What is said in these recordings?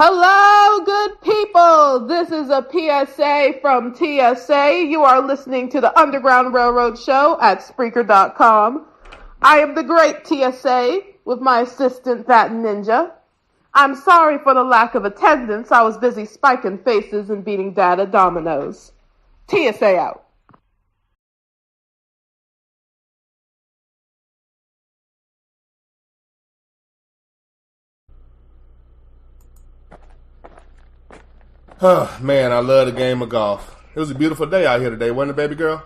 Hello, good people. This is a PSA from TSA. You are listening to the Underground Railroad Show at Spreaker.com. I am the great TSA with my assistant, That Ninja. I'm sorry for the lack of attendance. I was busy spiking faces and beating dad at dominoes. TSA out. Oh, man, I love the game of golf. It was a beautiful day out here today, wasn't it, baby girl?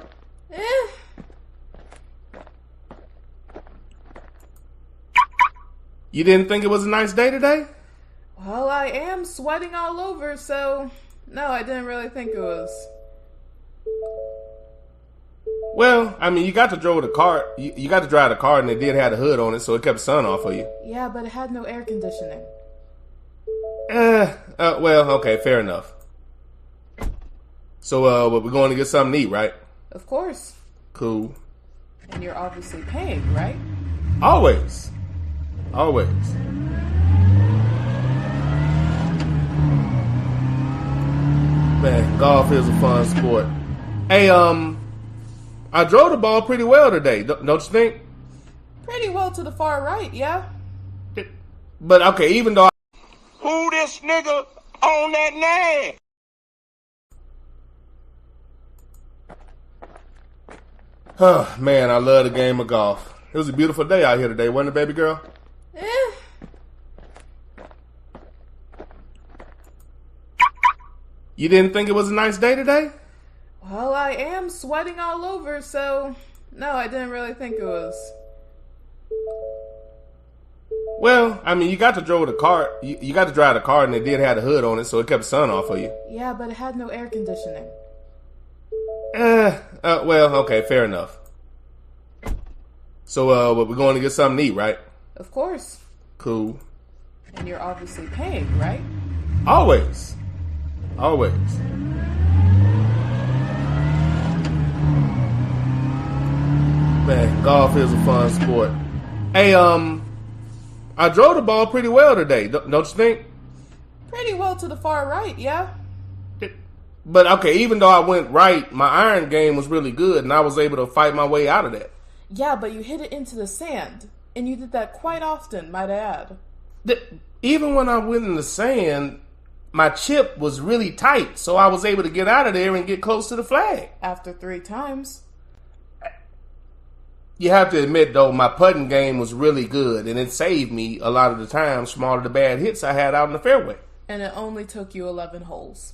You didn't think it was a nice day today? Well, I am sweating all over, so no, I didn't really think it was. Well, I mean, you got to drive the car. You got to drive the car, and it did have the hood on it, so it kept the sun off of you. Yeah, but it had no air conditioning. Well, okay, fair enough. So, we're going to get something to eat, right? Of course. Cool. And you're obviously paying, right? Always. Always. Man, golf is a fun sport. Hey, I drove the ball pretty well today, don't you think? Pretty well to the far right, yeah? But, okay, even though Who this nigga on that name? Oh, man, I love the game of golf. It was a beautiful day out here today, wasn't it, baby girl? You didn't think it was a nice day today? Well, I am sweating all over, so no, I didn't really think it was. Well, I mean, you got to drive the car. You got to drive the car, and it did have the hood on it, so it kept the sun off of you. Yeah, but it had no air conditioning. Well, okay, fair enough. So, we're going to get something to eat, right? Of course. Cool. And you're obviously paying, right? Always. Always. Man, golf is a fun sport. Hey, I drove the ball pretty well today, don't you think? Pretty well to the far right, yeah? But, okay, even though I went right, my iron game was really good, and I was able to fight my way out of that. Yeah, but you hit it into the sand, and you did that quite often, might I add. Even when I went in the sand, my chip was really tight, so I was able to get out of there and get close to the flag. After 3 times. You have to admit, though, my putting game was really good, and it saved me a lot of the times from all of the bad hits I had out in the fairway. And it only took you 11 holes.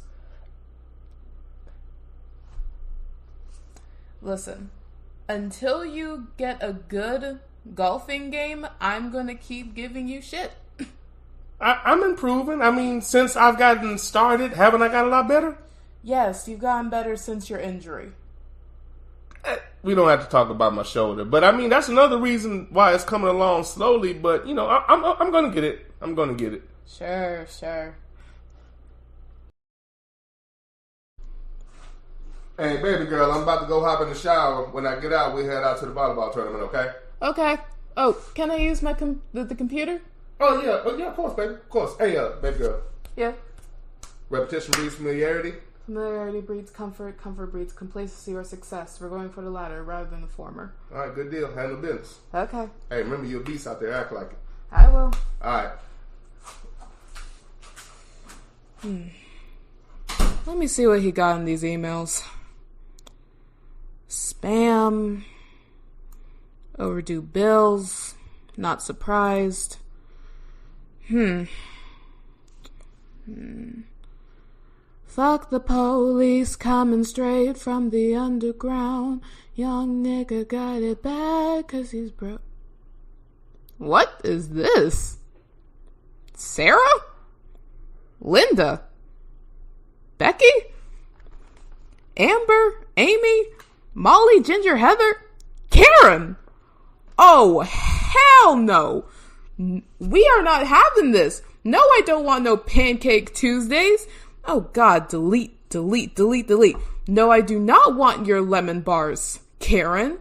Listen, until you get a good golfing game, I'm gonna keep giving you shit. I'm improving. I mean, since I've gotten started, haven't I got a lot better? Yes, you've gotten better since your injury. We don't have to talk about my shoulder, but I mean, that's another reason why it's coming along slowly, but, you know, I'm gonna get it. I'm gonna get it. Sure. Hey, baby girl, I'm about to go hop in the shower. When I get out, we head out to the volleyball tournament, okay? Okay. Oh, can I use my the computer? Oh, yeah, of course, baby. Of course. Hey, baby girl. Yeah. Repetition breeds familiarity. Familiarity breeds comfort. Comfort breeds complacency or success. We're going for the latter rather than the former. All right, good deal. Handle business. Okay. Hey, remember you're a beast out there. Act like it. I will. All right. Let me see what he got in these emails. Spam. Overdue bills. Not surprised. Fuck the police coming straight from the underground. Young nigga got it bad 'cause he's broke. What is this? Sarah? Linda? Becky? Amber? Amy? Molly? Ginger? Heather? Karen? Oh, hell no. We are not having this. No, I don't want no Pancake Tuesdays. Oh God, delete. No, I do not want your lemon bars, Karen.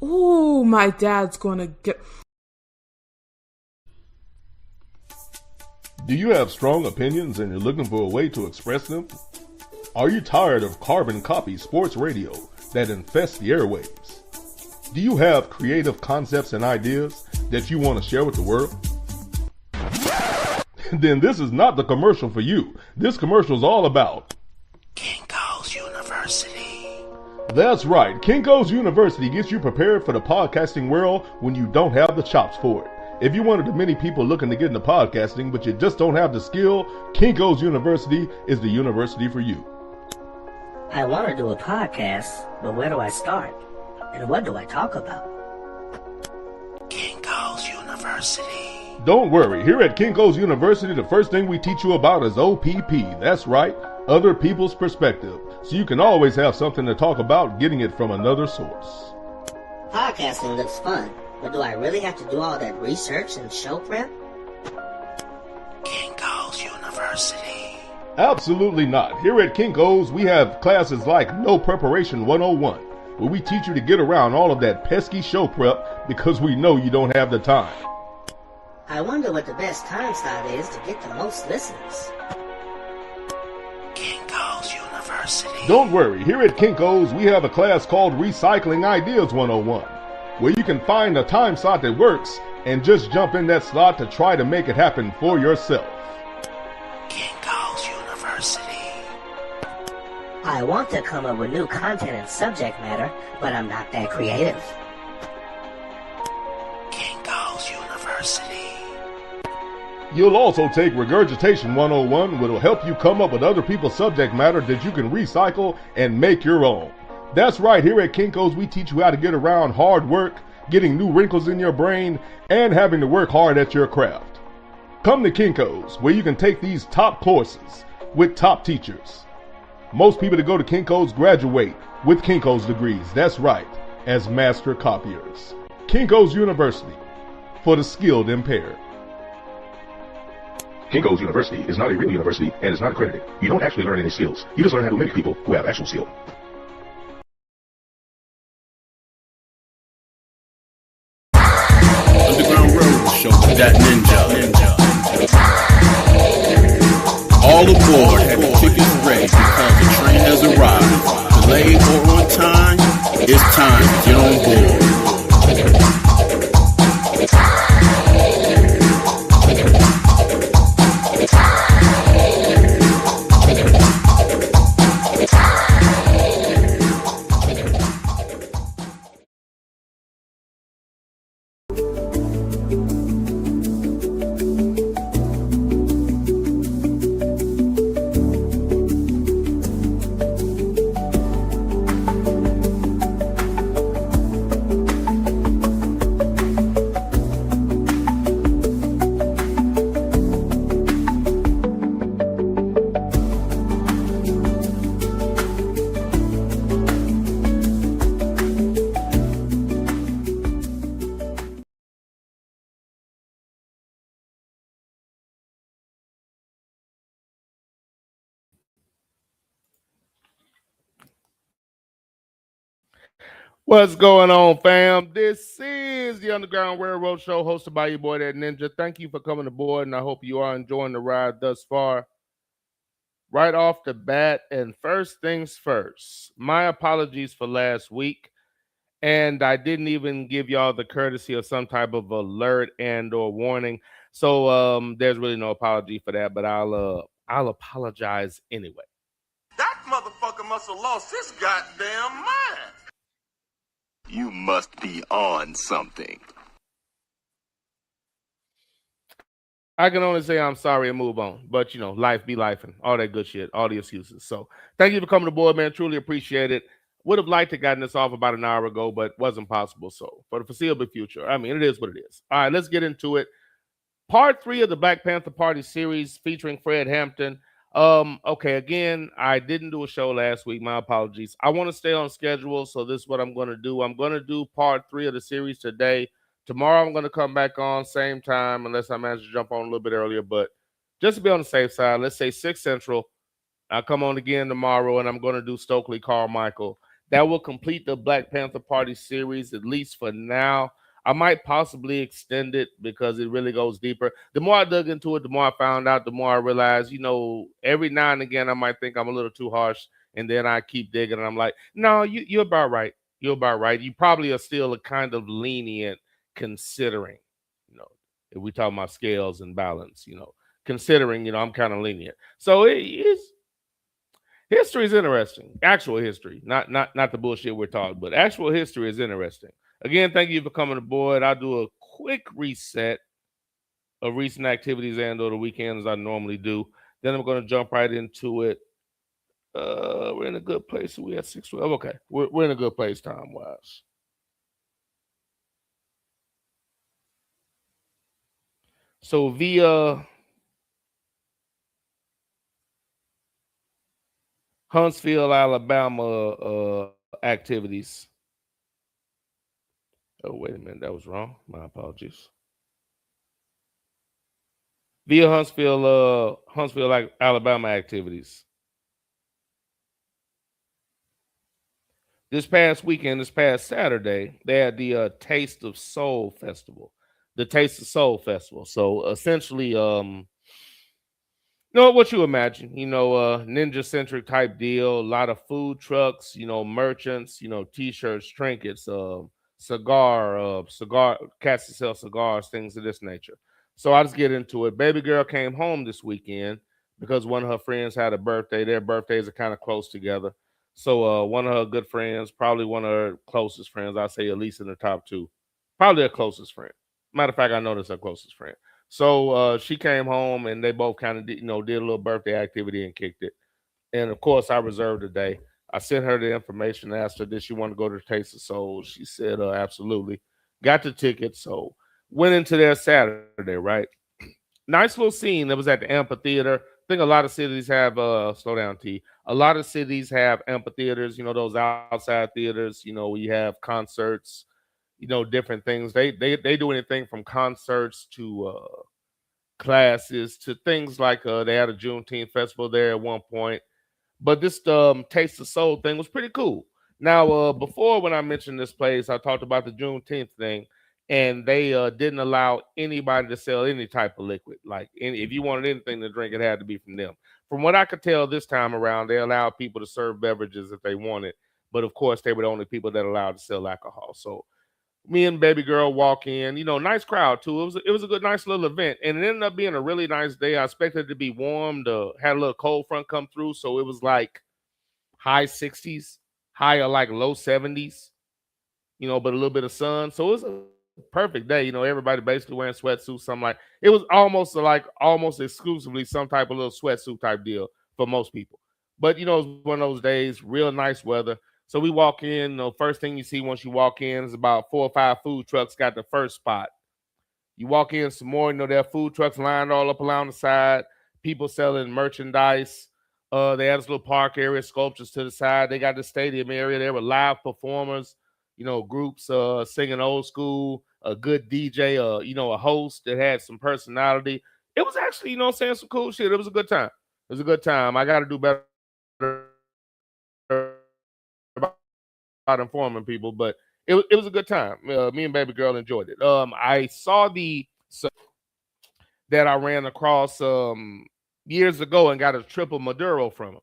Ooh, my dad's gonna get... Do you have strong opinions and you're looking for a way to express them? Are you tired of carbon copy sports radio that infests the airwaves? Do you have creative concepts and ideas that you want to share with the world? Then this is not the commercial for you. This commercial is all about Kinko's University. That's right. Kinko's University gets you prepared for the podcasting world when you don't have the chops for it. If you're one of the many people looking to get into podcasting, but you just don't have the skill, Kinko's University is the university for you. I want to do a podcast, but where do I start? And what do I talk about? Kinko's University. Don't worry. Here at Kinko's University, the first thing we teach you about is OPP. That's right. Other people's perspective. So you can always have something to talk about, getting it from another source. Podcasting looks fun, but do I really have to do all that research and show prep? Kinko's University. Absolutely not. Here at Kinko's, we have classes like No Preparation 101, where we teach you to get around all of that pesky show prep because we know you don't have the time. I wonder what the best time slot is to get the most listeners. Kinko's University. Don't worry. Here at Kinko's, we have a class called Recycling Ideas 101, where you can find a time slot that works and just jump in that slot to try to make it happen for yourself. Kinko's University. I want to come up with new content and subject matter, but I'm not that creative. Kinko's University. You'll also take Regurgitation 101, which will help you come up with other people's subject matter that you can recycle and make your own. That's right, here at Kinko's, we teach you how to get around hard work, getting new wrinkles in your brain, and having to work hard at your craft. Come to Kinko's, where you can take these top courses with top teachers. Most people that go to Kinko's graduate with Kinko's degrees. That's right, as master copiers. Kinko's University, for the skilled impaired. Kinko's University is not a real university and is not accredited. You don't actually learn any skills. You just learn how to mimic people who have actual skill. Underground Railroad Show with that ninja. All aboard, have your tickets ready because the train has arrived. Delayed or on time, it's time to get on board. What's going on, fam? This is the Underground Railroad Show hosted by your boy, that ninja. Thank you for coming aboard, and I hope you are enjoying the ride thus far. Right off the bat, and first things first, my apologies for last week, and I didn't even give y'all the courtesy of some type of alert and or warning, so there's really no apology for that, but I'll apologize anyway. That motherfucker must have lost his goddamn mind. You must be on something. I can only say I'm sorry and move on. But, you know, life be life and all that good shit, all the excuses. So thank you for coming aboard, man. Truly appreciate it. Would have liked to gotten this off about an hour ago, but wasn't possible. So for the foreseeable future, I mean, it is what it is. All right, let's get into it. Part 3 of the Black Panther Party series featuring Fred Hampton. Okay, again, I didn't do a show last week. My apologies. I want to stay on schedule, so this is what I'm going to do. I'm going to do part 3 of the series today. Tomorrow I'm going to come back on same time, unless I manage to jump on a little bit earlier. But just to be on the safe side, let's say 6 Central. I'll come on again tomorrow, and I'm going to do Stokely Carmichael. That will complete the Black Panther Party series, at least for now. I might possibly extend it because it really goes deeper. The more I dug into it, the more I found out, the more I realized, every now and again I might think I'm a little too harsh, and then I keep digging and I'm like, no, you're about right. You're about right. You probably are still a kind of lenient considering, you know, if we talk about scales and balance, considering, I'm kind of lenient. So it is history is interesting. Actual history, not the bullshit we're talking, but actual history is interesting. Again, thank you for coming aboard. I'll do a quick reset of recent activities and/or the weekend as I normally do. Then I'm going to jump right into it. We're in a good place. We at 6:12. Okay, we're in a good place time wise. So via Huntsville, Alabama activities. Oh, wait a minute. That was wrong. My apologies. Via Huntsville, Alabama activities. This past Saturday, they had the Taste of Soul Festival. The Taste of Soul Festival. So essentially, what you imagine, ninja centric type deal, a lot of food trucks, merchants, t-shirts, trinkets, cigar cats that sell cigars, things of this nature. So I just get into it. Baby girl came home this weekend because one of her friends had a birthday. Their birthdays are kind of close together. So one of her good friends, probably one of her closest friends, I'd say at least in the top two, probably her closest friend. Matter of fact, I know that's her closest friend. So she came home and they both kind of did a little birthday activity and kicked it. And of course, I reserved a day. I sent her the information, asked her did she want to go to the Taste of Soul. She said absolutely. Got the ticket, so went into there Saturday. Right, nice little scene. That was at the amphitheater. I think a lot of cities have slow down, T. A lot of cities have amphitheaters. Those outside theaters. We have concerts. Different things. They do anything from concerts to classes to things like they had a Juneteenth festival there at one point. But this Taste of Soul thing was pretty cool. Now, before when I mentioned this place, I talked about the Juneteenth thing, and they didn't allow anybody to sell any type of liquid. Like, if you wanted anything to drink, it had to be from them. From what I could tell this time around, they allowed people to serve beverages if they wanted, but of course, they were the only people that allowed to sell alcohol. So me and baby girl walk in, nice crowd too. It was a good, nice little event, and it ended up being a really nice day. I expected it to be warm. Had a little cold front come through, so it was like high 60s, high or like low 70s, but a little bit of sun. So it was a perfect day. Everybody basically wearing sweatsuits. Something like it was almost exclusively some type of little sweatsuit type deal for most people. But it was one of those days, real nice weather. So we walk in. First thing you see once you walk in is about 4 or 5 food trucks got the first spot. You walk in some more, there are food trucks lined all up along the side. People selling merchandise. They had this little park area, sculptures to the side. They got the stadium area. There were live performers, groups singing old school. A good DJ, a host that had some personality. It was actually, saying some cool shit. It was a good time. It was a good time. I got to do better about informing people, but it was a good time. Me and baby girl enjoyed it. I saw that I ran across years ago and got a triple Maduro from him,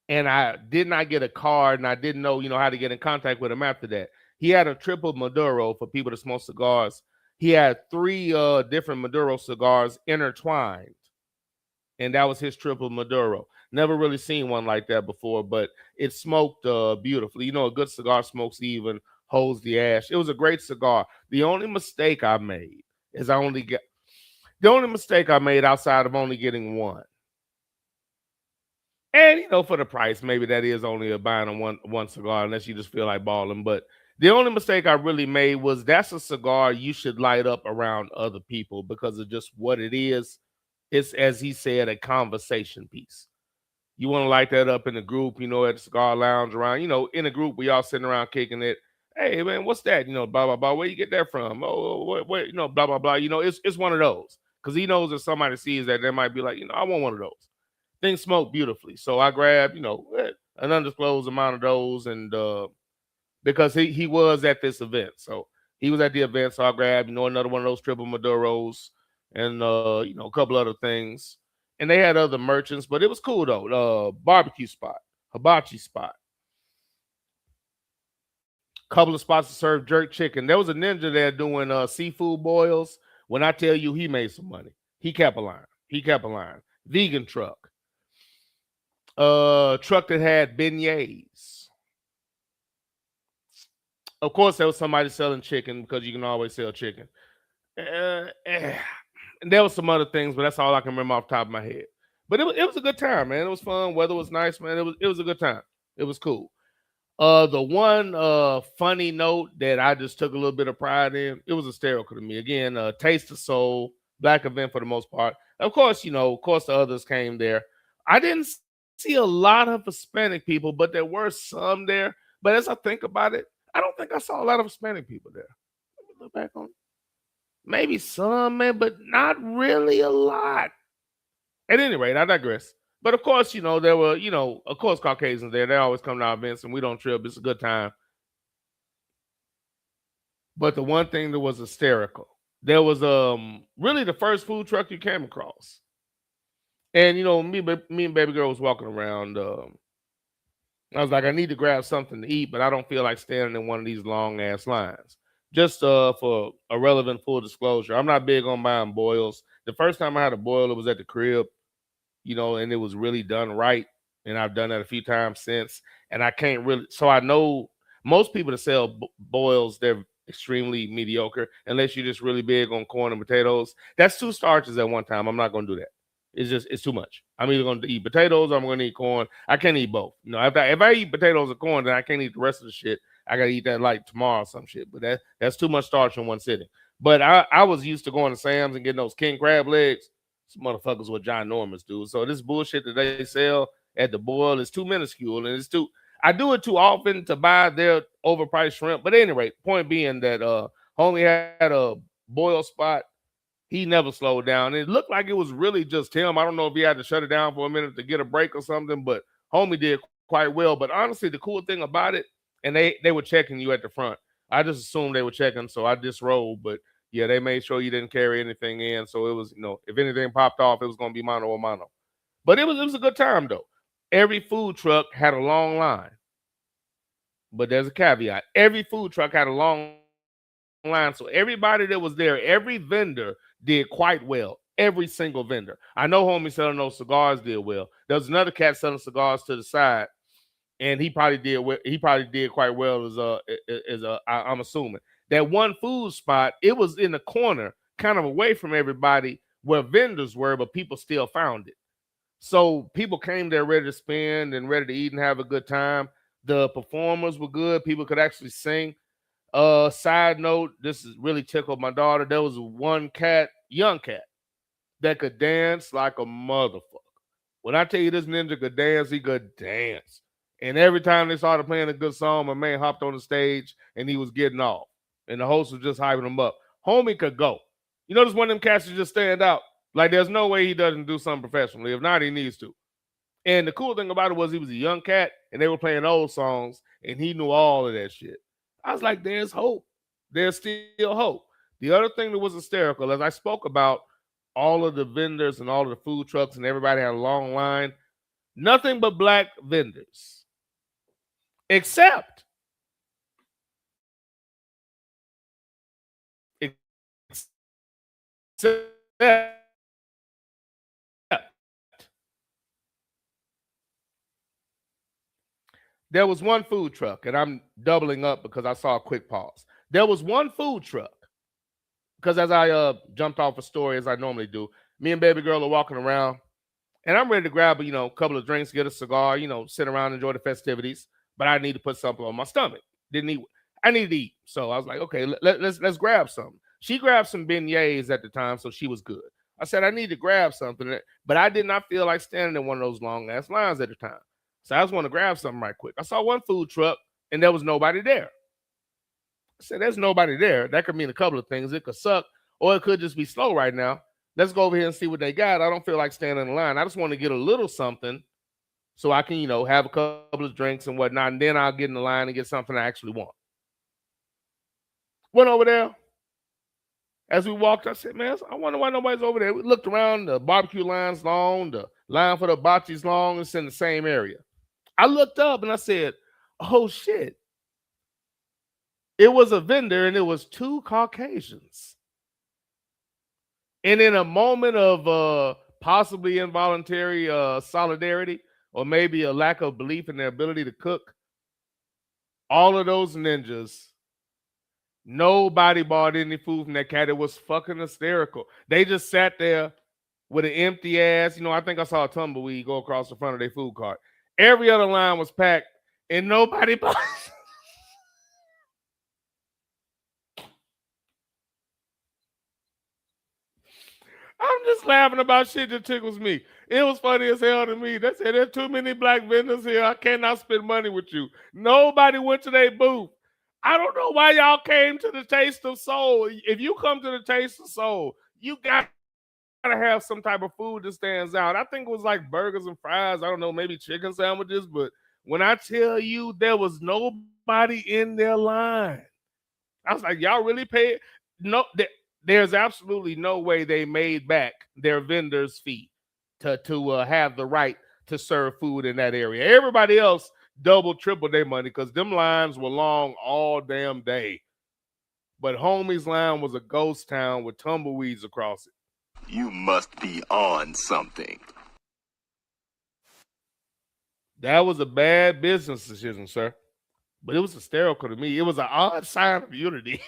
and I did not get a card, and I didn't know how to get in contact with him after that. He had a triple Maduro for people to smoke cigars. He had 3 different Maduro cigars intertwined, and that was his triple Maduro. Never really seen one like that before, but it smoked beautifully. A good cigar smokes even, holds the ash. It was a great cigar. The only mistake I made outside of only getting one. And for the price, maybe that is only a buying on one cigar, unless you just feel like balling. But the only mistake I really made was that's a cigar you should light up around other people because of just what it is. It's, as he said, a conversation piece. You want to light that up in the group, at the cigar lounge around, in a group, we all sitting around kicking it. Hey, man, what's that? Blah, blah, blah. Where you get that from? Oh, what, blah, blah, blah. It's one of those. Because he knows if somebody sees that, they might be like, I want one of those. Things smoke beautifully. So I grabbed, an undisclosed amount of those. And because he was at this event. So, He was at the event, so I grabbed, another one of those triple Maduros and, a couple other things. And they had other merchants, but it was cool, though. Barbecue spot, hibachi spot. Couple of spots to serve jerk chicken. There was a ninja there doing seafood boils. When I tell you he made some money, he kept a line. Vegan truck. Truck that had beignets. Of course, there was somebody selling chicken because you can always sell chicken. And there was some other things, but that's all I can remember off the top of my head. But it was a good time, man. It was fun. Weather was nice, man. It was a good time. It was cool. The one funny note that I just took a little bit of pride in, it was hysterical to me. Again, Taste of Soul, black event for the most part. Of course, the others came there. I didn't see a lot of Hispanic people, but there were some there. But as I think about it, I don't think I saw a lot of Hispanic people there. Let me look back on it. Maybe some, man, but not really a lot. At any rate, I digress. But of course, there were, of course, Caucasians there. They always come to our events and we don't trip. It's a good time. But the one thing that was hysterical, there was really the first food truck you came across. And, me and baby girl was walking around. I was like, I need to grab something to eat, but I don't feel like standing in one of these long ass lines. Just for a relevant full disclosure, I'm not big on buying boils. The first time I had a boil, it was at the crib, and it was really done right. And I've done that a few times since. And I can't really, so I know most people that sell boils, they're extremely mediocre, unless you're just really big on corn and potatoes. That's 2 starches at one time. I'm not going to do that. It's too much. I'm either going to eat potatoes or I'm going to eat corn. I can't eat both. If I eat potatoes or corn, then I can't eat the rest of the shit. I got to eat that like tomorrow or some shit. But that's too much starch in one sitting. But I was used to going to Sam's and getting those king crab legs. These motherfuckers were ginormous, dude. So this bullshit that they sell at the boil is too minuscule. And I do it too often to buy their overpriced shrimp. But anyway, point being that homie had a boil spot. He never slowed down. It looked like it was really just him. I don't know if he had to shut it down for a minute to get a break or something, but homie did quite well. But honestly, the cool thing about it, and they were checking you at the front. I just assumed they were checking, so I disrolled. But yeah, they made sure you didn't carry anything in. So it was, if anything popped off, it was going to be mano a mano. But it was a good time, though. Every food truck had a long line. But there's a caveat. Every food truck had a long line. So everybody that was there, every vendor did quite well. Every single vendor. I know homie selling those cigars did well. There was another cat selling cigars to the side, and he probably did quite well as I'm assuming. That one food spot, it was in the corner, kind of away from everybody where vendors were, but people still found it. So people came there ready to spend and ready to eat and have a good time. The performers were good. People could actually sing. Side note, this is really tickled my daughter. There was one cat, young cat, that could dance like a motherfucker. When I tell you this ninja could dance, he could dance. And every time they started playing a good song, my man hopped on the stage and he was getting off. And the host was just hyping him up. Homie could go. This one of them cats that just stand out. Like there's no way he doesn't do something professionally. If not, he needs to. And the cool thing about it was he was a young cat and they were playing old songs and he knew all of that shit. I was like, there's hope. There's still hope. The other thing that was hysterical, as I spoke about all of the vendors and all of the food trucks and everybody had a long line, nothing but black vendors. Except there was one food truck, and I'm doubling up because I saw a quick pause. There was one food truck, because as I jumped off a story, as I normally do, me and baby girl are walking around, and I'm ready to grab a couple of drinks, get a cigar, sit around, enjoy the festivities, but I need to put something on my stomach. I needed to eat. So I was like, okay, let's grab something. She grabbed some beignets at the time, so she was good. I said, I need to grab something, but I did not feel like standing in one of those long-ass lines at the time. So I just want to grab something right quick. I saw one food truck, and there was nobody there. I said, there's nobody there. That could mean a couple of things. It could suck, or it could just be slow right now. Let's go over here and see what they got. I don't feel like standing in line. I just want to get a little something so I can, have a couple of drinks and whatnot, and then I'll get in the line and get something I actually want. Went over there. As we walked, I said, man, I wonder why nobody's over there. We looked around, the barbecue line's long, the line for the hibachi's long, it's in the same area. I looked up and I said, oh shit. It was a vendor and it was two Caucasians. And in a moment of possibly involuntary solidarity, or maybe a lack of belief in their ability to cook, all of those ninjas, nobody bought any food from that cat. It was fucking hysterical. They just sat there with an empty ass. You know, I think I saw a tumbleweed go across the front of their food cart. Every other line was packed and nobody bought. I'm just laughing about shit that tickles me. It was funny as hell to me. They said there's too many black vendors here. I cannot spend money with you. Nobody went to their booth. I don't know why y'all came to the Taste of Soul. If you come to the Taste of Soul, you got to have some type of food that stands out. I think it was like burgers and fries. I don't know, maybe chicken sandwiches. But when I tell you there was nobody in their line, I was like, y'all really paid? No, there's absolutely no way they made back their vendor's fee to have the right to serve food in that area. Everybody else double, triple their money because them lines were long all damn day. But homie's line was a ghost town with tumbleweeds across it. You must be on something. That was a bad business decision, sir. But it was hysterical to me. It was an odd sign of unity.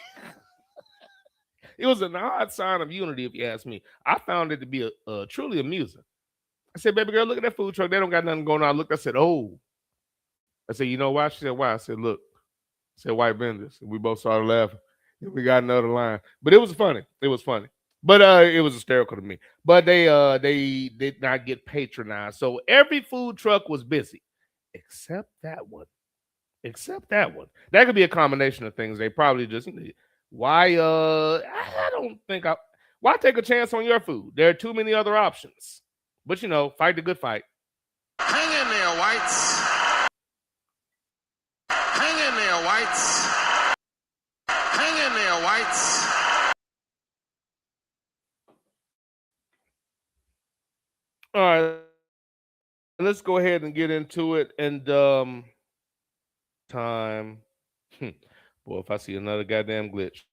It was an odd sign of unity, if you ask me. I found it to be truly amusing. I said, baby girl, look at that food truck. They don't got nothing going on. I looked, I said, oh. I said, you know why? She said, why? I said, look. I said, white vendors. And we both started laughing. And we got another line. But it was funny. It was funny. But it was hysterical to me. But they did not get patronized. So every food truck was busy. Except that one. Except that one. That could be a combination of things. They probably just... Why I don't think why take a chance on your food? There are too many other options. But you know, fight the good fight. Hang in there, whites. Hang in there, whites. Hang in there, whites. All right. Let's go ahead and get into it. And time. Boy, if I see another goddamn glitch.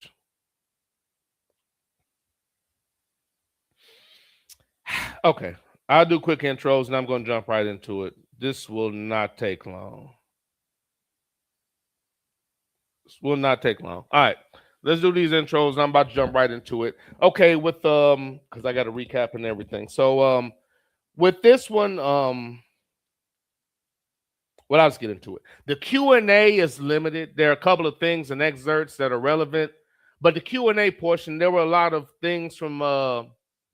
Okay. I'll do quick intros and I'm going to jump right into it. This will not take long. This will not take long. All right. Let's do these intros. I'm about to jump right into it. Okay, with because I got to recap and everything. So with this one, well, I'll just get into it. The Q&A is limited. There are a couple of things and excerpts that are relevant, but the Q&A portion, there were a lot of things from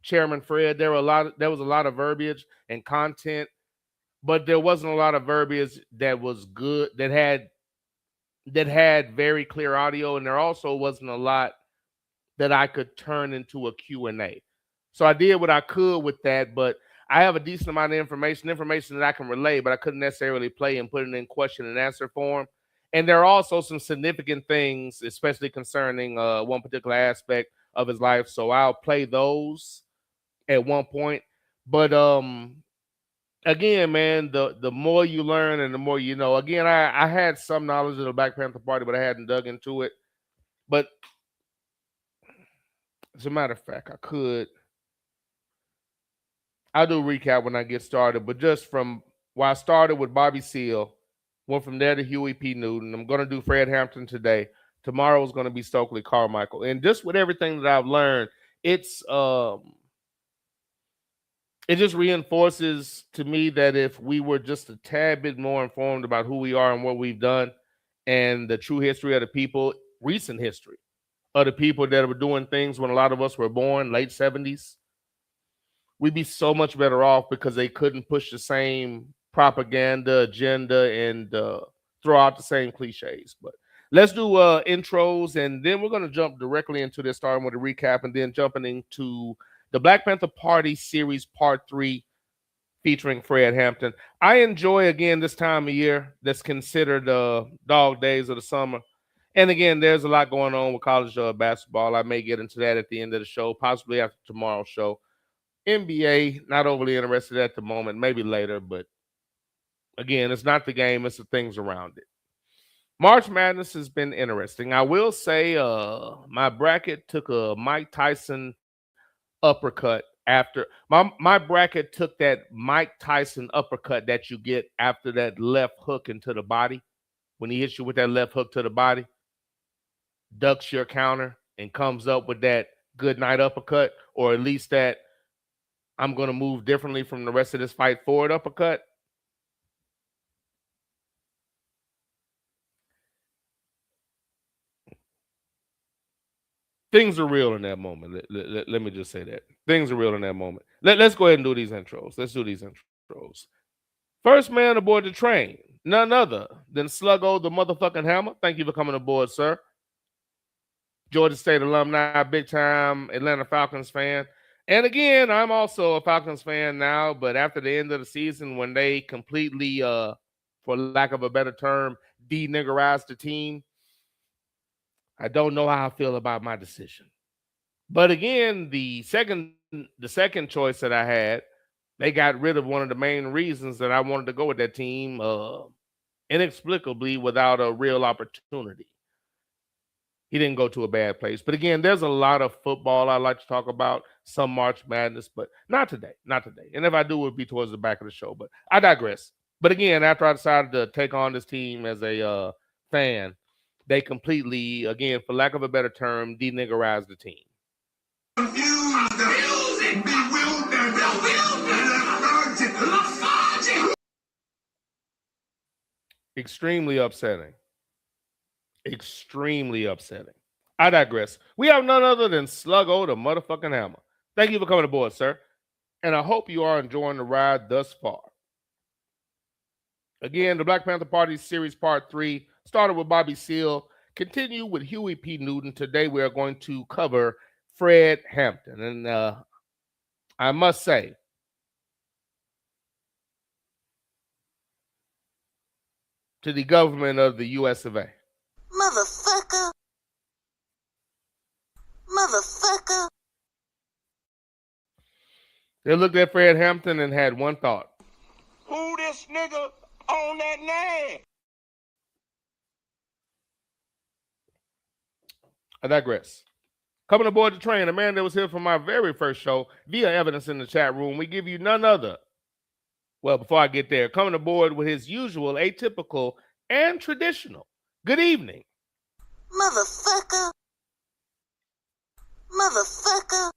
Chairman Fred. There was a lot of verbiage and content, but there wasn't a lot of verbiage that was good, that had very clear audio, and there also wasn't a lot that I could turn into a Q&A. So I did what I could with that, but I have a decent amount of information that I can relay, but I couldn't necessarily play and put it in question and answer form. And there are also some significant things, especially concerning one particular aspect of his life. So I'll play those at one point. But again, man, the more you learn and the more you know. Again, I had some knowledge of the Black Panther Party, but I hadn't dug into it. But as a matter of fact, I'll do a recap when I get started, but just from where I started with Bobby Seale, went from there to Huey P. Newton. I'm going to do Fred Hampton today. Tomorrow is going to be Stokely Carmichael. And just with everything that I've learned, it just reinforces to me that if we were just a tad bit more informed about who we are and what we've done and the true history of the people, recent history of the people that were doing things when a lot of us were born, late 70s, we'd be so much better off because they couldn't push the same propaganda agenda and throw out the same cliches. But let's do intros, and then we're going to jump directly into this, starting with a recap and then jumping into the Black Panther Party series part 3 featuring Fred Hampton. I enjoy, again, this time of year that's considered dog days of the summer. And again, there's a lot going on with college basketball. I may get into that at the end of the show, possibly after tomorrow's show. NBA, not overly interested at the moment, maybe later, but again, it's not the game, it's the things around it. March Madness has been interesting. I will say my bracket took a Mike Tyson uppercut after my bracket took that Mike Tyson uppercut that you get after that left hook into the body. When he hits you with that left hook to the body, ducks your counter and comes up with that good night uppercut, or at least that I'm going to move differently from the rest of this fight forward uppercut. Things are real in that moment. Let me just say that. Things are real in that moment. Let's go ahead and do these intros. Let's do these intros. First man aboard the train, none other than Sluggo the motherfucking Hammer. Thank you for coming aboard, sir. Georgia State alumni, big time Atlanta Falcons fan. And again, I'm also a Falcons fan now, but after the end of the season, when they completely, for lack of a better term, deniggerized the team, I don't know how I feel about my decision. But again, the second choice that I had, they got rid of one of the main reasons that I wanted to go with that team, inexplicably without a real opportunity. He didn't go to a bad place. But again, there's a lot of football I like to talk about, some March Madness, but not today, not today. And if I do, it would be towards the back of the show. But I digress. But again, after I decided to take on this team as a fan, they completely, again, for lack of a better term, deniggerized the team. Extremely upsetting. Extremely upsetting. I digress. We have none other than Sluggo the motherfucking Hammer. Thank you for coming aboard, sir. And I hope you are enjoying the ride thus far. Again, the Black Panther Party Series Part 3 started with Bobby Seale, continue with Huey P. Newton. Today we are going to cover Fred Hampton. And I must say, to the government of the U.S. of A. Motherfucker. Motherfucker. They looked at Fred Hampton and had one thought. Who this nigga on that name? I digress. Coming aboard the train, a man that was here for my very first show via evidence in the chat room. We give you none other. Well, before I get there, coming aboard with his usual, atypical, and traditional. Good evening. Motherfucker. Motherfucker.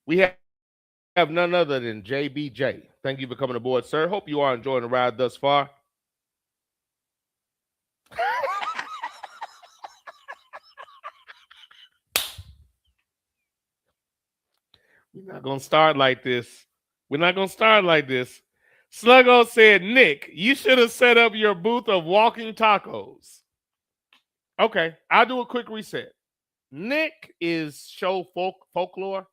We have none other than JBJ. Thank you for coming aboard, sir. Hope you are enjoying the ride thus far. We're not going to start like this. We're not going to start like this. Sluggo said, Nick, you should have set up your booth of walking tacos. Okay, I'll do a quick reset. Nick is show folklore.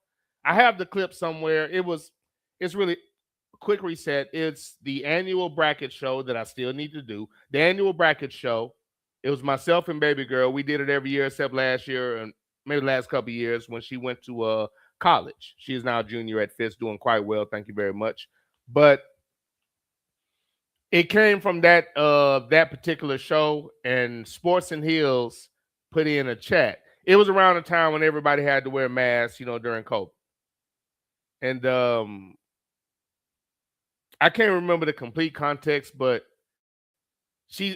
I have the clip somewhere. It's really a quick reset. It's the annual bracket show that I still need to do. The annual bracket show. It was myself and baby girl. We did it every year except last year and maybe the last couple of years when she went to college. She is now a junior at Fisk, doing quite well. Thank you very much. But it came from that particular show, and Sports and Hills put in a chat. It was around the time when everybody had to wear masks, during COVID. And I can't remember the complete context, but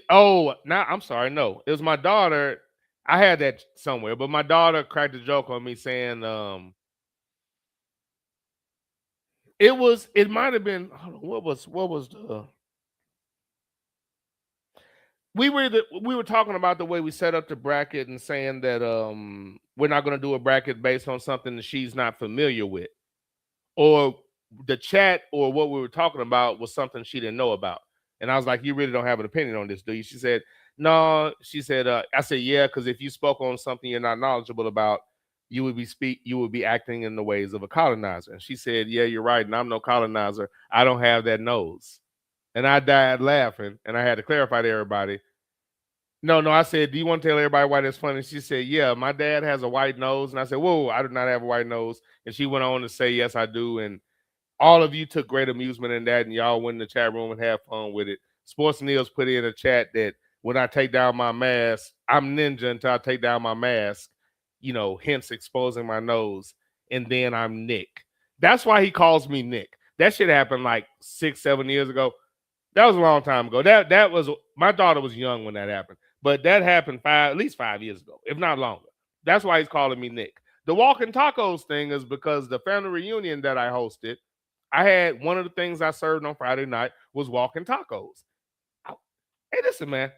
I'm sorry, no. It was my daughter. I had that somewhere, but my daughter cracked a joke on me saying, it might have been, what was the we were talking about the way we set up the bracket and saying that we're not going to do a bracket based on something that she's not familiar with, or the chat or what we were talking about was something she didn't know about. And I was like, you really don't have an opinion on this, do you? She said, no. She said, I said, yeah, because if you spoke on something you're not knowledgeable about, you would be acting in the ways of a colonizer. And she said, yeah, you're right. And I'm no colonizer. I don't have that nose. And I died laughing, and I had to clarify to everybody. No, I said, do you want to tell everybody why that's funny? She said, yeah, my dad has a white nose. And I said, whoa, I do not have a white nose. And she went on to say, yes, I do. And all of you took great amusement in that, and y'all went in the chat room and had fun with it. Sports News put in a chat that when I take down my mask, I'm ninja until I take down my mask, hence exposing my nose. And then I'm Nick. That's why he calls me Nick. That shit happened like 6-7 years ago. That was a long time ago. That was, my daughter was young when that happened. But that happened at least 5 years ago, if not longer. That's why he's calling me Nick. The Walking Tacos thing is because the family reunion that I hosted, I had one of the things I served on Friday night was walking tacos. Hey, listen, man,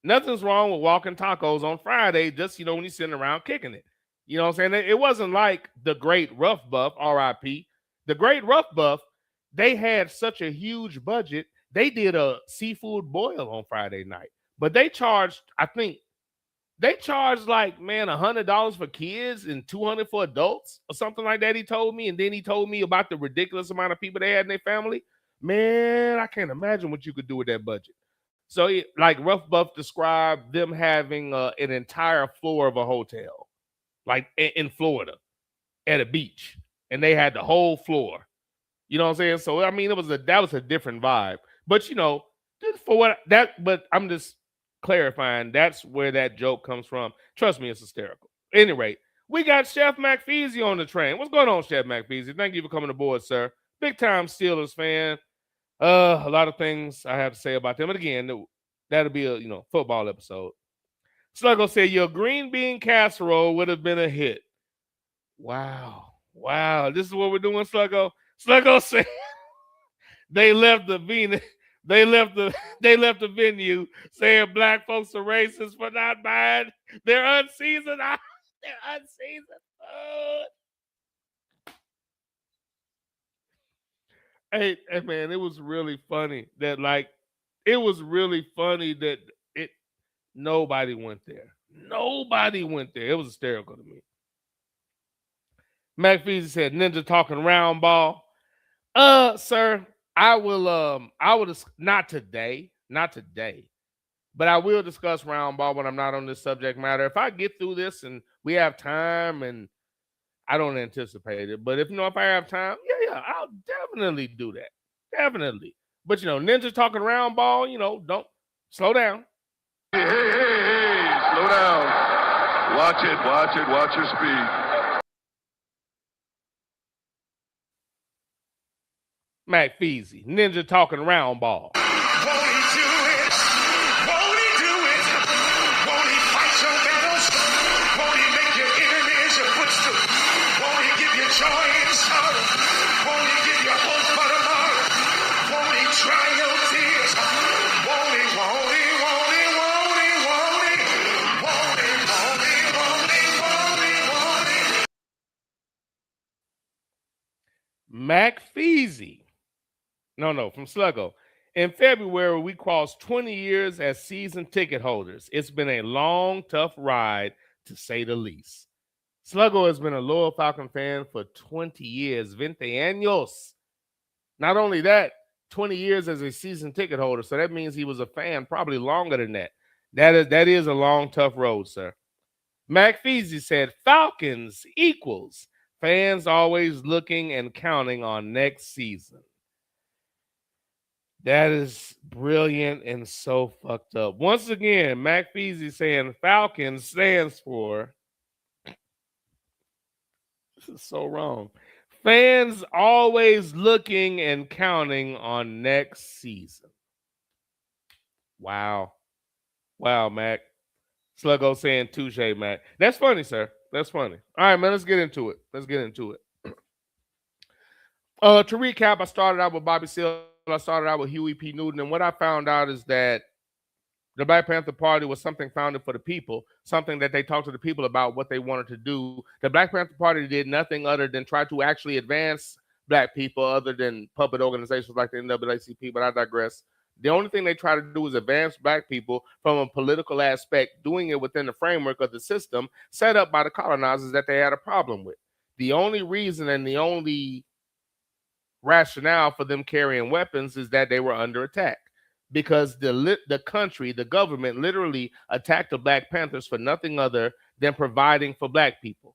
nothing's wrong with walking tacos on Friday, just, when you're sitting around kicking it. You know what I'm saying? It wasn't like the Great Rough Buff, R.I.P. The Great Rough Buff, they had such a huge budget. They did a seafood boil on Friday night, but they charged, like, man, $100 for kids and $200 for adults or something like that, he told me. And then he told me about the ridiculous amount of people they had in their family. Man, I can't imagine what you could do with that budget. So, like Rough Buff described them having an entire floor of a hotel, like in Florida at a beach. And they had the whole floor. You know what I'm saying? So, I mean, that was a different vibe. But, but I'm just clarifying, that's where that joke comes from. Trust me, it's hysterical. At any rate, we got Chef McFeezy on the train. What's going on, Chef McFeezy? Thank you for coming aboard, sir. Big time Steelers fan. A lot of things I have to say about them. But again, that'll be a football episode. Sluggo said your green bean casserole would have been a hit. Wow. This is what we're doing, Sluggo. Sluggo said they left the Venus. They left the venue saying black folks are racist for not buying their unseasoned. Their unseasoned food. Hey, man, it was really funny that nobody went there. Nobody went there. It was hysterical to me. McFeezy said, "Ninja talking round ball." Sir. I will not today, but I will discuss round ball when I'm not on this subject matter. If I get through this and we have time, and I don't anticipate it, but if I have time, yeah, I'll definitely do that. Definitely. But Ninja talking round ball, don't slow down. Hey, slow down. Watch your speed. McFeezy, Ninja talking round ball. Won't he do it? Won't he do it? Won't he fight your battles? Won't he make your enemies your footstool? Won't he give you joy and sorrow? Won't he give you hope for tomorrow? Won't he dry your tears? Won't he, won't he, won't he, won't he, won't he? Won't he, won't he, won't he, won't he, won't he? McFeezy. No, from Sluggo. In February, we crossed 20 years as season ticket holders. It's been a long, tough ride, to say the least. Sluggo has been a loyal Falcon fan for 20 years. 20 años. Not only that, 20 years as a season ticket holder. So that means he was a fan probably longer than that. That is a long, tough road, sir. McFeezy said, Falcons equals fans always looking and counting on next season. That is brilliant and so fucked up. Once again, McFeezy saying Falcons stands for, this is so wrong, fans always looking and counting on next season. Wow, Mac. Sluggo saying touche, Mac. That's funny, sir. That's funny. All right, man, let's get into it. To recap, I started out with Bobby Seale. I started out with Huey P. Newton, and what I found out is that the Black Panther Party was something founded for the people, something that they talked to the people about what they wanted to do. The Black Panther Party did nothing other than try to actually advance Black people other than puppet organizations like the NAACP, but I digress. The only thing they try to do is advance Black people from a political aspect, doing it within the framework of the system set up by the colonizers that they had a problem with. The only reason and the only rationale for them carrying weapons is that they were under attack. because the country, the government, literally attacked the Black Panthers for nothing other than providing for Black people.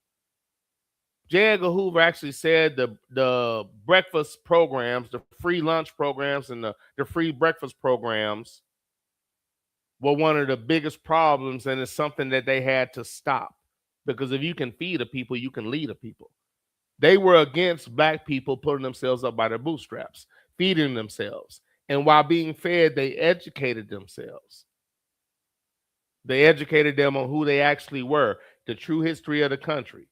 J. Edgar Hoover actually said the breakfast programs, the free lunch programs, and the free breakfast programs were one of the biggest problems, and it's something that they had to stop. Because if you can feed a people, you can lead a people. They were against Black people putting themselves up by their bootstraps, feeding themselves. And while being fed, they educated themselves. They educated them on who they actually were, the true history of the country.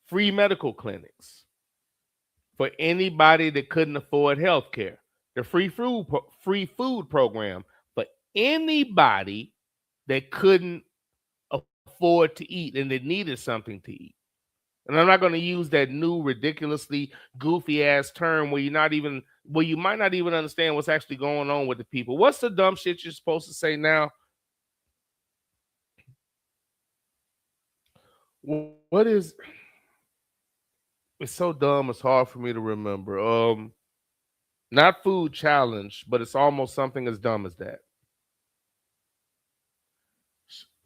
Free medical clinics for anybody that couldn't afford health care. The free food program for anybody that couldn't afford to eat and that needed something to eat. And I'm not going to use that new ridiculously goofy ass term where you might not even understand what's actually going on with the people. What's the dumb shit you're supposed to say now? What is? It's so dumb. It's hard for me to remember. Not food challenge, but it's almost something as dumb as that.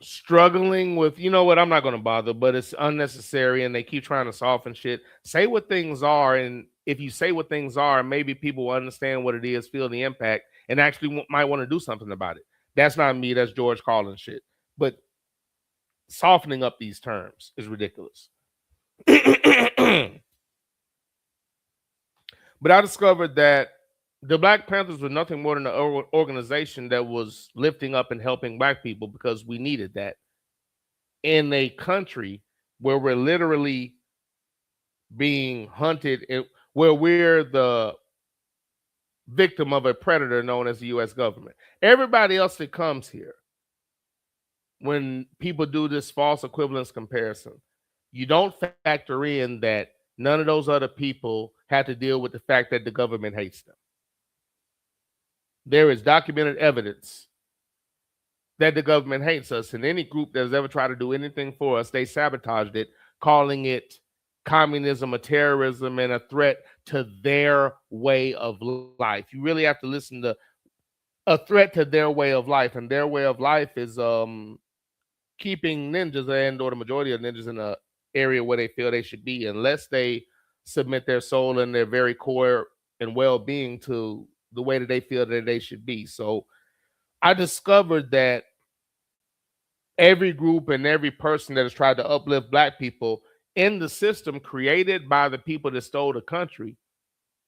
Struggling with, you know what, I'm not going to bother, but it's unnecessary and they keep trying to soften shit. Say what things are, and if you say what things are, maybe people will understand what it is, feel the impact, and actually might want to do something about it. That's not me, that's George Carlin shit. But softening up these terms is ridiculous. But I discovered that the Black Panthers were nothing more than an organization that was lifting up and helping Black people because we needed that in a country where we're literally being hunted, where we're the victim of a predator known as the U.S. government. Everybody else that comes here, when people do this false equivalence comparison, you don't factor in that none of those other people had to deal with the fact that the government hates them. There is documented evidence that the government hates us, and any group that has ever tried to do anything for us, they sabotaged it, calling it communism or terrorism and a threat to their way of life. You really have to listen to a threat to their way of life, and their way of life is keeping ninjas and or the majority of ninjas in an area where they feel they should be, unless they submit their soul and their very core and well-being to the way that they feel that they should be. So I discovered that every group and every person that has tried to uplift Black people in the system created by the people that stole the country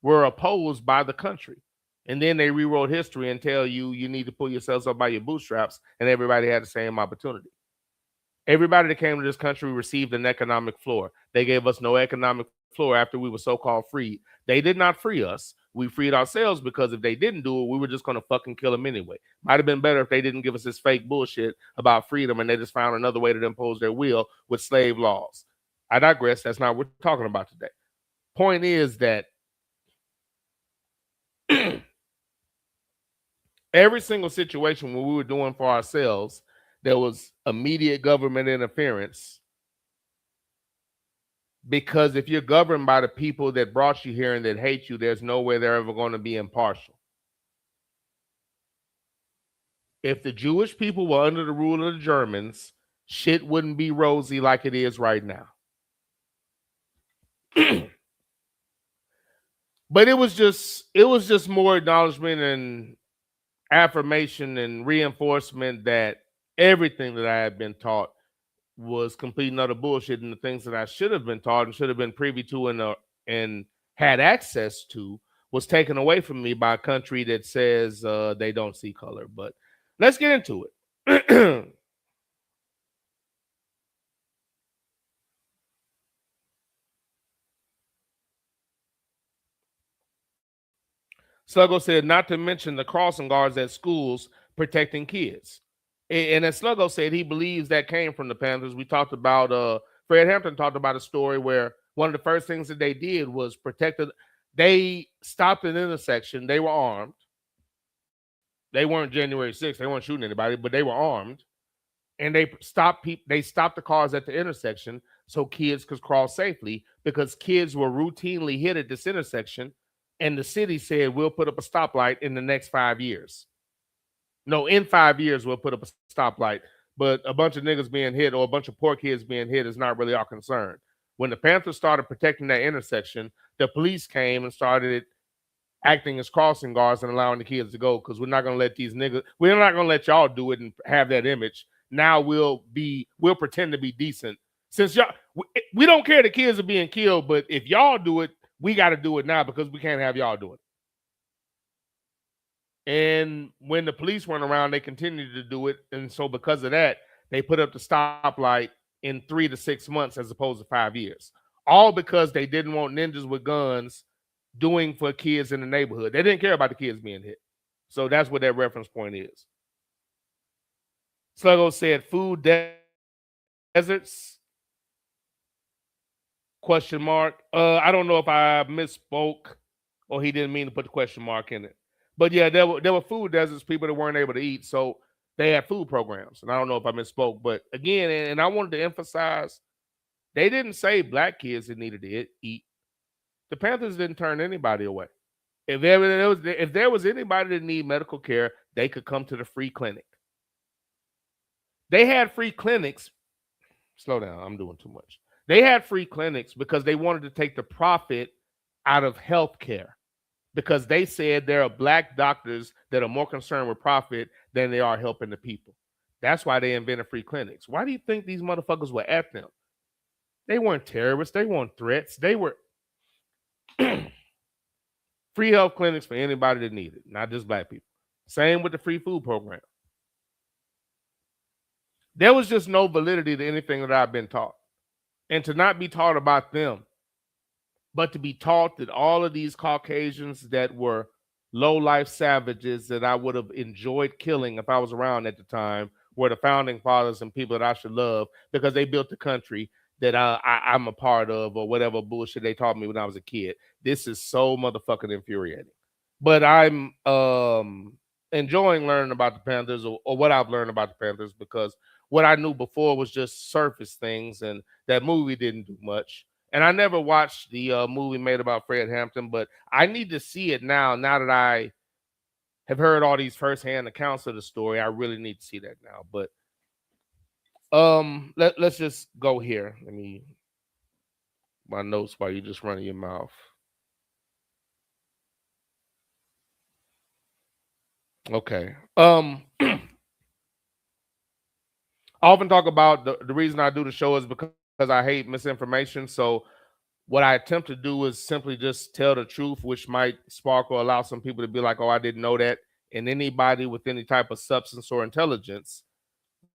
were opposed by the country. And then they rewrote history and tell you you need to pull yourselves up by your bootstraps, and everybody had the same opportunity. Everybody that came to this country received an economic floor. They gave us no economic floor after we were so-called freed. They did not free us. We freed ourselves because if they didn't do it, we were just going to fucking kill them anyway. Might have been better if they didn't give us this fake bullshit about freedom and they just found another way to impose their will with slave laws. I digress. That's not what we're talking about today. Point is that every single situation when we were doing for ourselves, there was immediate government interference. Because if you're governed by the people that brought you here and that hate you, there's no way they're ever going to be impartial. If the Jewish people were under the rule of the Germans, shit wouldn't be rosy like it is right now. But it was just more acknowledgement and affirmation and reinforcement that everything that I had been taught was complete and utter bullshit, and the things that I should have been taught and should have been privy to and had access to was taken away from me by a country that says they don't see color. But let's get into it. Sluggo said, not to mention the crossing guards at schools protecting kids. And as Sluggo said, he believes that came from the Panthers. We talked about, Fred Hampton talked about a story where one of the first things that they did was protected. They stopped an intersection. They were armed. They weren't January 6th. They weren't shooting anybody, but they were armed. And they stopped the cars at the intersection so kids could cross safely, because kids were routinely hit at this intersection and the city said, we'll put up a stoplight in the next 5 years. No, in 5 years, we'll put up a stoplight. But a bunch of niggas being hit or a bunch of poor kids being hit is not really our concern. When the Panthers started protecting that intersection, the police came and started acting as crossing guards and allowing the kids to go, because we're not going to let these niggas, we're not going to let y'all do it and have that image. Now we'll pretend to be decent. Since y'all, we don't care the kids are being killed, but if y'all do it, we got to do it now because we can't have y'all do it. And when the police weren't around, they continued to do it. And so because of that, they put up the stoplight in 3 to 6 months as opposed to 5 years. All because they didn't want ninjas with guns doing for kids in the neighborhood. They didn't care about the kids being hit. So that's what that reference point is. Sluggo said food deserts? Question mark. I don't know if I misspoke or he didn't mean to put the question mark in it. But yeah, there were food deserts, people that weren't able to eat. So they had food programs. And I don't know if I misspoke. But again, and I wanted to emphasize, they didn't say black kids that needed to eat. The Panthers didn't turn anybody away. If there was anybody that needed medical care, they could come to the free clinic. They had free clinics. Slow down, I'm doing too much. They had free clinics because they wanted to take the profit out of healthcare, because they said there are black doctors that are more concerned with profit than they are helping the people. That's why they invented free clinics. Why do you think these motherfuckers were at them? They weren't terrorists. They weren't threats. They were free health clinics for anybody that needed, not just black people. Same with the free food program. There was just no validity to anything that I've been taught. And to not be taught about them, but to be taught that all of these Caucasians that were low-life savages that I would have enjoyed killing if I was around at the time were the founding fathers and people that I should love because they built the country that I'm a part of, or whatever bullshit they taught me when I was a kid. This is so motherfucking infuriating. But I'm enjoying learning about the Panthers, or what I've learned about the Panthers, because what I knew before was just surface things, and that movie didn't do much. And I never watched the movie made about Fred Hampton, but I need to see it now that I have heard all these firsthand accounts of the story. I really need to see that now. But let's just go here. Let me my notes while you're just running your mouth. Okay. I often talk about the reason I do the show is because I hate misinformation. So what I attempt to do is simply just tell the truth, which might spark or allow some people to be like, oh, I didn't know that. And anybody with any type of substance or intelligence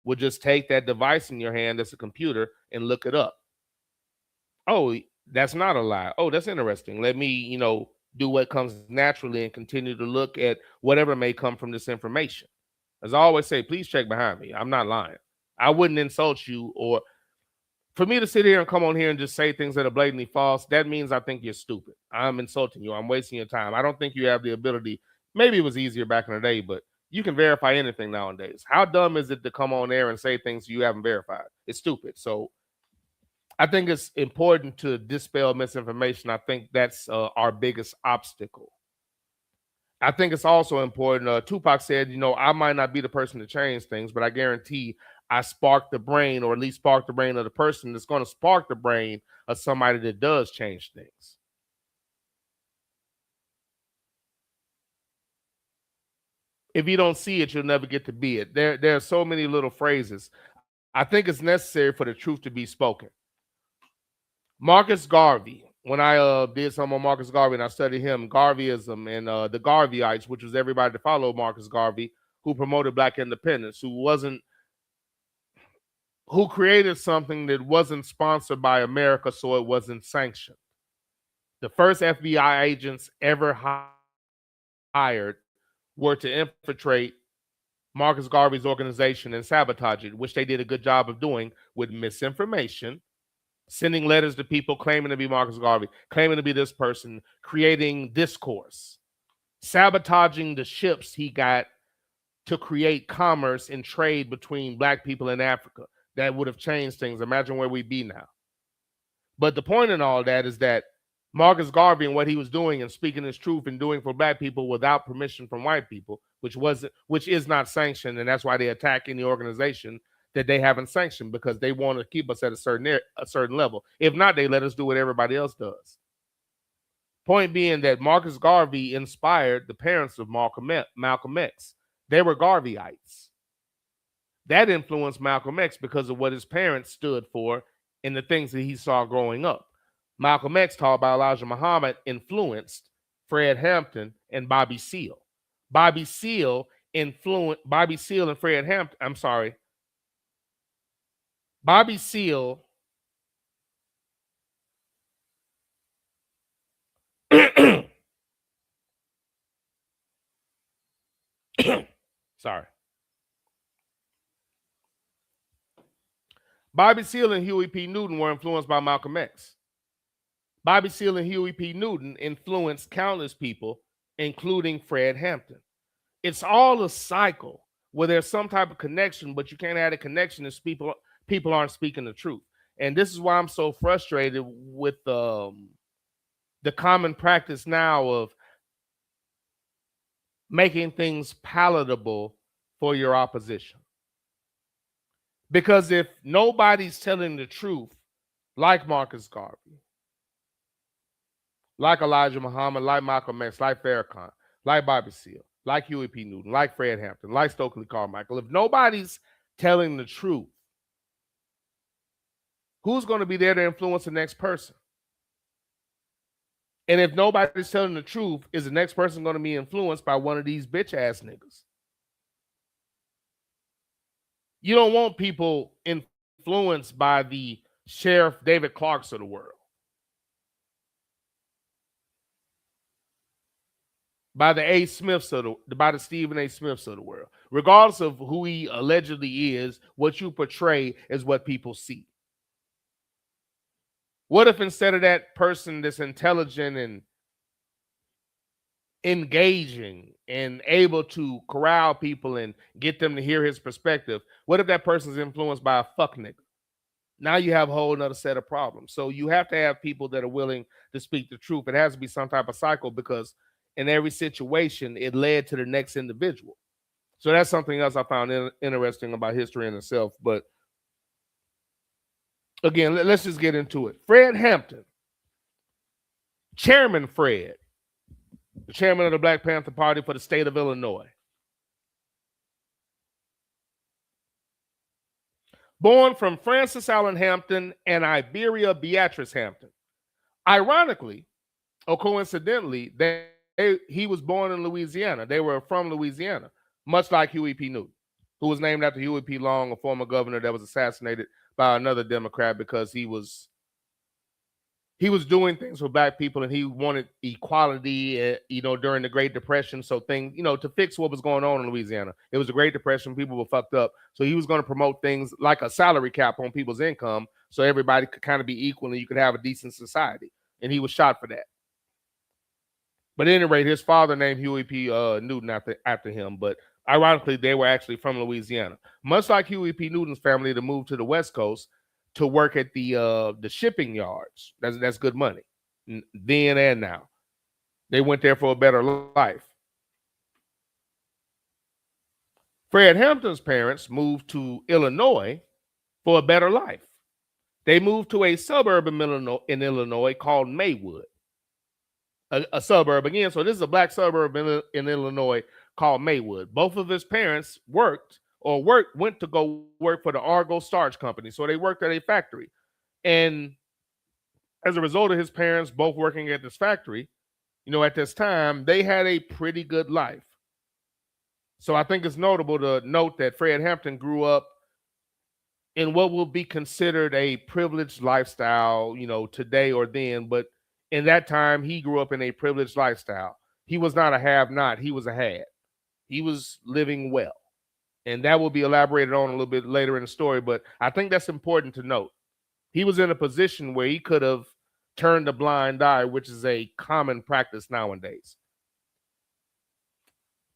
would just take that device in your hand that's a computer and look it up. Oh, that's not a lie. Oh, that's interesting. Let me, do what comes naturally and continue to look at whatever may come from this information. As I always say, please check behind me. I'm not lying. I wouldn't insult you, or for me to sit here and come on here and just say things that are blatantly false, that means I think you're stupid. I'm insulting you. I'm wasting your time. I don't think you have the ability. Maybe it was easier back in the day, but you can verify anything nowadays. How dumb is it to come on there and say things you haven't verified? It's stupid. So I think it's important to dispel misinformation. I think that's our biggest obstacle. I think it's also important. Tupac said, I might not be the person to change things, but I guarantee I spark the brain, or at least spark the brain of the person that's going to spark the brain of somebody that does change things. If you don't see it, you'll never get to be it. There are so many little phrases. I think it's necessary for the truth to be spoken. Marcus Garvey, when I did some on Marcus Garvey and I studied him, Garveyism and the Garveyites, which was everybody that followed Marcus Garvey, who promoted Black independence, who created something that wasn't sponsored by America, so it wasn't sanctioned. The first FBI agents ever hired were to infiltrate Marcus Garvey's organization and sabotage it, which they did a good job of doing with misinformation, sending letters to people claiming to be Marcus Garvey, claiming to be this person, creating discourse, sabotaging the ships he got to create commerce and trade between Black people in Africa. That would have changed things. Imagine where we'd be now. But the point in all that is that Marcus Garvey and what he was doing and speaking his truth and doing for black people without permission from white people, which is not sanctioned, and that's why they attack any organization that they haven't sanctioned, because they want to keep us at a certain level. If not, they let us do what everybody else does. Point being that Marcus Garvey inspired the parents of Malcolm X. They were Garveyites. That influenced Malcolm X because of what his parents stood for and the things that he saw growing up. Malcolm X, taught by Elijah Muhammad, influenced Fred Hampton and Bobby Seale. Bobby Seale and Fred Hampton. I'm sorry. Bobby Seale sorry. Bobby Seale and Huey P. Newton were influenced by Malcolm X. Bobby Seale and Huey P. Newton influenced countless people, including Fred Hampton. It's all a cycle where there's some type of connection, but you can't add a connection if people aren't speaking the truth. And this is why I'm so frustrated with the common practice now of making things palatable for your opposition. Because if nobody's telling the truth, like Marcus Garvey, like Elijah Muhammad, like Malcolm X, like Farrakhan, like Bobby Seale, like Huey P. Newton, like Fred Hampton, like Stokely Carmichael, if nobody's telling the truth, who's going to be there to influence the next person? And if nobody's telling the truth, is the next person going to be influenced by one of these bitch ass niggas? You don't want people influenced by the Sheriff David Clarks of the world, by the Stephen A. Smiths of the world. Regardless of who he allegedly is, what you portray is what people see. What if instead of that person that's intelligent and engaging and able to corral people and get them to hear his perspective, what if that person's influenced by a fuck nigga? Now you have a whole nother set of problems. So you have to have people that are willing to speak the truth. It has to be some type of cycle, because in every situation, it led to the next individual. So that's something else I found interesting about history in itself. But again, let's just get into it. Fred Hampton, Chairman Fred, the chairman of the Black Panther Party for the state of Illinois. Born from Francis Allen Hampton and Iberia Beatrice Hampton. Ironically, or coincidentally, he was born in Louisiana. They were from Louisiana, much like Huey P. Newton, who was named after Huey P. Long, a former governor that was assassinated by another Democrat because he was doing things for black people and he wanted equality, during the Great Depression. So to fix what was going on in Louisiana. It was the Great Depression. People were fucked up. So he was going to promote things like a salary cap on people's income so everybody could kind of be equal and you could have a decent society. And he was shot for that. But at any rate, his father named Huey P. Newton after him. But ironically, they were actually from Louisiana. Much like Huey P. Newton's family to move to the West Coast to work at the shipping yards. That's good money, then and now. They went there for a better life. Fred Hampton's parents moved to Illinois for a better life. They moved to a suburb in Illinois called Maywood. A suburb again. So this is a black suburb in Illinois called Maywood. Both of his parents went to go work for the Argo Starch Company. So they worked at a factory. And as a result of his parents both working at this factory, at this time, they had a pretty good life. So I think it's notable to note that Fred Hampton grew up in what will be considered a privileged lifestyle, today or then. But in that time, he grew up in a privileged lifestyle. He was not a have-not. He was a had. He was living well. And that will be elaborated on a little bit later in the story. But I think that's important to note. He was in a position where he could have turned a blind eye, which is a common practice nowadays.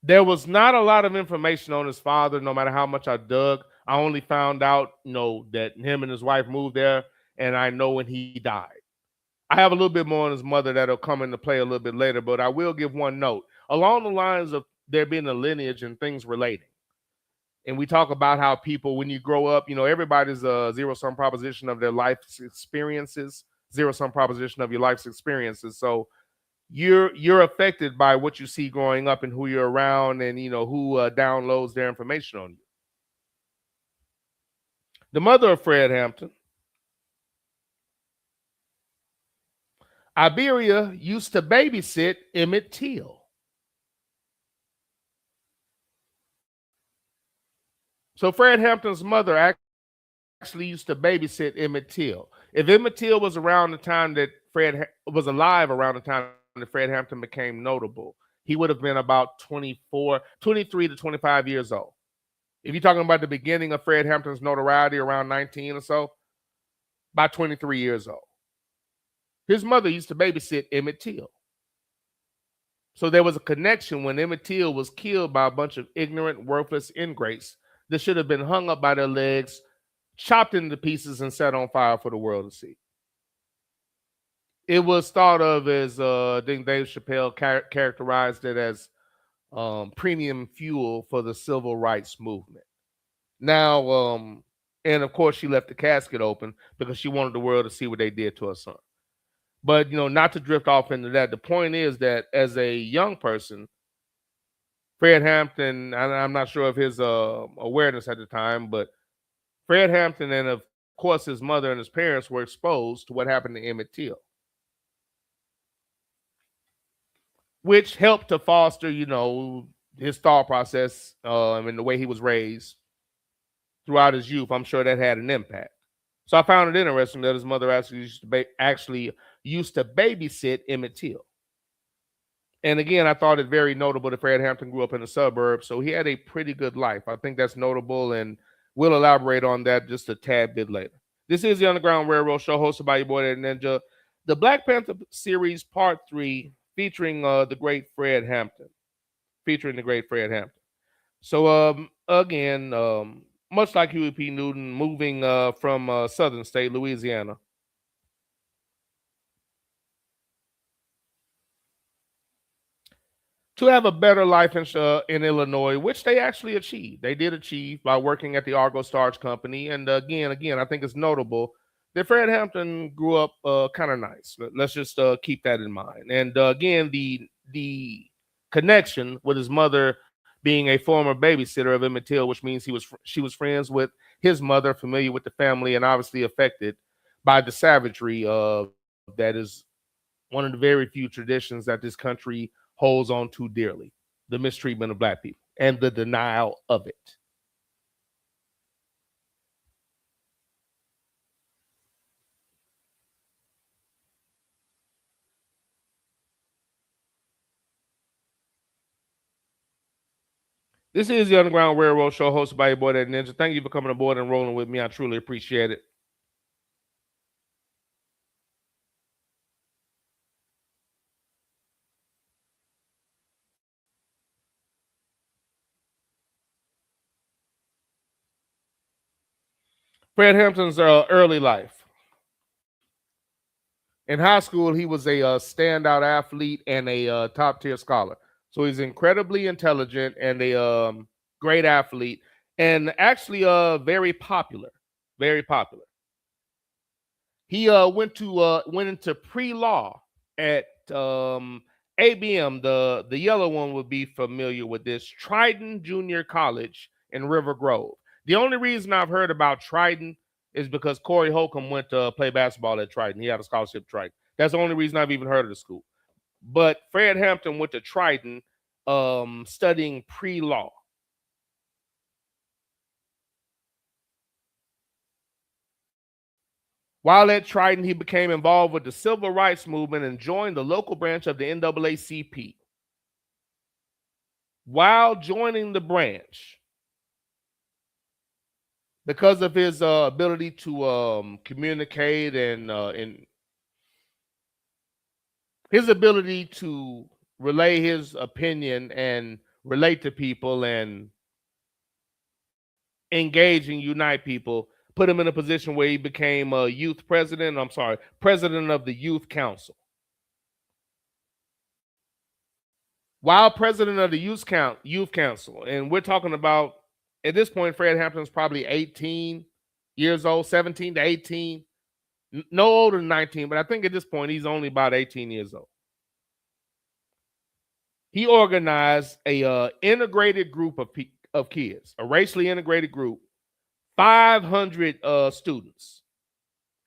There was not a lot of information on his father, no matter how much I dug. I only found out, that him and his wife moved there, and I know when he died. I have a little bit more on his mother that'll come into play a little bit later, but I will give one note along the lines of there being a lineage and things relating. And we talk about how people, when you grow up, everybody's a zero-sum proposition of their life's experiences, zero-sum proposition of your life's experiences. So you're affected by what you see growing up and who you're around and, who downloads their information on you. The mother of Fred Hampton, Iberia, used to babysit Emmett Till. So Fred Hampton's mother actually used to babysit Emmett Till. If Emmett Till was around the time that was alive around the time that Fred Hampton became notable, he would have been about 23 to 25 years old. If you're talking about the beginning of Fred Hampton's notoriety around 19 or so, about 23 years old. His mother used to babysit Emmett Till. So there was a connection when Emmett Till was killed by a bunch of ignorant, worthless ingrates that should have been hung up by their legs, chopped into pieces, and set on fire for the world to see. It was thought of as, I think Dave Chappelle characterized it as premium fuel for the civil rights movement. Now, and of course, she left the casket open because she wanted the world to see what they did to her son. But, not to drift off into that, the point is that as a young person, Fred Hampton, I'm not sure of his awareness at the time, but Fred Hampton and, of course, his mother and his parents were exposed to what happened to Emmett Till, which helped to foster, his thought process and the way he was raised throughout his youth. I'm sure that had an impact. So I found it interesting that his mother actually used to babysit Emmett Till. And again, I thought it very notable that Fred Hampton grew up in the suburbs, so he had a pretty good life. I think that's notable, and we'll elaborate on that just a tad bit later. This is the Underground Railroad Show, hosted by your boy, Ed Ninja. The Black Panther series, Part 3, featuring the great Fred Hampton. So, again, much like Huey P. Newton, moving from southern state, Louisiana, to have a better life in Illinois, which they actually achieved. They did achieve by working at the Argo Starch Company. And again, I think it's notable that Fred Hampton grew up kind of nice. Let's just keep that in mind. And again, the connection with his mother being a former babysitter of Emmett Till, which means she was friends with his mother, familiar with the family, and obviously affected by the savagery that is one of the very few traditions that this country holds on to dearly: the mistreatment of Black people and the denial of it. This is the Underground Railroad Show, hosted by your boy, Ed Ninja. Thank you for coming aboard and rolling with me. I truly appreciate it. Fred Hampton's early life. In high school, he was a standout athlete and a top-tier scholar. So he's incredibly intelligent and a great athlete, and actually very popular. Very popular. He went into pre-law at ABM. The yellow one would be familiar with this, Triton Junior College in River Grove. The only reason I've heard about Triton is because Corey Holcomb went to play basketball at Triton. He had a scholarship at Triton. That's the only reason I've even heard of the school. But Fred Hampton went to Triton studying pre-law. While at Triton, he became involved with the civil rights movement and joined the local branch of the NAACP. While joining the branch, because of his ability to communicate and his ability to relay his opinion and relate to people and engage and unite people, put him in a position where he became a president of the youth council. While president of the youth council, and we're talking about, at this point, Fred Hampton's probably 18 years old, 17 to 18, no older than 19, but I think at this point he's only about 18 years old. He organized a integrated group of kids, a racially integrated group, 500 students,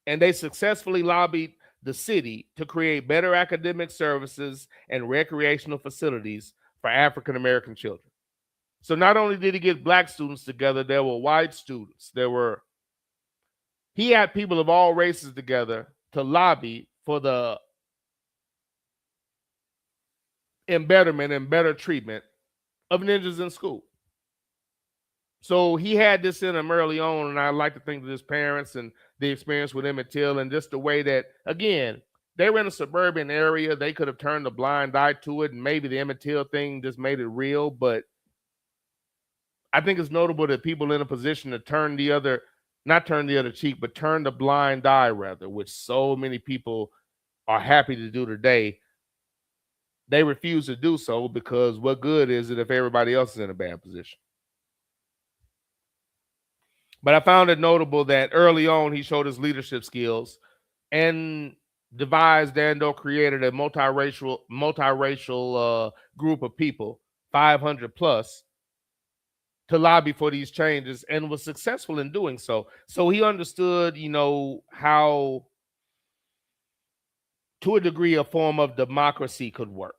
and they successfully lobbied the city to create better academic services and recreational facilities for African American children. So not only did he get black students together, there were white students. He had people of all races together to lobby for the embetterment and better treatment of ninjas in school. So he had this in him early on, and I like to think that his parents and the experience with Emmett Till and just the way that, again, they were in a suburban area. They could have turned a blind eye to it, and maybe the Emmett Till thing just made it real. But I think it's notable that people in a position to turn the other cheek, but turn the blind eye, rather, which so many people are happy to do today. They refuse to do so because what good is it if everybody else is in a bad position? But I found it notable that early on he showed his leadership skills and devised and/or created a multiracial group of people, 500 plus, to lobby for these changes, and was successful in doing so. So he understood, how, to a degree, a form of democracy could work.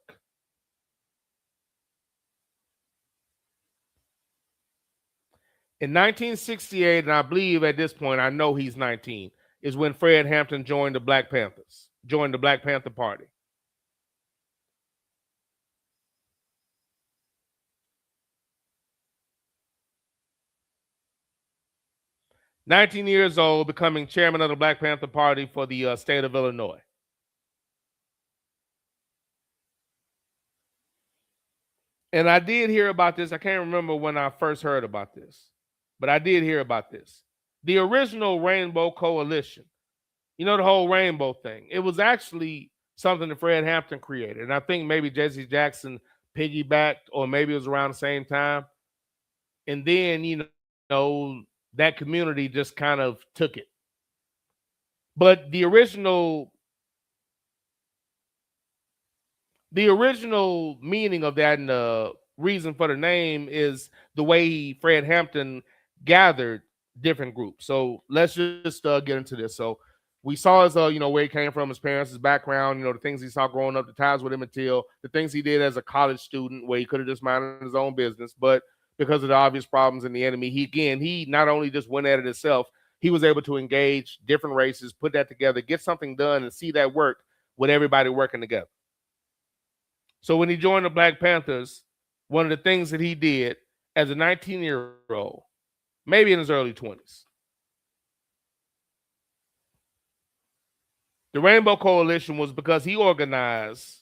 In 1968, and I believe at this point, I know he's 19, is when Fred Hampton joined the Black Panther Party. "19 years old, becoming chairman of the Black Panther Party for the state of Illinois. And I did hear about this. I can't remember when I first heard about this, but I did hear about this. The original Rainbow Coalition, the whole rainbow thing, it was actually something that Fred Hampton created. And I think maybe Jesse Jackson piggybacked, or maybe it was around the same time. And then, that community just kind of took it. But the original meaning of that and the reason for the name is the way Fred Hampton gathered different groups. So let's just get into this. So we saw his, where he came from, his parents, his background, the things he saw growing up, the ties with Emmett Till, the things he did as a college student where he could have just minded his own business. But because of the obvious problems in the enemy, he not only just went at it himself, he was able to engage different races, put that together, get something done, and see that work with everybody working together. So when he joined the Black Panthers, one of the things that he did as a 19-year-old, maybe in his early 20s, the Rainbow Coalition was because he organized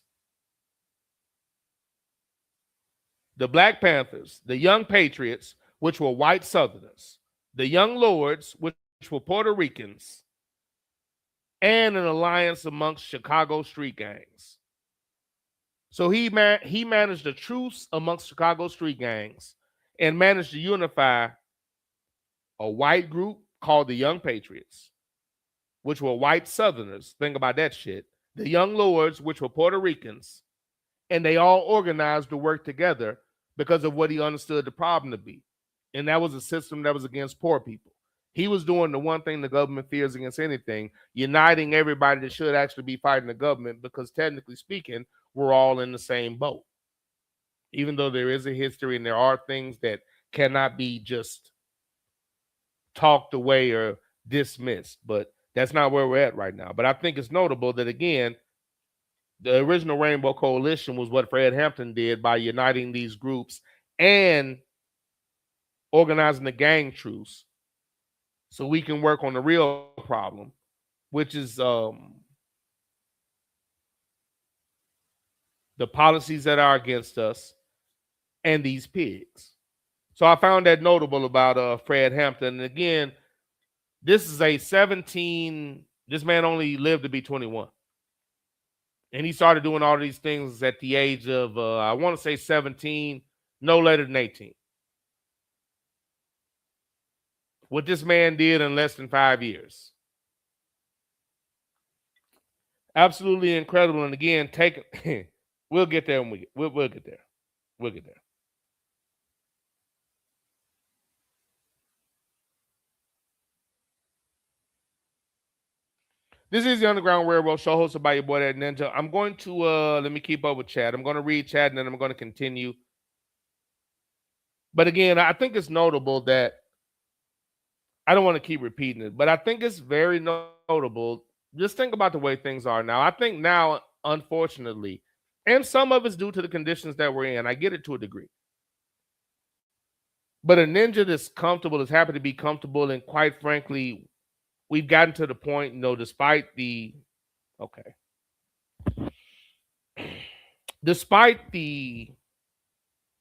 the Black Panthers, the Young Patriots, which were white Southerners, the Young Lords, which were Puerto Ricans, and an alliance amongst Chicago street gangs. So he managed a truce amongst Chicago street gangs and managed to unify a white group called the Young Patriots, which were white Southerners. Think about that shit. The Young Lords, which were Puerto Ricans, and they all organized to work together because of what he understood the problem to be. And that was a system that was against poor people. He was doing the one thing the government fears against anything, uniting everybody that should actually be fighting the government, because technically speaking, we're all in the same boat. Even though there is a history and there are things that cannot be just talked away or dismissed, but that's not where we're at right now. But I think it's notable that, again, the original Rainbow Coalition was what Fred Hampton did by uniting these groups and organizing the gang truce so we can work on the real problem, which is the policies that are against us and these pigs. So I found that notable about Fred Hampton. And again, This is a 17. This man only lived to be 21. And he started doing all these things at the age of, I want to say 17, no later than 18. What this man did in less than 5 years. Absolutely incredible. And again, we'll get there when we'll get there. We'll get there. This is the Underground Railroad Show hosted by your boy that Ninja. I'm going to let me keep up with chat. I'm going to read chat and then I'm going to continue. But again, I think it's notable that I don't want to keep repeating it, but I think it's very notable. Just think about the way things are now. I think now, unfortunately, and some of it's due to the conditions that we're in. I get it to a degree. But a ninja that's comfortable is happy to be comfortable, and quite frankly, we've gotten to the point, despite the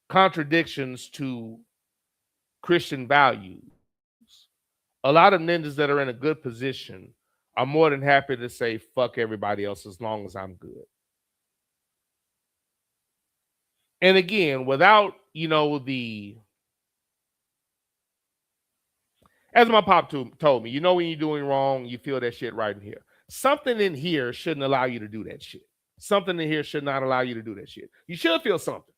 contradictions to Christian values, a lot of ninjas that are in a good position are more than happy to say, fuck everybody else as long as I'm good. And again, without, as my pop told me, when you're doing wrong, you feel that shit right in here. Something in here shouldn't allow you to do that shit. Something in here should not allow you to do that shit. You should feel something.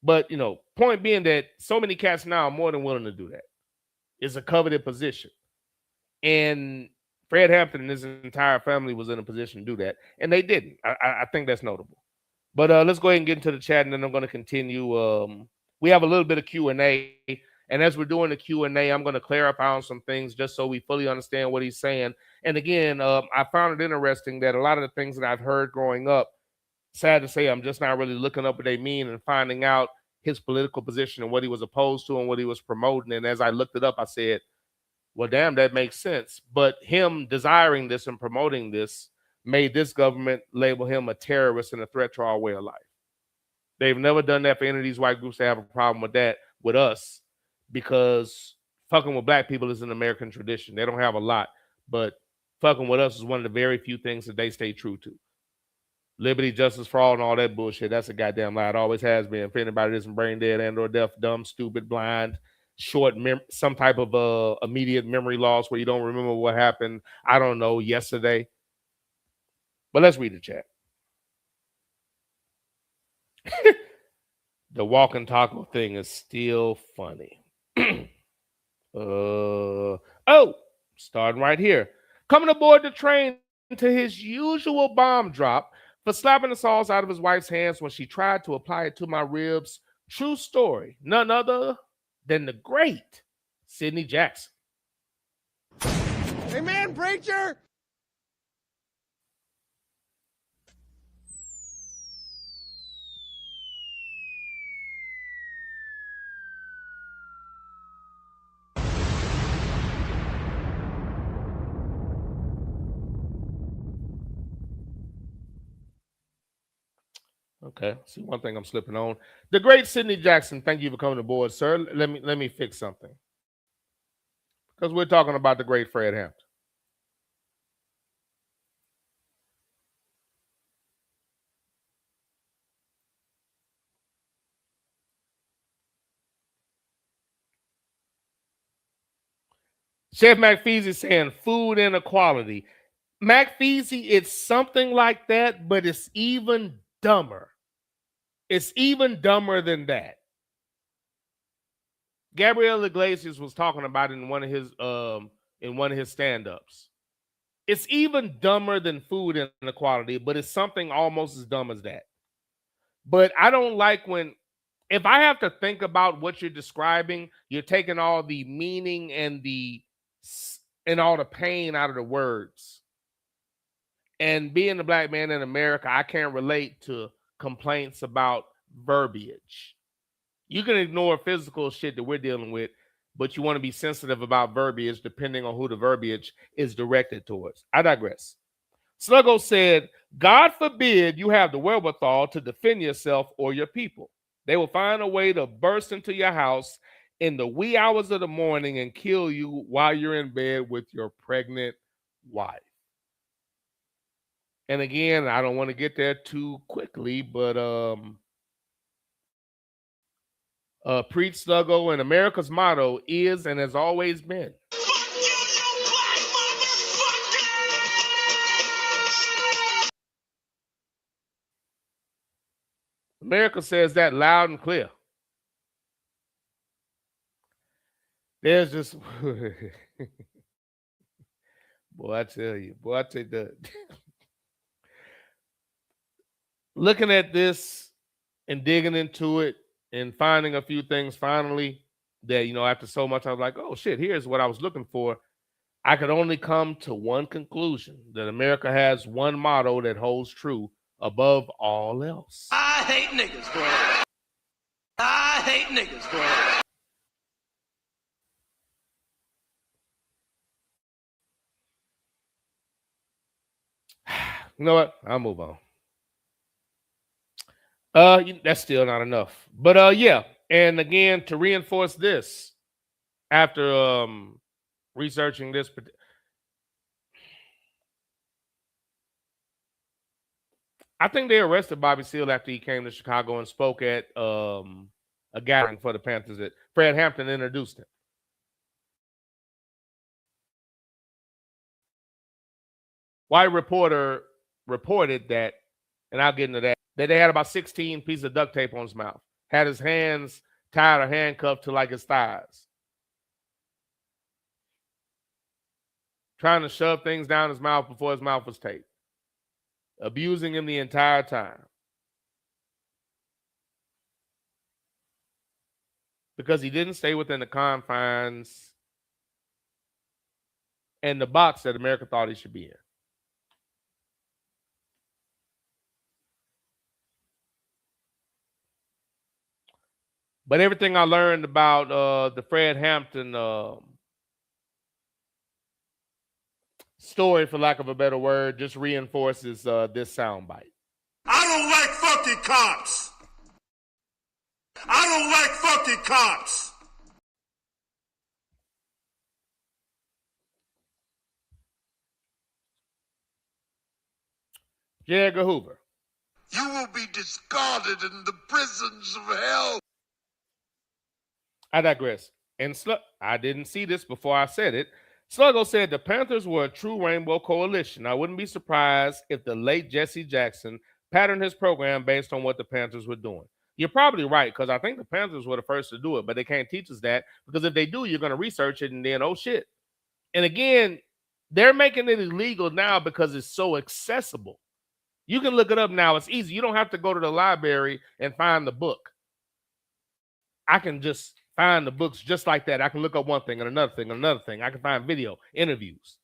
But, point being that so many cats now are more than willing to do that. It's a coveted position. And Fred Hampton and his entire family was in a position to do that. And they didn't. I think that's notable. But let's go ahead and get into the chat, and then I'm going to continue. We have a little bit of Q&A. And as we're doing the Q&A, I'm going to clarify on some things just so we fully understand what he's saying. And again, I found it interesting that a lot of the things that I've heard growing up, sad to say, I'm just not really looking up what they mean and finding out his political position and what he was opposed to and what he was promoting. And as I looked it up, I said, well, damn, that makes sense. But him desiring this and promoting this made this government label him a terrorist and a threat to our way of life. They've never done that for any of these white groups that have a problem with that, with us, because fucking with black people is an American tradition. They don't have a lot, but fucking with us is one of the very few things that they stay true to. Liberty, justice for all, and all that bullshit. That's a goddamn lie. It always has been. For anybody that isn't brain dead and or deaf, dumb, stupid, blind, short, some type of immediate memory loss where you don't remember what happened, I don't know, yesterday. But let's read the chat. The walking taco thing is still funny. Starting right here. Coming aboard the train to his usual bomb drop for slapping the sauce out of his wife's hands when she tried to apply it to my ribs. True story. None other than the great Sidney Jackson. Amen, preacher! Okay, see one thing I'm slipping on. The great Sidney Jackson, thank you for coming aboard, sir. Let me fix something. Because we're talking about the great Fred Hampton. Chef McFeezy saying food inequality. McFeezy, it's something like that, but it's even dumber. It's even dumber than that. Gabriel Iglesias was talking about it in one of his stand-ups. It's even dumber than food inequality, but it's something almost as dumb as that. But I don't like when, if I have to think about what you're describing, you're taking all the meaning and all the pain out of the words. And being a black man in America, I can't relate to complaints about verbiage. You can ignore physical shit that we're dealing with, but you want to be sensitive about verbiage depending on who the verbiage is directed towards. I digress. Sluggo said, God forbid you have the wherewithal to defend yourself or your people. They will find a way to burst into your house in the wee hours of the morning and kill you while you're in bed with your pregnant wife. And again, I don't want to get there too quickly, but Preach Sluggo and America's motto is and has always been. America says that loud and clear. There's just, boy, I tell you that. Looking at this and digging into it and finding a few things finally that, after so much, I was like, oh shit, here's what I was looking for. I could only come to one conclusion, that America has one motto that holds true above all else. I hate niggas, bro. I hate niggas, bro. You know what? I'll move on. That's still not enough. But yeah. And again, to reinforce this, after researching this, I think they arrested Bobby Seale after he came to Chicago and spoke at a gathering for the Panthers that Fred Hampton introduced him. White reporter reported that, and I'll get into that they had about 16 pieces of duct tape on his mouth, had his hands tied or handcuffed to like his thighs, trying to shove things down his mouth before his mouth was taped, abusing him the entire time. Because he didn't stay within the confines and the box that America thought he should be in. But everything I learned about the Fred Hampton story, for lack of a better word, just reinforces this soundbite. I don't like fucking cops. I don't like fucking cops. J. Edgar Hoover. You will be discarded in the prisons of hell. I digress. And I didn't see this before I said it. Sluggo said the Panthers were a true rainbow coalition. I wouldn't be surprised if the late Jesse Jackson patterned his program based on what the Panthers were doing. You're probably right, because I think the Panthers were the first to do it, but they can't teach us that, because if they do, you're going to research it and then, oh shit. And again, they're making it illegal now because it's so accessible. You can look it up now. It's easy. You don't have to go to the library and find the book. I can just find the books just like that. I can look up one thing and another thing and another thing. I can find video, interviews.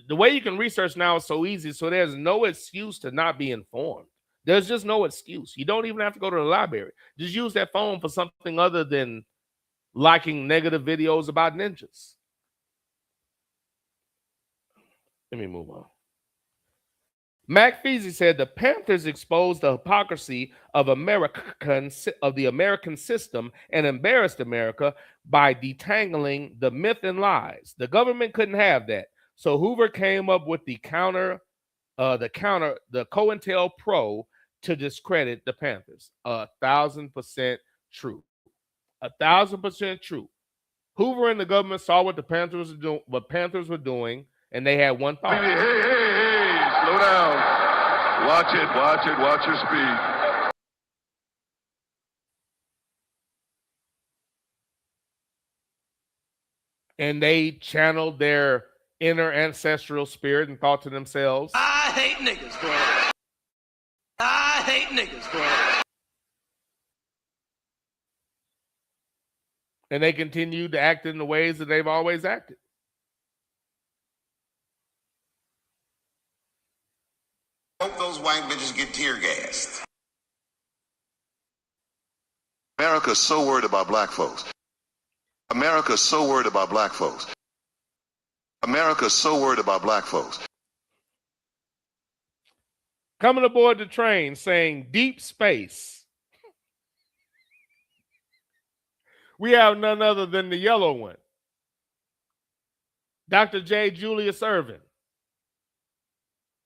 The way you can research now is so easy, so there's no excuse to not be informed. There's just no excuse. You don't even have to go to the library. Just use that phone for something other than liking negative videos about ninjas. Let me move on. Mac Feasy said the Panthers exposed the hypocrisy of the American system and embarrassed America by detangling the myth and lies. The government couldn't have that, so Hoover came up with the COINTELPRO to discredit the Panthers. 1,000% true. 1,000% true. Hoover and the government saw what the Panthers were doing, and they had one thought. Hey, slow down. Watch your speed. And they channeled their inner ancestral spirit and thought to themselves, I hate niggas, bro. I hate niggas, bro. And they continued to act in the ways that they've always acted. Hope those white bitches get tear gassed. America's so worried about black folks. America's so worried about black folks. America's so worried about black folks. Coming aboard the train saying deep space We have none other than the yellow one, Dr. J. Julius Irvin,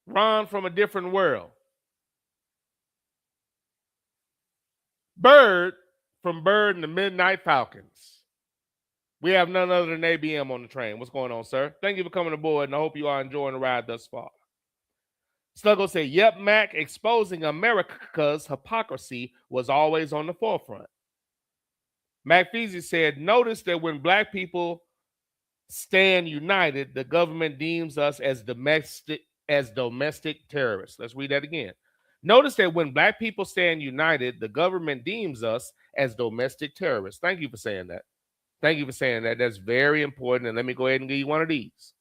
Ron from a different world, Bird from Bird and the Midnight Falcons. We have none other than ABM on the train. What's going on, sir? Thank you for coming aboard, and I hope you are enjoying the ride thus far. Sluggo said, yep, Mac, exposing America's hypocrisy was always on the forefront. Mac Feezy said, notice that when black people stand united, the government deems us as domestic terrorists. Let's read that again. Notice that when black people stand united, the government deems us as domestic terrorists. Thank you for saying that. Thank you for saying that. That's very important. And let me go ahead and give you one of these.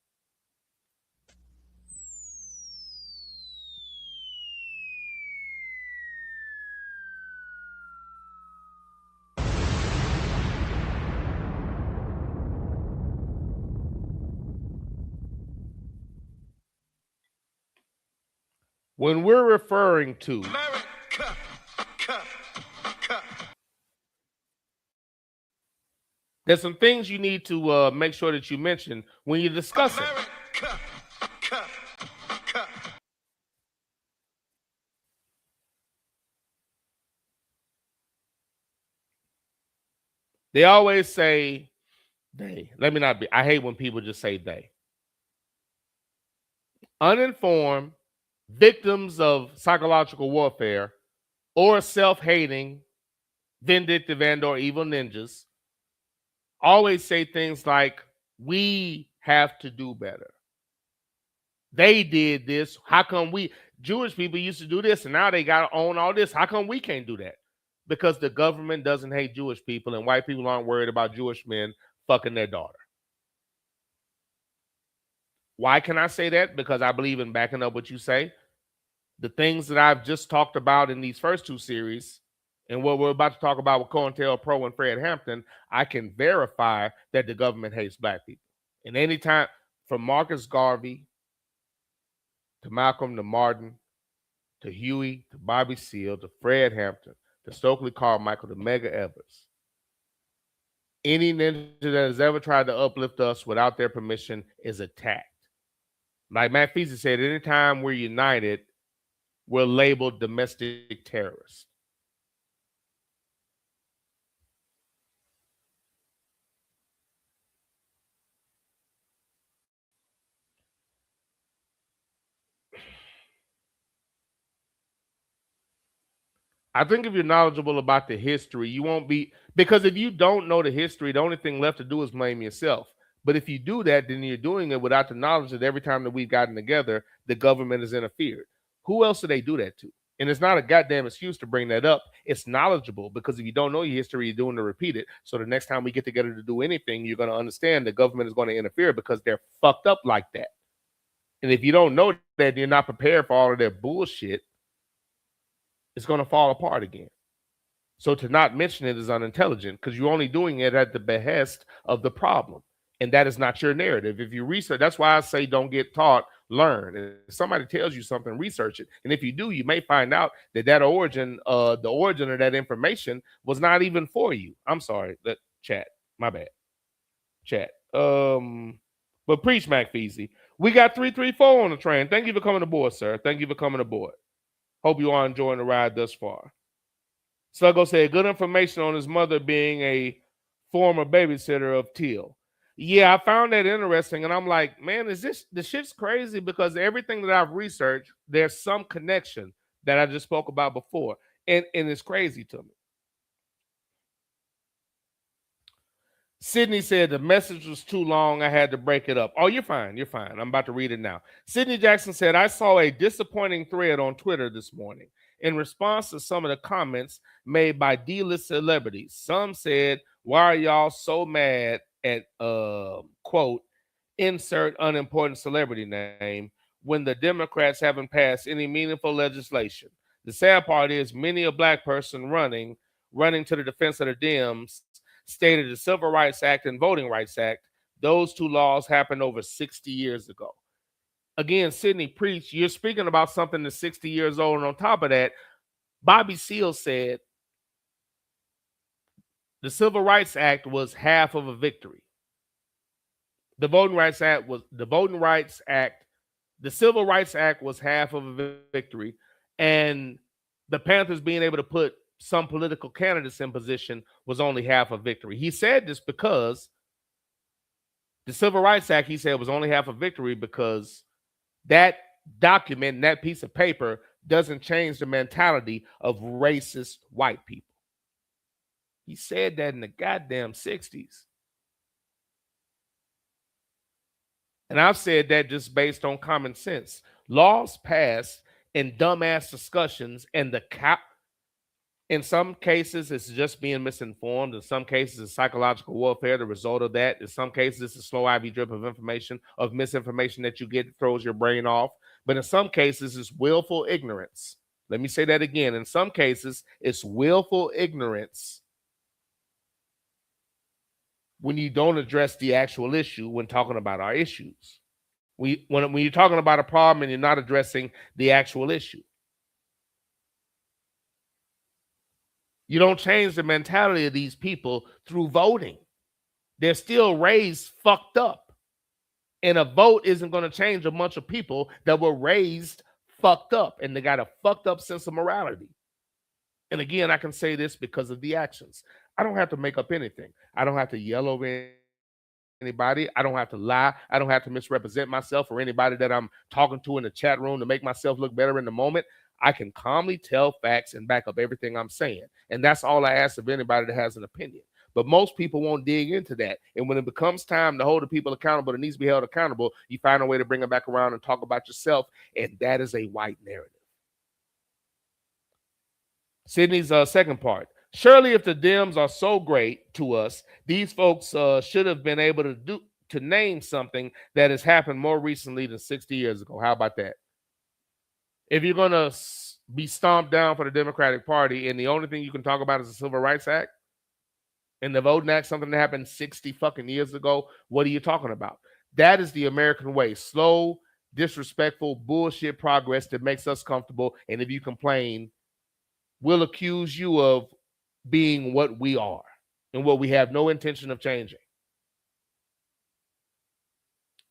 When we're referring to there's some things you need to make sure that you mention when you're discussing. They always say they. Let me not be. I hate when people just say they. Uninformed, victims of psychological warfare, or self-hating, vindictive and/or evil ninjas always say things like, we have to do better. They did this. How come we? Jewish people used to do this, and now they got to own all this. How come we can't do that? Because the government doesn't hate Jewish people, and white people aren't worried about Jewish men fucking their daughter. Why can I say that? Because I believe in backing up what you say. The things that I've just talked about in these first two series and what we're about to talk about with COINTELPRO and Fred Hampton, I can verify that the government hates black people. And anytime, from Marcus Garvey to Malcolm to Martin to Huey to Bobby Seale to Fred Hampton to Stokely Carmichael to Medgar Evers, any ninja that has ever tried to uplift us without their permission is attacked. Like Matt Feezy said, anytime we're united, we're labeled domestic terrorists. I think if you're knowledgeable about the history, you won't be, because if you don't know the history, the only thing left to do is blame yourself. But if you do that, then you're doing it without the knowledge that every time that we've gotten together, the government has interfered. Who else do they do that to? And it's not a goddamn excuse to bring that up. It's knowledgeable, because if you don't know your history, you're doing to repeat it. So the next time we get together to do anything, you're going to understand the government is going to interfere because they're fucked up like that. And if you don't know that, you're not prepared for all of their bullshit, it's going to fall apart again. So to not mention it is unintelligent, because you're only doing it at the behest of the problem. And that is not your narrative. If you research, that's why I say don't get taught, learn. If somebody tells you something, research it. And if you do, you may find out that the origin of that information was not even for you. I'm sorry, that chat, my bad. Chat. But preach, Mac Feezy. We got 334 on the train. Thank you for coming aboard, sir. Thank you for coming aboard. Hope you are enjoying the ride thus far. Sluggo said, good information on his mother being a former babysitter of Teal. Yeah, I found that interesting, and I'm like, man, the shit's crazy, because everything that I've researched, there's some connection that I just spoke about before, and it's crazy to me. Sydney said the message was too long. I had to break it up. Oh, you're fine. You're fine. I'm about to read it now. Sydney Jackson said, I saw a disappointing thread on Twitter this morning in response to some of the comments made by D-list celebrities. Some said, why are y'all so mad at, quote, insert unimportant celebrity name when the Democrats haven't passed any meaningful legislation? The sad part is many a black person running to the defense of the Dems stated the Civil Rights Act and Voting Rights Act. Those two laws happened over 60 years ago. Again, Sidney preached, you're speaking about something that's 60 years old. And on top of that, Bobby Seale said The Civil Rights Act was half of a victory. The Civil Rights Act was half of a victory, and the Panthers being able to put some political candidates in position was only half a victory. He said this because the Civil Rights Act, he said, was only half a victory because that document and that piece of paper doesn't change the mentality of racist white people. He said that in the goddamn 60s. And I've said that just based on common sense. Laws passed in dumbass discussions, and in some cases, it's just being misinformed. In some cases, it's psychological warfare, the result of that. In some cases, it's a slow IV drip of misinformation that you get that throws your brain off. But in some cases, it's willful ignorance. Let me say that again. In some cases, it's willful ignorance when you don't address the actual issue when talking about our issues. When you're talking about a problem and you're not addressing the actual issue. You don't change the mentality of these people through voting. They're still raised fucked up. And a vote isn't going to change a bunch of people that were raised fucked up and they got a fucked up sense of morality. And again, I can say this because of the actions. I don't have to make up anything. I don't have to yell over anybody. I don't have to lie. I don't have to misrepresent myself or anybody that I'm talking to in the chat room to make myself look better in the moment. I can calmly tell facts and back up everything I'm saying. And that's all I ask of anybody that has an opinion. But most people won't dig into that. And when it becomes time to hold the people accountable that needs to be held accountable, you find a way to bring them back around and talk about yourself. And that is a white narrative. Sydney's second part. Surely if the Dems are so great to us, these folks should have been able to name something that has happened more recently than 60 years ago. How about that? If you're going to be stomped down for the Democratic Party and the only thing you can talk about is the Civil Rights Act and the Voting Act, something that happened 60 fucking years ago, what are you talking about? That is the American way. Slow, disrespectful, bullshit progress that makes us comfortable. And if you complain, we'll accuse you of being what we are and what we have no intention of changing.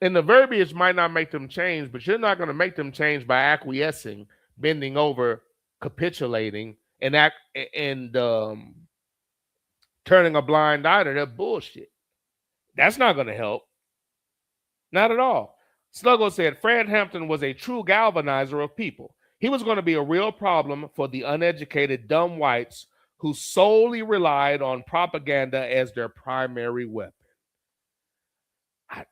And the verbiage might not make them change, but you're not going to make them change by acquiescing, bending over, capitulating, and turning a blind eye to their bullshit. That's not going to help. Not at all. Sluggo said Fred Hampton was a true galvanizer of people. He was going to be a real problem for the uneducated, dumb whites who solely relied on propaganda as their primary weapon.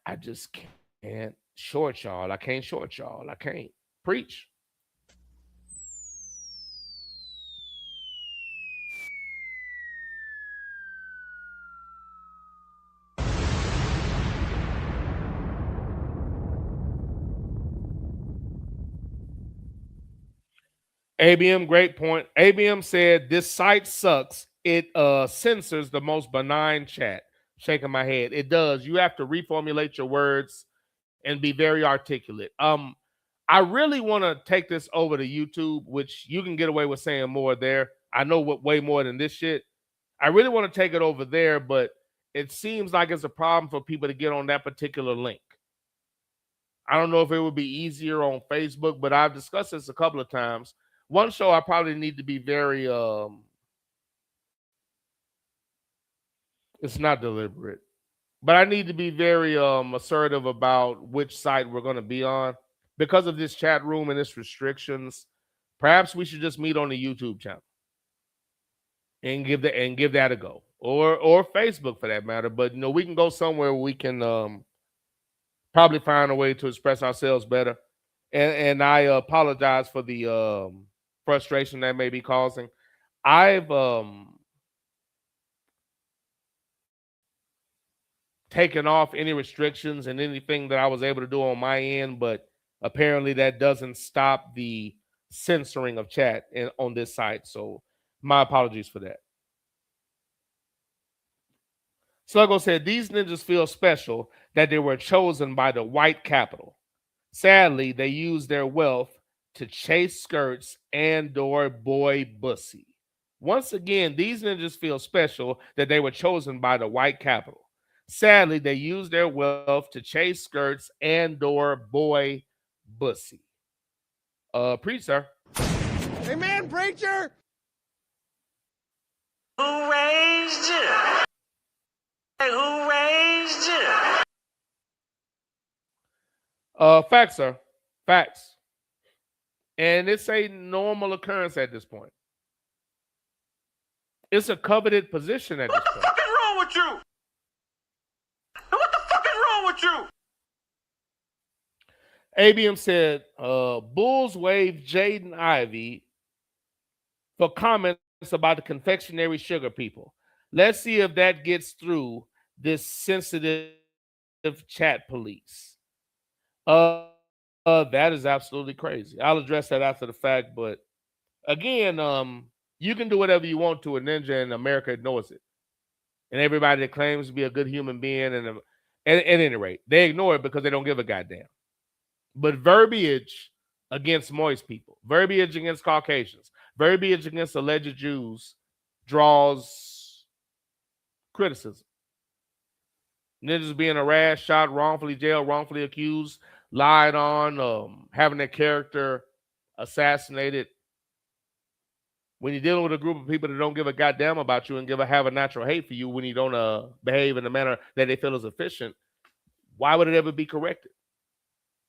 I just can't short y'all. I can't short y'all. I can't. Preach. ABM, great point. ABM said this site sucks. It censors the most benign chat. Shaking my head. It does. You have to reformulate your words and be very articulate. I really want to take this over to YouTube, which you can get away with saying more there. I know way more than this shit. I really want to take it over there, but it seems like it's a problem for people to get on that particular link. I don't know if it would be easier on Facebook, but I've discussed this a couple of times. One show I probably need to be very it's not deliberate, but I need to be very assertive about which site we're going to be on because of this chat room and its restrictions. Perhaps we should just meet on the YouTube channel and give that a go, or Facebook for that matter. But we can go somewhere where we can probably find a way to express ourselves better. And I apologize for the frustration that may be causing. I've taken off any restrictions and anything that I was able to do on my end, but apparently that doesn't stop the censoring of chat on this site. So my apologies for that. Sluggo said, these ninjas feel special that they were chosen by the white capital. Sadly, they use their wealth to chase skirts and or boy bussy. Once again, these ninjas feel special that they were chosen by the white capital. Sadly, they use their wealth to chase skirts and/or boy bussy. Preach, sir. Amen, preacher. Who raised you? Who raised you? Facts, sir. Facts. And it's a normal occurrence at this point. It's a coveted position at this point. What the fuck is wrong with you? What the fuck is wrong with you? ABM said, Bulls waved Jaden Ivey for comments about the confectionery sugar people. Let's see if that gets through this sensitive chat police. That is absolutely crazy. I'll address that after the fact, but again, you can do whatever you want to a ninja, and America ignores it. And everybody that claims to be a good human being, and at any rate, they ignore it because they don't give a goddamn. But verbiage against moist people, verbiage against Caucasians, verbiage against alleged Jews draws criticism. Ninjas being harassed, shot, wrongfully jailed, wrongfully accused, lied on, having their character assassinated. When you're dealing with a group of people that don't give a goddamn about you and have a natural hate for you when you don't behave in a manner that they feel is efficient, why would it ever be corrected?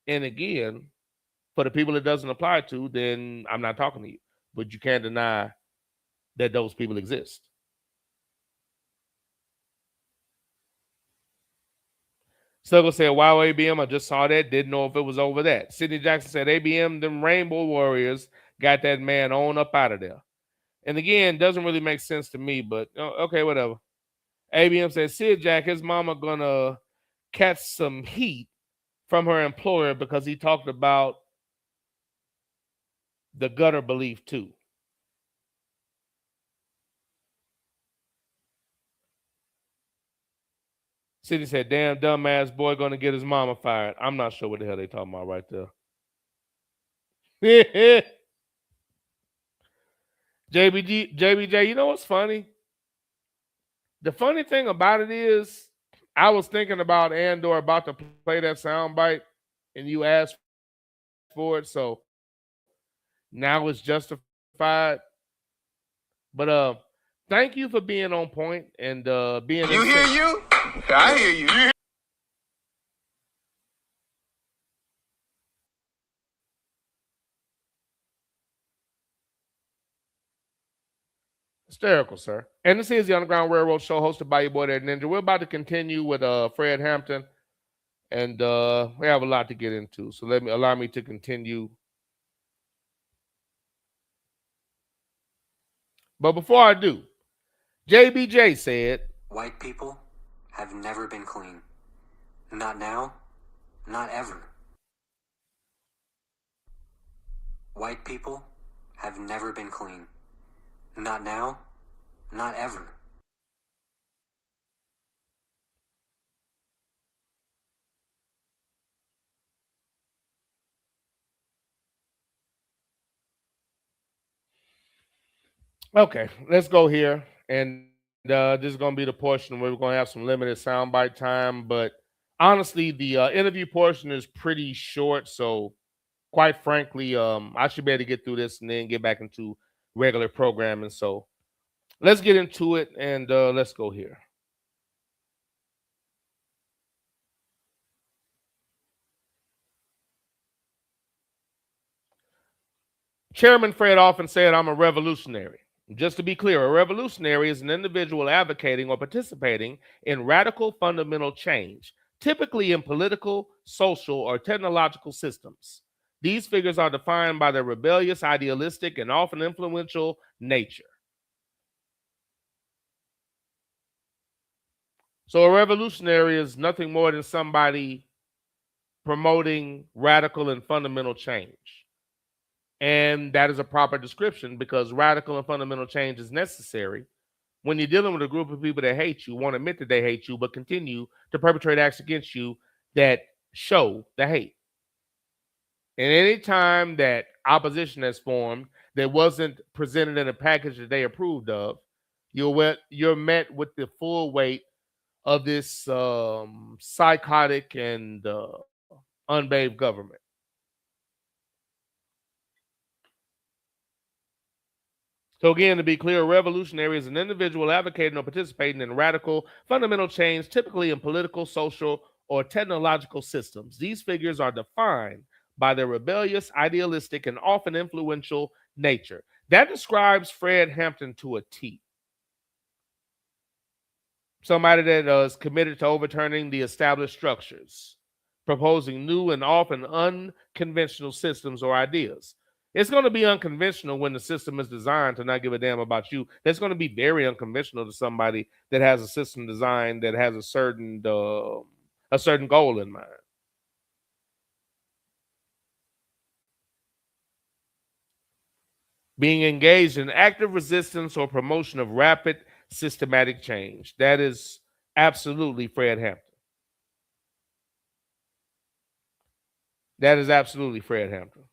And again, for the people it doesn't apply to, then I'm not talking to you. But you can't deny that those people exist. Sluggo said, wow, ABM, I just saw that. Didn't know if it was over that. Sidney Jackson said, ABM, them Rainbow Warriors got that man on up out of there. And again, doesn't really make sense to me, but okay, whatever. ABM said, Sid Jack, his mama gonna catch some heat from her employer because he talked about the gutter belief too. Sidney said, damn dumbass boy gonna get his mama fired. I'm not sure what the hell they talking about right there. JBJ, you know what's funny? The funny thing about it is, I was thinking about Andor about to play that soundbite, and you asked for it, so now it's justified. But thank you for being on point and being. You hear you? I hear you. Hysterical, sir. And this is the Underground Railroad Show hosted by your boy, That Ninja. We're about to continue with Fred Hampton, and we have a lot to get into. So allow me to continue. But before I do, JBJ said, white people have never been clean. Not now, not ever. White people have never been clean. Not now, not ever. okay, let's go here. And this is going to be the portion where we're going to have some limited soundbite time. But honestly, the interview portion is pretty short. So quite frankly, I should be able to get through this and then get back into regular programming. So let's get into it, and let's go here. Chairman Fred often said, I'm a revolutionary. Just to be clear, a revolutionary is an individual advocating or participating in radical fundamental change, typically in political, social, or technological systems. These figures are defined by their rebellious, idealistic, and often influential nature. So a revolutionary is nothing more than somebody promoting radical and fundamental change. And that is a proper description because radical and fundamental change is necessary when you're dealing with a group of people that hate you, won't admit that they hate you, but continue to perpetrate acts against you that show the hate. And any time that opposition has formed that wasn't presented in a package that they approved of, you're met with the full weight of this psychotic and unbathed government. So again, to be clear, a revolutionary is an individual advocating or participating in radical, fundamental change, typically in political, social, or technological systems. These figures are defined by their rebellious, idealistic, and often influential nature. That describes Fred Hampton to a T. Somebody that is committed to overturning the established structures, proposing new and often unconventional systems or ideas. It's going to be unconventional when the system is designed to not give a damn about you. That's going to be very unconventional to somebody that has a system designed that has a certain goal in mind. Being engaged in active resistance or promotion of rapid systematic change. That is absolutely Fred Hampton. That is absolutely Fred Hampton.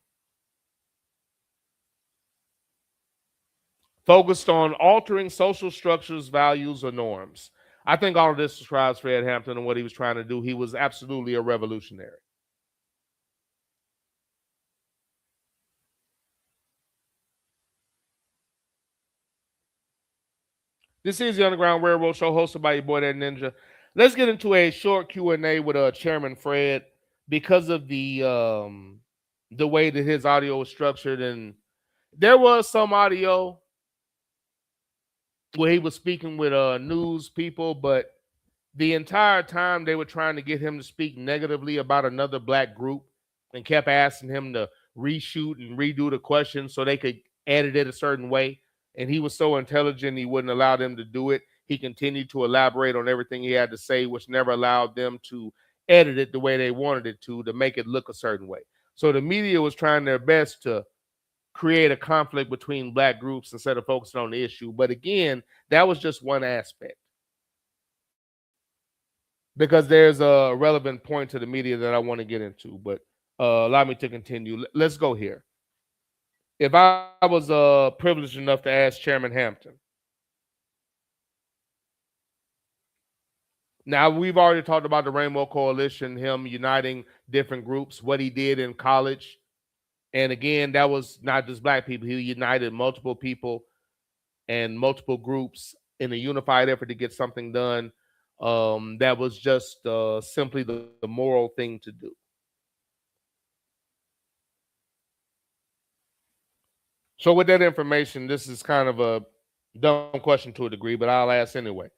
Focused on altering social structures, values, or norms. I think all of this describes Fred Hampton and what he was trying to do. He was absolutely a revolutionary. This is the Underground Railroad Show, hosted by your boy, that Ninja. Let's get into a short Q&A with Chairman Fred because of the way that his audio was structured, and there was some audio where he was speaking with news people, but the entire time they were trying to get him to speak negatively about another black group and kept asking him to reshoot and redo the question so they could edit it a certain way. And he was so intelligent, he wouldn't allow them to do it. He continued to elaborate on everything he had to say, which never allowed them to edit it the way they wanted it to make it look a certain way. So the media was trying their best to create a conflict between black groups instead of focusing on the issue. But again, that was just one aspect. Because there's a relevant point to the media that I want to get into, but allow me to continue. Let's go here. If I was privileged enough to ask Chairman Hampton. Now, we've already talked about the Rainbow Coalition, him uniting different groups, what he did in college. And again, that was not just black people. He united multiple people and multiple groups in a unified effort to get something done. That was just simply the moral thing to do. So with that information, this is kind of a dumb question to a degree, but I'll ask anyway.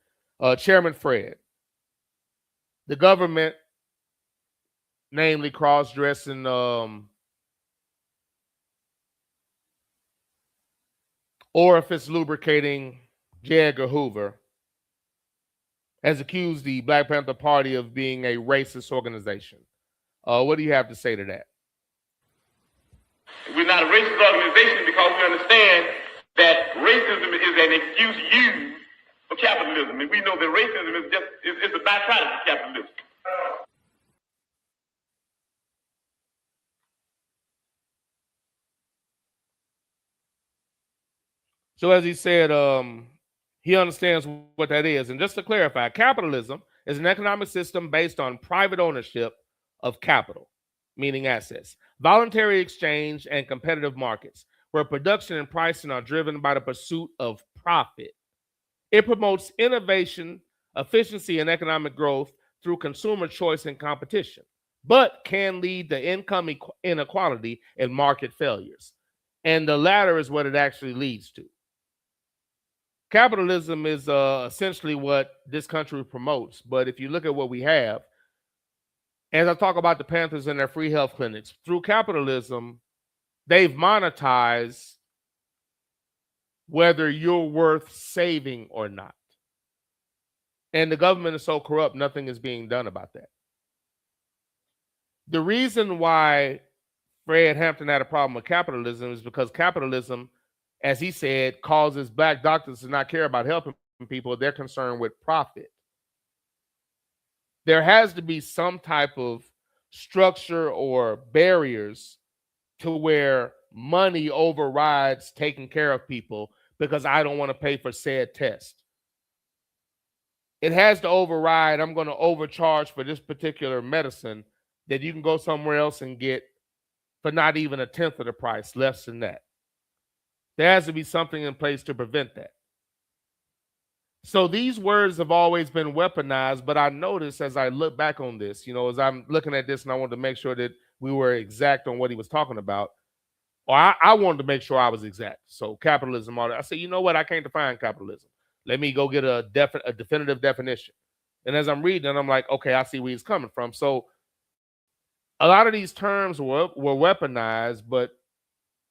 Chairman Fred, the government, namely cross-dressing orifice lubricating J. Edgar Hoover, has accused the Black Panther Party of being a racist organization. What do you have to say to that? We're not a racist organization because we understand that racism is an excuse used for capitalism. And we know that racism is a byproduct of capitalism. So as he said, he understands what that is. And just to clarify, capitalism is an economic system based on private ownership of capital, meaning assets, voluntary exchange, and competitive markets, where production and pricing are driven by the pursuit of profit. It promotes innovation, efficiency, and economic growth through consumer choice and competition, but can lead to income inequality and market failures. And the latter is what it actually leads to. Capitalism is essentially what this country promotes. But if you look at what we have, as I talk about the Panthers and their free health clinics, through capitalism, they've monetized whether you're worth saving or not. And the government is so corrupt, nothing is being done about that. The reason why Fred Hampton had a problem with capitalism is because capitalism, as he said, causes black doctors to not care about helping people. They're concerned with profit. There has to be some type of structure or barriers to where money overrides taking care of people because I don't want to pay for said test. It has to override, I'm going to overcharge for this particular medicine that you can go somewhere else and get for not even a tenth of the price, less than that. There has to be something in place to prevent that. So these words have always been weaponized, but I noticed as I look back on this, as I'm looking at this and I wanted to make sure that we were exact on what he was talking about, or I wanted to make sure I was exact. So capitalism, all that. I said, you know what? I can't define capitalism. Let me go get a definitive definition. And as I'm reading it, I'm like, okay, I see where he's coming from. So a lot of these terms were weaponized, but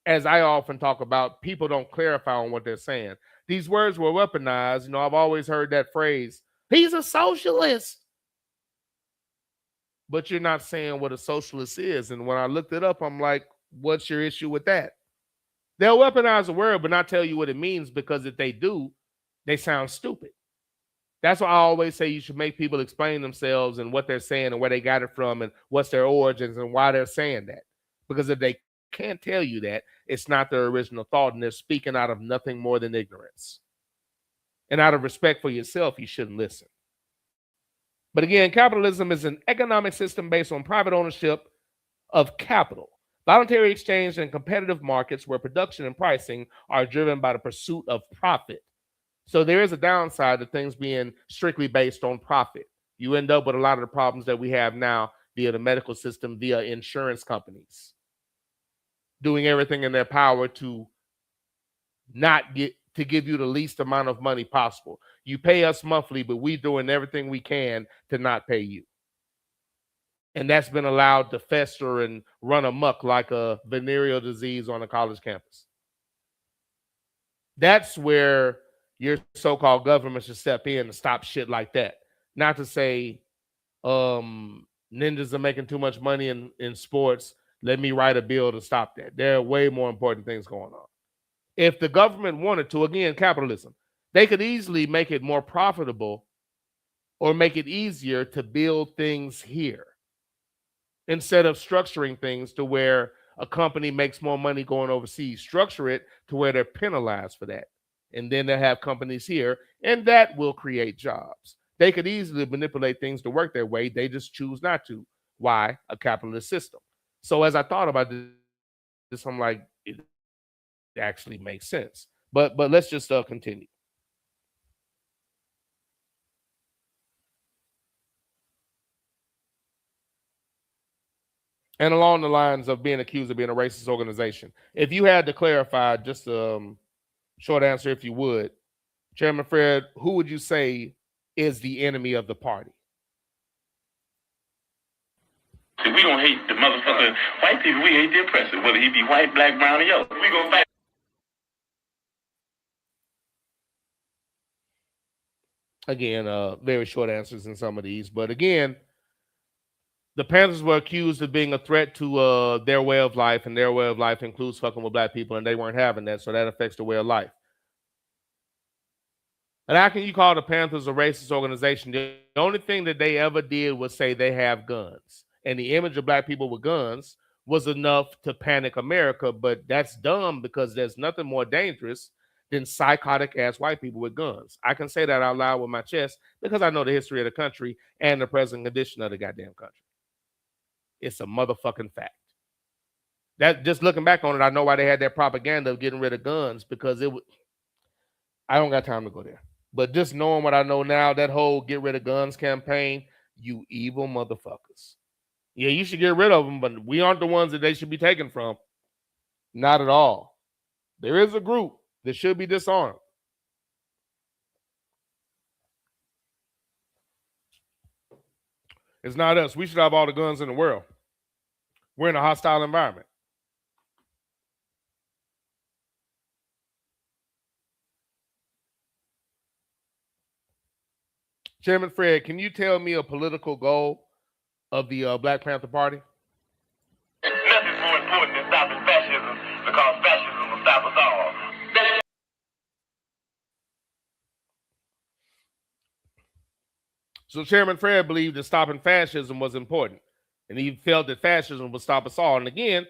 as I often talk about, people don't clarify on what they're saying. These words were weaponized. I've always heard that phrase, he's a socialist. But you're not saying what a socialist is. And when I looked it up, I'm like, what's your issue with that? They'll weaponize a word, but not tell you what it means, because if they do, they sound stupid. That's why I always say you should make people explain themselves and what they're saying and where they got it from and what's their origins and why they're saying that. Because if they can't tell you that, it's not their original thought, and they're speaking out of nothing more than ignorance. And out of respect for yourself, you shouldn't listen. But again, capitalism is an economic system based on private ownership of capital, voluntary exchange, and competitive markets where production and pricing are driven by the pursuit of profit. So there is a downside to things being strictly based on profit. You end up with a lot of the problems that we have now via the medical system, via insurance companies, doing everything in their power to give you the least amount of money possible. You pay us monthly, but we're doing everything we can to not pay you. And that's been allowed to fester and run amok like a venereal disease on a college campus. That's where your so-called government should step in and stop shit like that. Not to say ninjas are making too much money in sports. Let me write a bill to stop that. There are way more important things going on. If the government wanted to, again, capitalism, they could easily make it more profitable or make it easier to build things here instead of structuring things to where a company makes more money going overseas. Structure it to where they're penalized for that. And then they'll have companies here, and that will create jobs. They could easily manipulate things to work their way. They just choose not to. Why? A capitalist system. So as I thought about this, I'm like, it actually makes sense. But let's just continue. And along the lines of being accused of being a racist organization, if you had to clarify, just short answer, if you would, Chairman Fred, who would you say is the enemy of the party? We don't hate the motherfucking white people. We hate the oppressor, whether he be white, black, brown, or yellow. We gonna fight. Again, very short answers in some of these, but again, the Panthers were accused of being a threat to their way of life, and their way of life includes fucking with black people, and they weren't having that, so that affects the way of life. And how can you call the Panthers a racist organization? The only thing that they ever did was say they have guns, and the image of black people with guns was enough to panic America, but that's dumb because there's nothing more dangerous than psychotic-ass white people with guns. I can say that out loud with my chest because I know the history of the country and the present condition of the goddamn country. It's a motherfucking fact. That just looking back on it, I know why they had that propaganda of getting rid of guns, because it would. I don't got time to go there. But just knowing what I know now, that whole get rid of guns campaign, you evil motherfuckers. Yeah, you should get rid of them, but we aren't the ones that they should be taken from. Not at all. There is a group that should be disarmed. It's not us. We should have all the guns in the world. We're in a hostile environment. Chairman Fred, can you tell me a political goal of the Black Panther Party? Nothing's more important than stopping fascism, because fascism will stop us all. So Chairman Fred believed that stopping fascism was important, and he felt that fascism would stop us all. And again,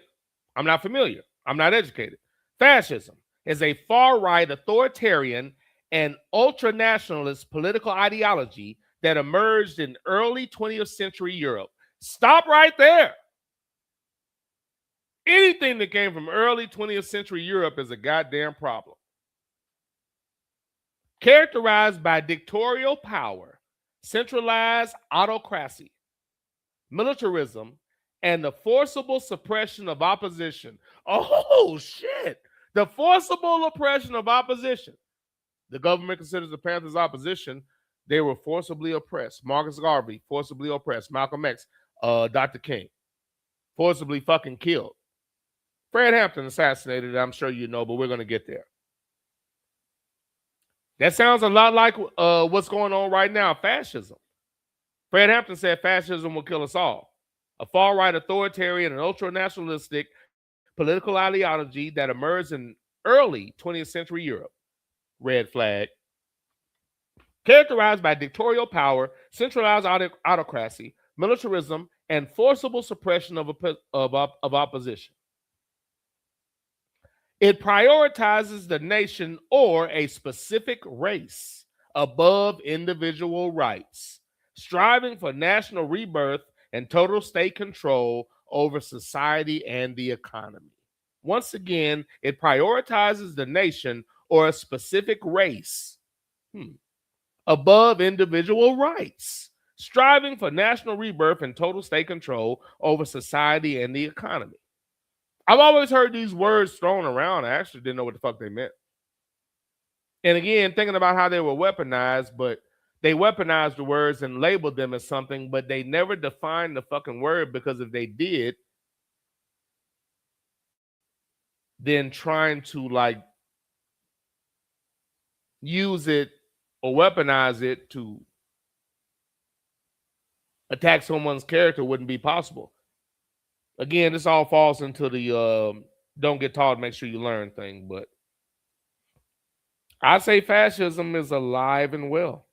I'm not familiar. I'm not educated. Fascism is a far-right authoritarian and ultra-nationalist political ideology that emerged in early 20th century Europe. Stop right there. Anything that came from early 20th century Europe is a goddamn problem. Characterized by dictatorial power, centralized autocracy, militarism, and the forcible suppression of opposition. Oh, shit. The forcible oppression of opposition. The government considers the Panthers opposition. They were forcibly oppressed. Marcus Garvey, forcibly oppressed. Malcolm X, Dr. King, forcibly fucking killed. Fred Hampton assassinated, I'm sure you know, but we're going to get there. That sounds a lot like what's going on right now, fascism. Fred Hampton said fascism will kill us all. A far-right authoritarian and ultra-nationalistic political ideology that emerged in early 20th century Europe. Red flag. Characterized by dictatorial power, centralized autocracy, militarism, and forcible suppression of opposition. It prioritizes the nation or a specific race above individual rights, striving for national rebirth and total state control over society and the economy. Once again, it prioritizes the nation or a specific race above individual rights, striving for national rebirth and total state control over society and the economy. I've always heard these words thrown around. I actually didn't know what the fuck they meant. And again, thinking about how they were weaponized, but they weaponized the words and labeled them as something, but they never defined the fucking word, because if they did, then trying to like use it or weaponize it to attack someone's character wouldn't be possible. Again, this all falls into the don't get taught, make sure you learn thing. But I say fascism is alive and well.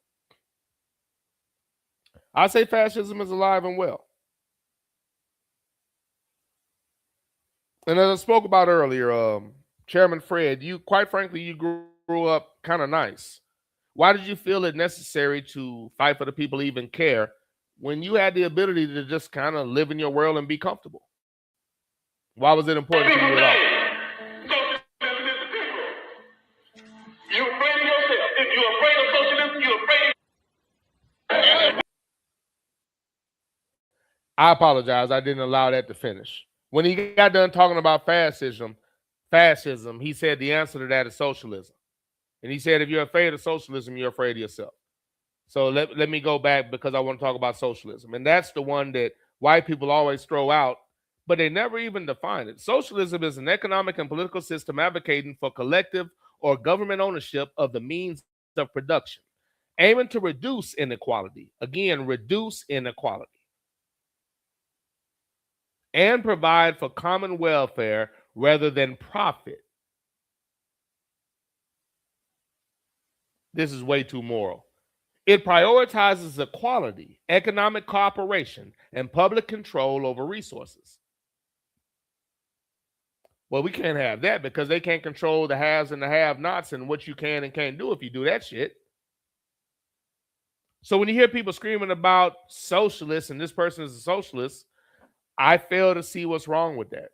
I say fascism is alive and well. And as I spoke about earlier, Chairman Fred, you, quite frankly, you grew up kind of nice. Why did you feel it necessary to fight for the people, even care, when you had the ability to just kind of live in your world and be comfortable? Why was it important to you at all? You're afraid of yourself. If you're afraid of socialism, you're afraid of... I apologize. I didn't allow that to finish. When he got done talking about fascism, he said the answer to that is socialism. And he said if you're afraid of socialism, you're afraid of yourself. So let me go back, because I want to talk about socialism. And that's the one that white people always throw out, but they never even define it. Socialism is an economic and political system advocating for collective or government ownership of the means of production, aiming to reduce inequality. Again, reduce inequality. And provide for common welfare rather than profit. This is way too moral. It prioritizes equality, economic cooperation, and public control over resources. Well, we can't have that, because they can't control the haves and the have-nots and what you can and can't do if you do that shit. So when you hear people screaming about socialists and this person is a socialist, I fail to see what's wrong with that.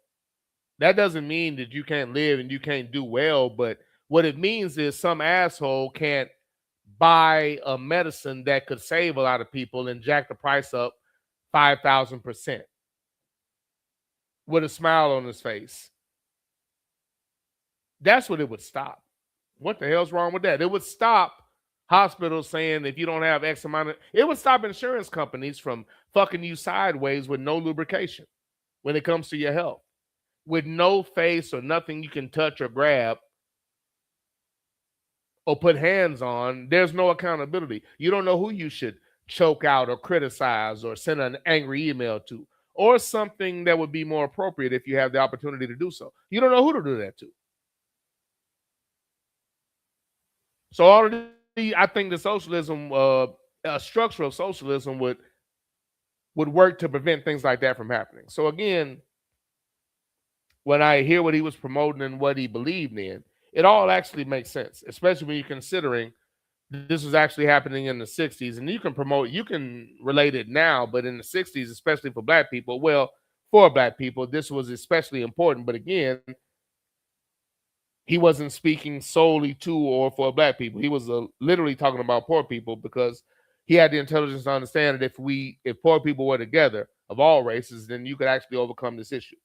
That doesn't mean that you can't live and you can't do well, but what it means is some asshole can't buy a medicine that could save a lot of people and jack the price up 5,000% with a smile on his face. That's what it would stop. What the hell's wrong with that? It would stop hospitals saying if you don't have X amount of... It would stop insurance companies from fucking you sideways with no lubrication when it comes to your health. With no face or nothing you can touch or grab or put hands on, there's no accountability. You don't know who you should choke out or criticize or send an angry email to, or something that would be more appropriate if you have the opportunity to do so. You don't know who to do that to. So all of the, I think the socialism, a structure of socialism would work to prevent things like that from happening. So again, when I hear what he was promoting and what he believed in, it all actually makes sense, especially when you're considering this was actually happening in the 60s. And you can relate it now, but in the 60s, especially for black people, well, for black people, this was especially important. But again, he wasn't speaking solely to or for black people. He was literally talking about poor people because he had the intelligence to understand that if poor people were together of all races, then you could actually overcome this issue.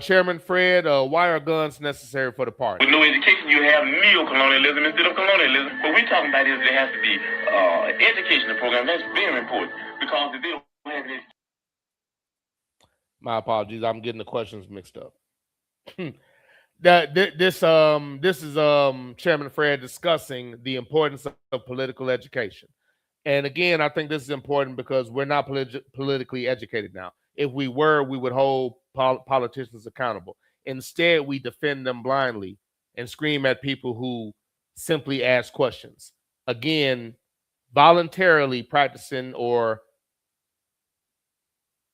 Chairman Fred, why are guns necessary for the party? With no education, you have neo-colonialism instead of colonialism. What we're talking about is there has to be educational program. That's very important because if they don't have it. My apologies, I'm getting the questions mixed up. This is Chairman Fred discussing the importance of political education. And again, I think this is important because we're not politically educated now. If we were, we would hold politicians accountable. Instead, we defend them blindly and scream at people who simply ask questions. Again, voluntarily practicing or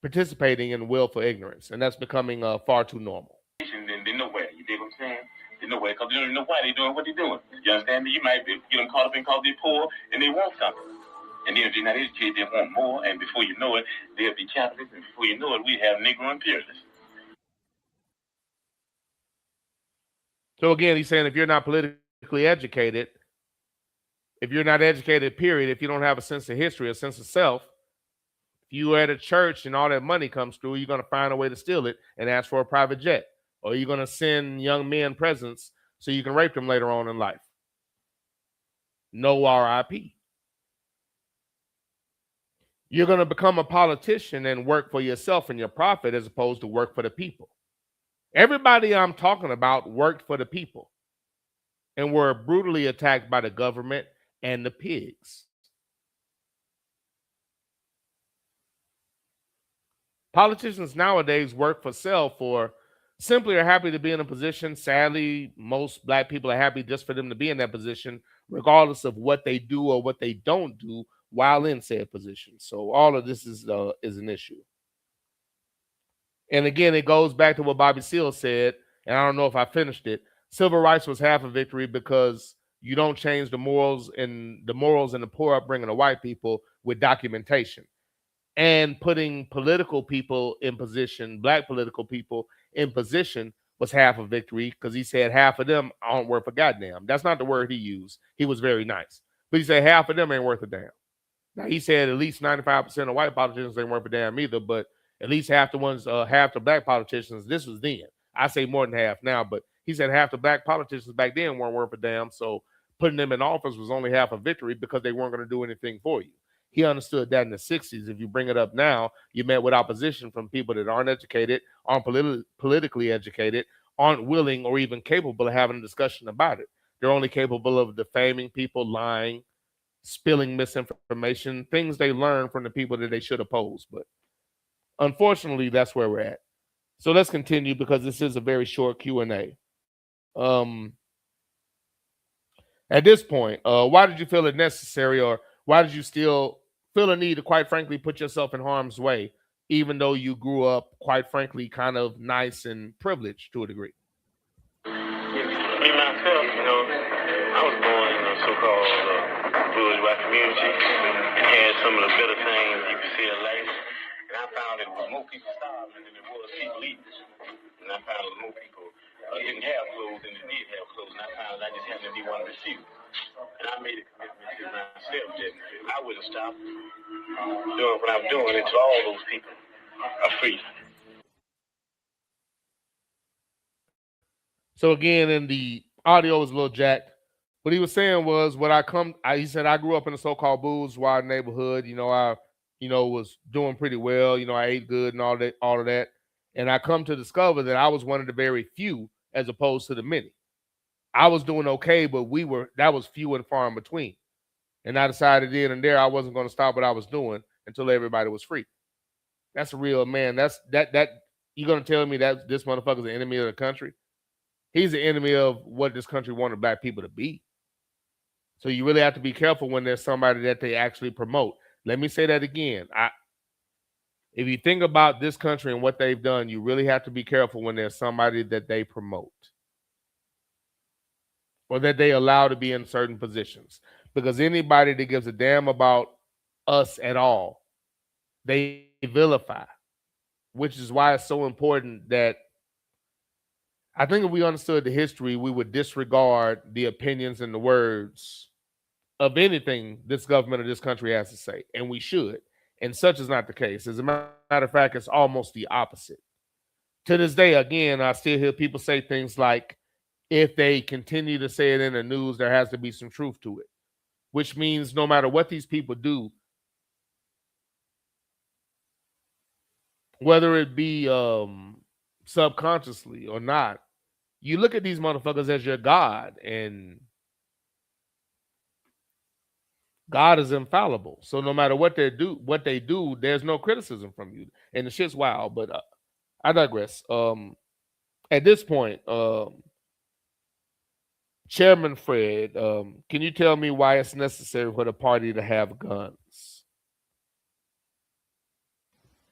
participating in willful ignorance. And that's becoming far too normal. They know where. You dig what I'm saying? They know where because they don't even know why they're doing what they're doing. You understand me? You might get them caught up in because they're poor and they want something. And then if they're not educated, they want more. And before you know it, they'll be capitalists. And before you know it, we have Negro imperialists. So again, he's saying if you're not politically educated, if you're not educated, period, if you don't have a sense of history, a sense of self, if you are at a church and all that money comes through, you're going to find a way to steal it and ask for a private jet. Or you're going to send young men presents so you can rape them later on in life. No RIP. You're going to become a politician and work for yourself and your profit as opposed to work for the people. Everybody I'm talking about worked for the people and were brutally attacked by the government and the pigs. Politicians nowadays work for self or simply are happy to be in a position. Sadly, most black people are happy just for them to be in that position, regardless of what they do or what they don't do while in said position. So all of this is an issue. And again, it goes back to what Bobby Seale said, and I don't know if I finished it. Civil rights was half a victory because you don't change the morals and the poor upbringing of white people with documentation. And putting political people in position, black political people in position, was half a victory because he said half of them aren't worth a goddamn. That's not the word he used. He was very nice. But he said half of them ain't worth a damn. Now, he said at least 95% of white politicians ain't worth a damn either, but at least half the black politicians, this was then. I say more than half now, but he said half the black politicians back then weren't worth a damn, so putting them in office was only half a victory because they weren't going to do anything for you. He understood that in the 60s. If you bring it up now, you met with opposition from people that aren't educated, aren't politically educated, aren't willing or even capable of having a discussion about it. They're only capable of defaming people, lying, spilling misinformation, things they learn from the people that they should oppose. But unfortunately, that's where we're at. So let's continue because this is a very short Q&A. At this point, why did you feel it necessary, or why did you still feel a need to, quite frankly, put yourself in harm's way, even though you grew up, quite frankly, kind of nice and privileged to a degree? Me, myself, I was born in a so-called bourgeois community and had some of the better things you could see in life. And I found that more people starving than there was people eating. And I found that more people didn't have clothes than they did have clothes. And I found that I just happened to be one of the few. And I made a commitment to myself that I wouldn't stop doing what I'm doing until all those people are free. So again, in the audio was a little jacked. What he was saying was, he said, I grew up in a so-called bourgeois neighborhood. I was doing pretty well. I ate good and all of that. And I come to discover that I was one of the very few as opposed to the many. I was doing okay, but that was few and far in between. And I decided then and there I wasn't going to stop what I was doing until everybody was free. That's a real man. That you're going to tell me that this motherfucker's the enemy of the country? He's the enemy of what this country wanted black people to be. So you really have to be careful when there's somebody that they actually promote. Let me say that again. If you think about this country and what they've done, you really have to be careful when there's somebody that they promote or that they allow to be in certain positions. Because anybody that gives a damn about us at all, they vilify, which is why it's so important that I think if we understood the history, we would disregard the opinions and the words of anything this government or this country has to say, and we should. And such is not the case. As a matter of fact, it's almost the opposite. To this day, again, I still hear people say things like, if they continue to say it in the news, there has to be some truth to it, which means no matter what these people do, whether it be subconsciously or not, you look at these motherfuckers as your God, and God is infallible. So no matter what they do, there's no criticism from you. And the shit's wild, but I digress. At this point, Chairman Fred, can you tell me why it's necessary for the party to have guns?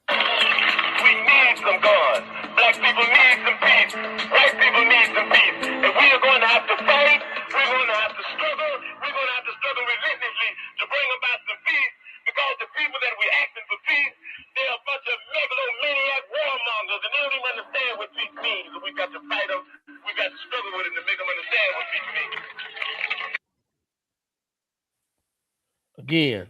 We need some guns. Black people need some peace. White people need some peace. And we are going to have to fight. We're going to have to struggle. We're going to have to struggle relentlessly to bring about some peace, because the people that we're asking for peace, they're a bunch of megalomaniac warmongers, and they don't even understand what peace means. So we've got to fight them. We've got to struggle with them to make them understand what peace means. Again,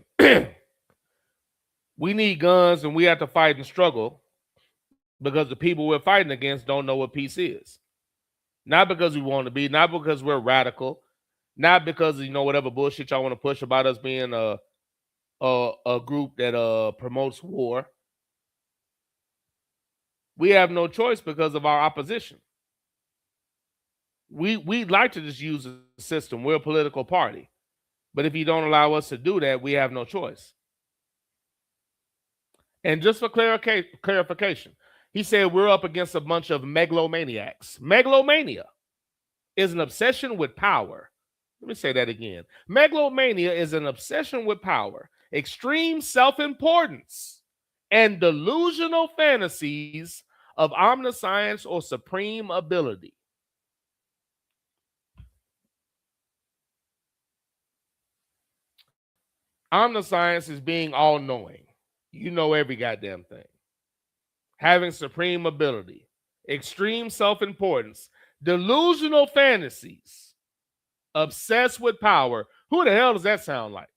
we need guns, and we have to fight and struggle because the people we're fighting against don't know what peace is. Not because we want to be, not because we're radical, not because whatever bullshit y'all want to push about us being a group that promotes war. We have no choice because of our opposition. We'd like to just use the system. We're a political party. But if you don't allow us to do that, we have no choice. And just for clarification, he said we're up against a bunch of megalomaniacs. Megalomania is an obsession with power. Let me say that again. Megalomania is an obsession with power, extreme self-importance, and delusional fantasies of omniscience or supreme ability. Omniscience is being all-knowing. You know every goddamn thing. Having supreme ability, extreme self-importance, delusional fantasies, obsessed with power. Who the hell does that sound like?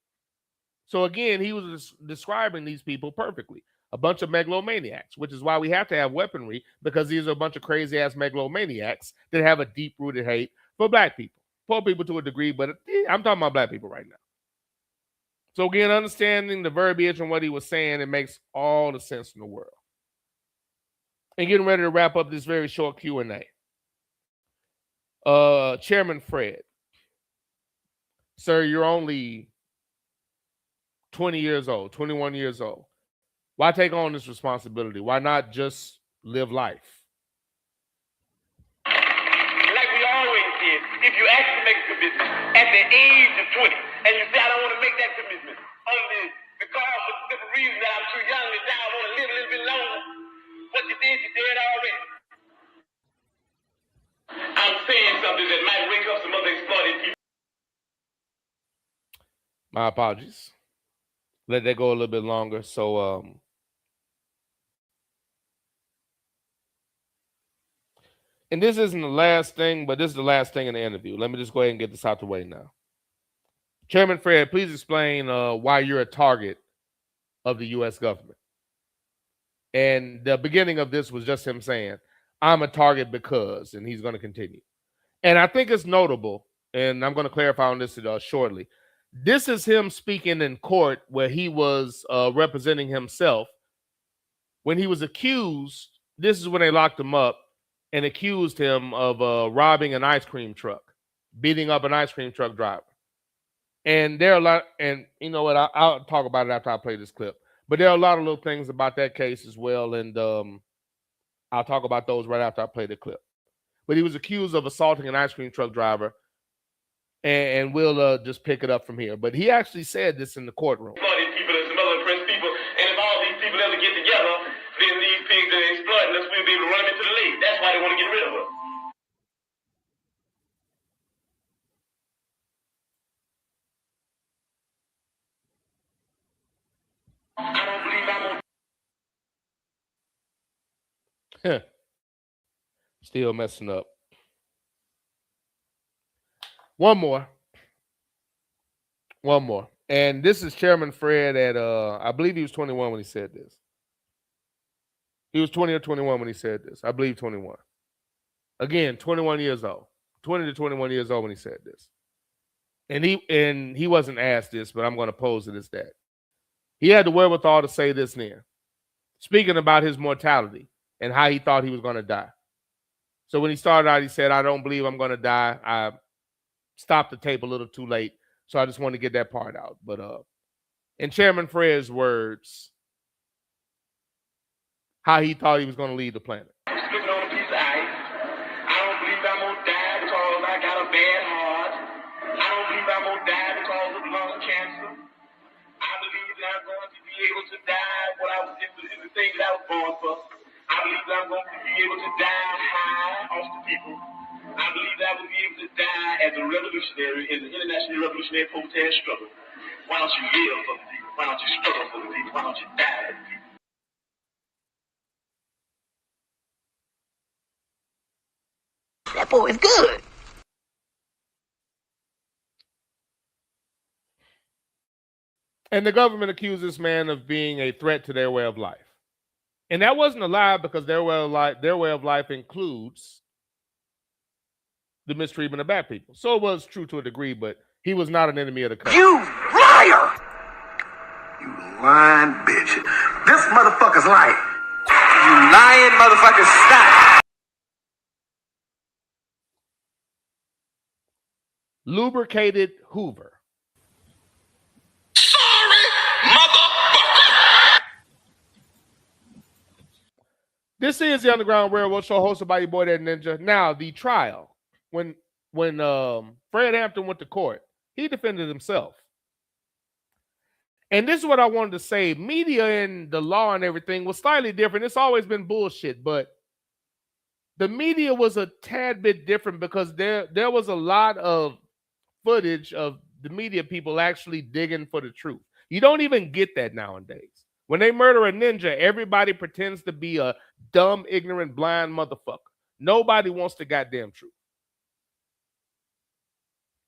So again, he was describing these people perfectly. A bunch of megalomaniacs, which is why we have to have weaponry, because these are a bunch of crazy-ass megalomaniacs that have a deep-rooted hate for black people. Poor people to a degree, but I'm talking about black people right now. So again, understanding the verbiage and what he was saying, it makes all the sense in the world. And getting ready to wrap up this very short Q&A. Chairman Fred, sir, you're only 20 years old, 21 years old. Why take on this responsibility? Why not just live life? Like we always did, if you actually make a commitment at the age of 20, and you say, I don't want to make that commitment, only because for the reason that I'm too young to die, I want to live a little bit longer. What you did already. I'm saying something that might wake up some other exploited people. My apologies. Let that go a little bit longer. So, and this isn't the last thing, but this is the last thing in the interview. Let me just go ahead and get this out the way now. Chairman Fred, please explain why you're a target of the U.S. government. And the beginning of this was just him saying, I'm a target because, and he's going to continue. And I think it's notable, and I'm going to clarify on this shortly. This is him speaking in court where he was representing himself. When he was accused, this is when they locked him up and accused him of robbing an ice cream truck, beating up an ice cream truck driver. And there are a lot, and you know what, I'll talk about it after I play this clip. But there are a lot of little things about that case as well, and I'll talk about those right after I play the clip. But he was accused of assaulting an ice cream truck driver, and we'll just pick it up from here. But he actually said this in the courtroom. Some of these people and some other oppressed people, and if all these people ever get together Still messing up. One more. And this is Chairman Fred at I believe he was 21 when he said this. He was 20 or 21 when he said this. I believe 21. Again, 21 years old. 20 to 21 years old when he said this. And he wasn't asked this, but I'm going to pose it as that. He had the wherewithal to say this then, speaking about his mortality and how he thought he was going to die. So when he started out, he said, I don't believe I'm going to die. I stopped the tape a little too late, so I just want to get that part out. But in Chairman Fred's words, how he thought he was going to leave the planet. I'm slipping on a piece of ice. I don't believe I'm going to die because I got a bad heart. I don't believe I'm going to die because of lung cancer. I believe that I'm going to be able to die in the thing that I was born for. I believe that I'm going to be able to die high off the people. I believe that I will be able to die as a revolutionary in the international revolutionary protest struggle. Why don't you live for the people? Why don't you struggle for the people? Why don't you die for the people? That boy is good. And the government accused this man of being a threat to their way of life. And that wasn't a lie, because their way of life includes the mistreatment of black people. So it was true to a degree, but he was not an enemy of the country. You liar! You lying bitch. This motherfucker's lying. You lying motherfucker, stop! Lubricated Hoover. Sorry, motherfucker. This is the Underground Railroad Show, hosted by your boy that Ninja. Now, the trial, when Fred Hampton went to court, he defended himself. And this is what I wanted to say. Media and the law and everything was slightly different. It's always been bullshit, but the media was a tad bit different, because there was a lot of footage of the media people actually digging for the truth. You don't even get that nowadays. When they murder a ninja, everybody pretends to be a dumb, ignorant, blind motherfucker. Nobody wants the goddamn truth.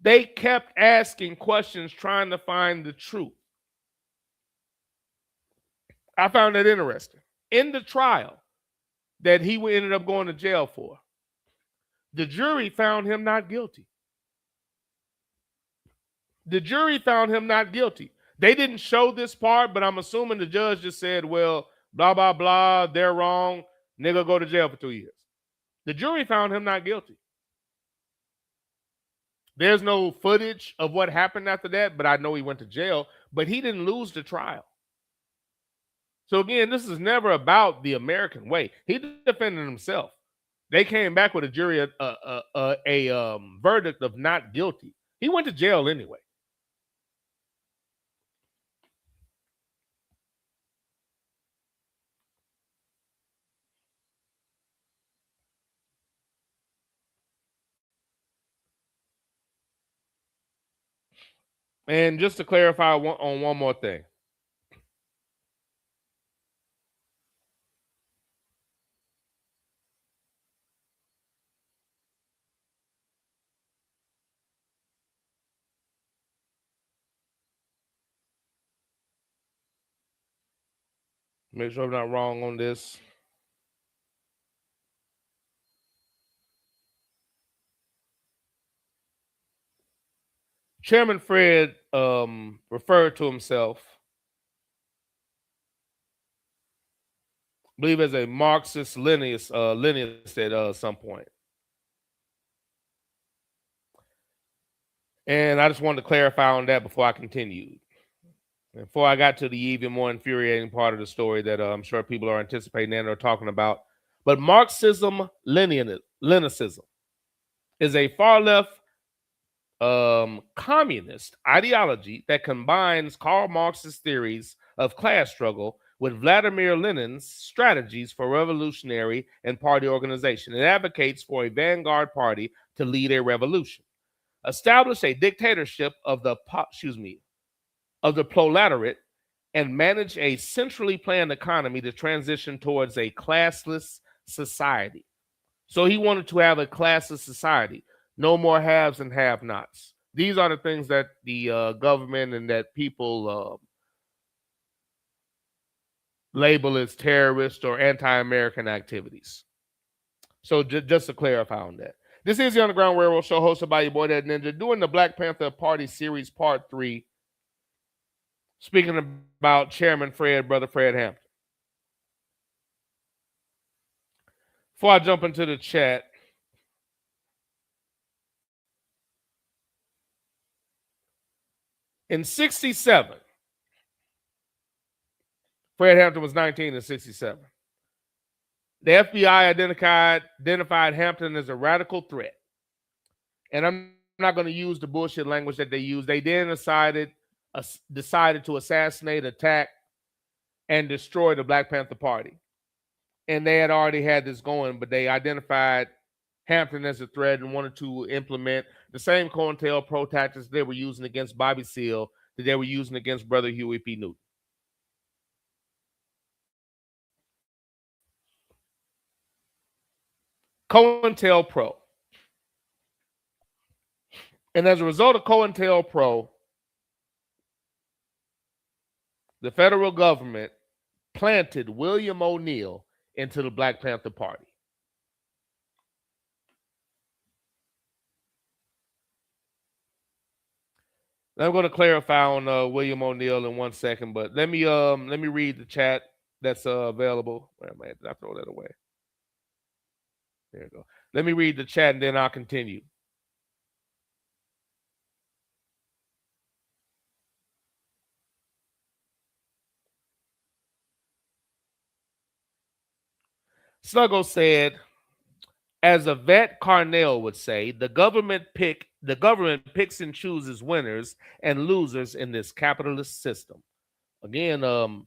They kept asking questions, trying to find the truth. I found that interesting. In the trial that he ended up going to jail for, the jury found him not guilty. The jury found him not guilty. They didn't show this part, but I'm assuming the judge just said, well, blah, blah, blah, they're wrong. Nigga go to jail for 2 years. The jury found him not guilty. There's no footage of what happened after that, but I know he went to jail, but he didn't lose the trial. So again, this is never about the American way. He defended himself. They came back with a jury, a verdict of not guilty. He went to jail anyway. And just to clarify on one more thing. Make sure I'm not wrong on this. Chairman Fred referred to himself, I believe, as a Marxist-Leninist at some point. And I just wanted to clarify on that before I continued. Before I got to the even more infuriating part of the story that I'm sure people are anticipating and are talking about. But Marxism-Leninism is a far-left communist ideology that combines Karl Marx's theories of class struggle with Vladimir Lenin's strategies for revolutionary and party organization. It advocates for a vanguard party to lead a revolution, establish a dictatorship of the proletariat, and manage a centrally planned economy to transition towards a classless society. So he wanted to have a classless society. No more haves and have-nots. These are the things that the government and that people label as terrorist or anti-American activities. So just to clarify on that. This is the Underground Railroad Show hosted by your boy, That Ninja, doing the Black Panther Party Series Part 3, speaking about Chairman Fred, Brother Fred Hampton. Before I jump into the chat, in 67, Fred Hampton was 19 in 67. The FBI identified Hampton as a radical threat. And I'm not going to use the bullshit language that they use. They then decided to assassinate, attack, and destroy the Black Panther Party. And they had already had this going, but they identified Hampton as a threat and wanted to implement the same COINTELPRO tactics they were using against Bobby Seale that they were using against Brother Huey P. Newton. COINTELPRO. And as a result of COINTELPRO, the federal government planted William O'Neill into the Black Panther Party. Now I'm going to clarify on William O'Neill in 1 second, but let me read the chat that's available. Where am I at? Did I throw that away? There you go. Let me read the chat and then I'll continue. Sluggo said, as Yvette Carnell would say, the government picks and chooses winners and losers in this capitalist system. Again,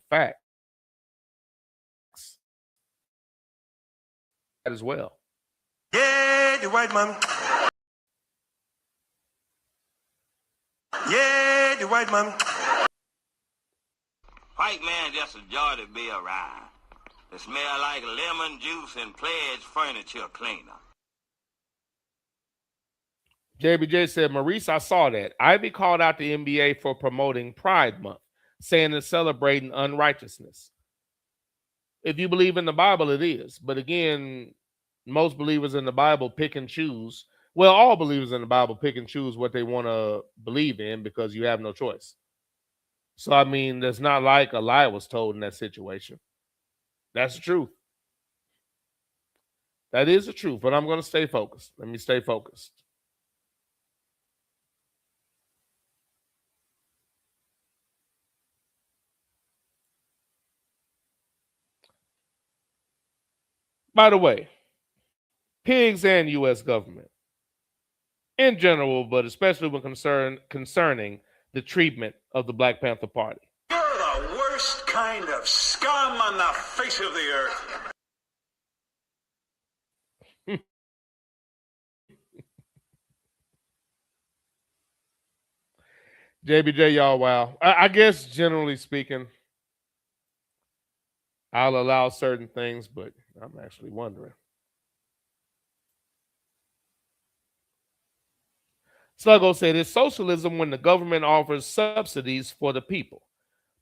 facts as well. Yeah, the white man. Yeah, the white man. White man just a joy to be around. They smell like lemon juice and pledge furniture cleaner. JBJ said, Maurice, I saw that. Ivy called out the NBA for promoting Pride Month, saying it's celebrating unrighteousness. If you believe in the Bible, it is. But again, most believers in the Bible pick and choose. Well, all believers in the Bible pick and choose what they want to believe in because you have no choice. So, I mean, it's not like a lie was told in that situation. That's the truth. That is the truth, but I'm going to stay focused. Let me stay focused. By the way, pigs and U.S. government in general, but especially when concerning the treatment of the Black Panther Party. You're the worst kind of scum on the face of the earth. JBJ, y'all, wow. I guess generally speaking, I'll allow certain things, but I'm actually wondering. Sluggo said, it's socialism when the government offers subsidies for the people.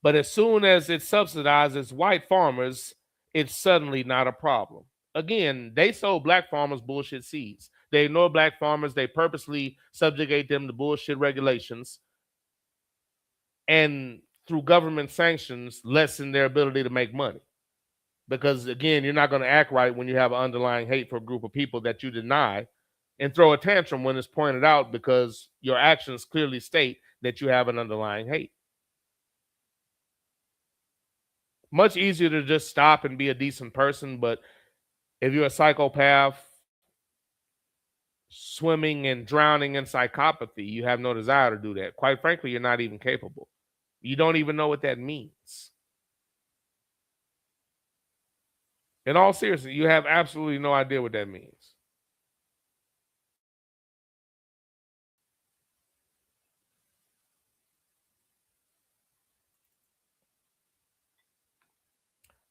But as soon as it subsidizes white farmers, it's suddenly not a problem. Again, they sold black farmers bullshit seeds. They ignore black farmers. They purposely subjugate them to bullshit regulations. And through government sanctions, lessen their ability to make money. Because, again, you're not going to act right when you have an underlying hate for a group of people that you deny and throw a tantrum when it's pointed out because your actions clearly state that you have an underlying hate. Much easier to just stop and be a decent person, but if you're a psychopath swimming and drowning in psychopathy, you have no desire to do that. Quite frankly, you're not even capable. You don't even know what that means. In all seriousness, you have absolutely no idea what that means.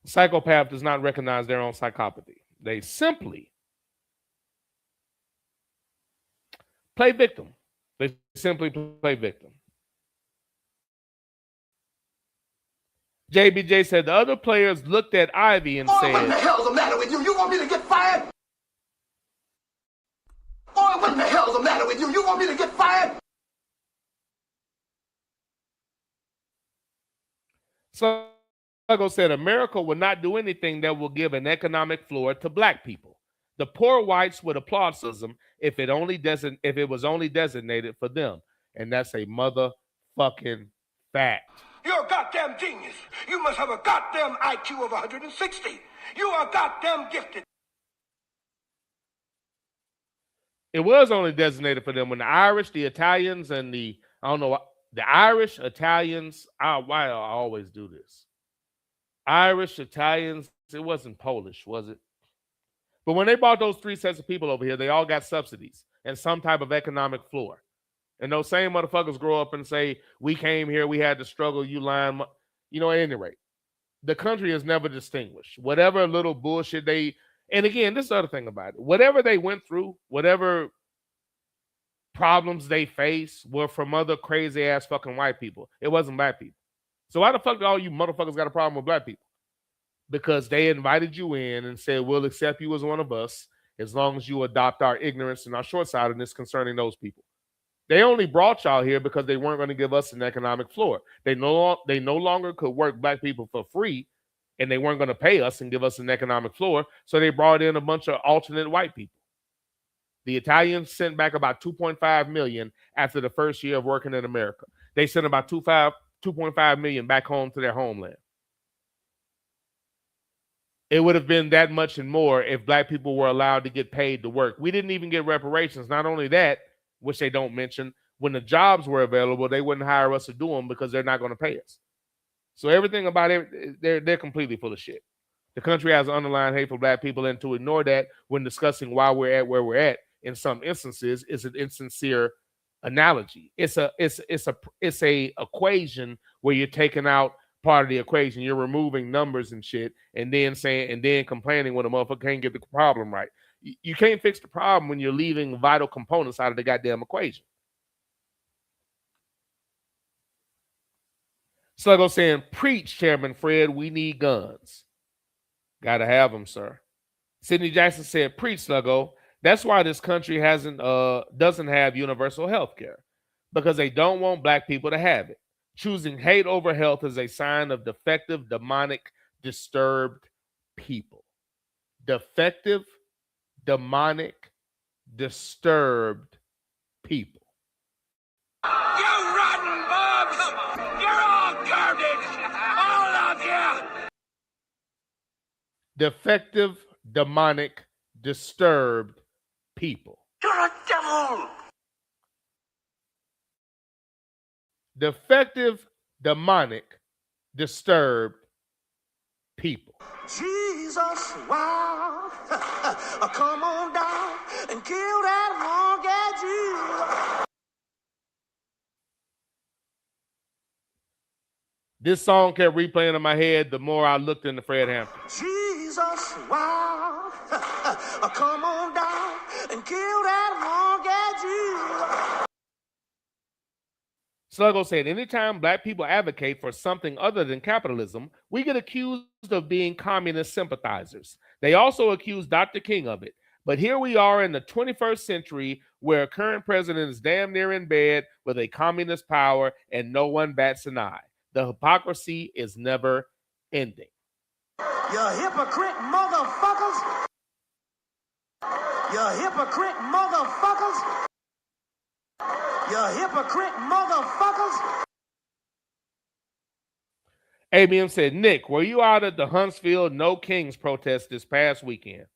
Psychopath does not recognize their own psychopathy. They simply play victim. They simply play victim. JBJ said the other players looked at Ivy and said, "What in the hell's the matter with you? You want me to get fired? Boy, what in the hell's the matter with you? You want me to get fired?" Sluggo said America will not do anything that will give an economic floor to black people. The poor whites would applaud socialism if it was only designated for them. And that's a motherfucking fact. You're a goddamn genius. You must have a goddamn IQ of 160. You are goddamn gifted. It was only designated for them when the Irish, the Italians, and the Irish, Italians, why I always do this. Irish, Italians, it wasn't Polish, was it? But when they brought those three sets of people over here, they all got subsidies and some type of economic floor. And those same motherfuckers grow up and say, we came here, we had to struggle, you lying. At any rate, the country is never distinguished. Whatever little bullshit and again, this is the other thing about it. Whatever they went through, whatever problems they face were from other crazy ass fucking white people. It wasn't black people. So why the fuck do all you motherfuckers got a problem with black people? Because they invited you in and said, we'll accept you as one of us as long as you adopt our ignorance and our short-sightedness concerning those people. They only brought y'all here because they weren't going to give us an economic floor. They no longer could work black people for free, and they weren't going to pay us and give us an economic floor, so they brought in a bunch of alternate white people. The Italians sent back about 2.5 million after the first year of working in America. They sent about 2.5 million back home to their homeland. It would have been that much and more if black people were allowed to get paid to work. We didn't even get reparations. Not only that, which they don't mention, when the jobs were available, they wouldn't hire us to do them because they're not going to pay us. So everything about it, they're completely full of shit. The country has an underlying hate for black people, and to ignore that when discussing why we're at where we're at, in some instances, is an insincere analogy. It's a equation where you're taking out part of the equation. You're removing numbers and shit, and then complaining when a motherfucker can't get the problem right. You can't fix the problem when you're leaving vital components out of the goddamn equation. Sluggo saying, preach, Chairman Fred, we need guns. Gotta have them, sir. Sidney Jackson said, preach, Sluggo. That's why this country doesn't have universal health care, because they don't want black people to have it. Choosing hate over health is a sign of defective, demonic, disturbed people. Defective, demonic, disturbed people. You rotten bubs! You're all garbage! All of you! Defective, demonic, disturbed people. You're a devil! Defective, demonic, disturbed people. Jesus, wow! Come on down and kill that monkey Jew. This song kept replaying in my head the more I looked into Fred Hampton. Jesus, wow! Come on down and kill that monkey Jew. Sluggo said, anytime black people advocate for something other than capitalism, we get accused of being communist sympathizers. They also accuse Dr. King of it. But here we are in the 21st century where a current president is damn near in bed with a communist power and no one bats an eye. The hypocrisy is never ending. You hypocrite motherfuckers! You hypocrite motherfuckers! You hypocrite motherfuckers! ABM said, Nick, were you out at the Huntsville No Kings protest this past weekend?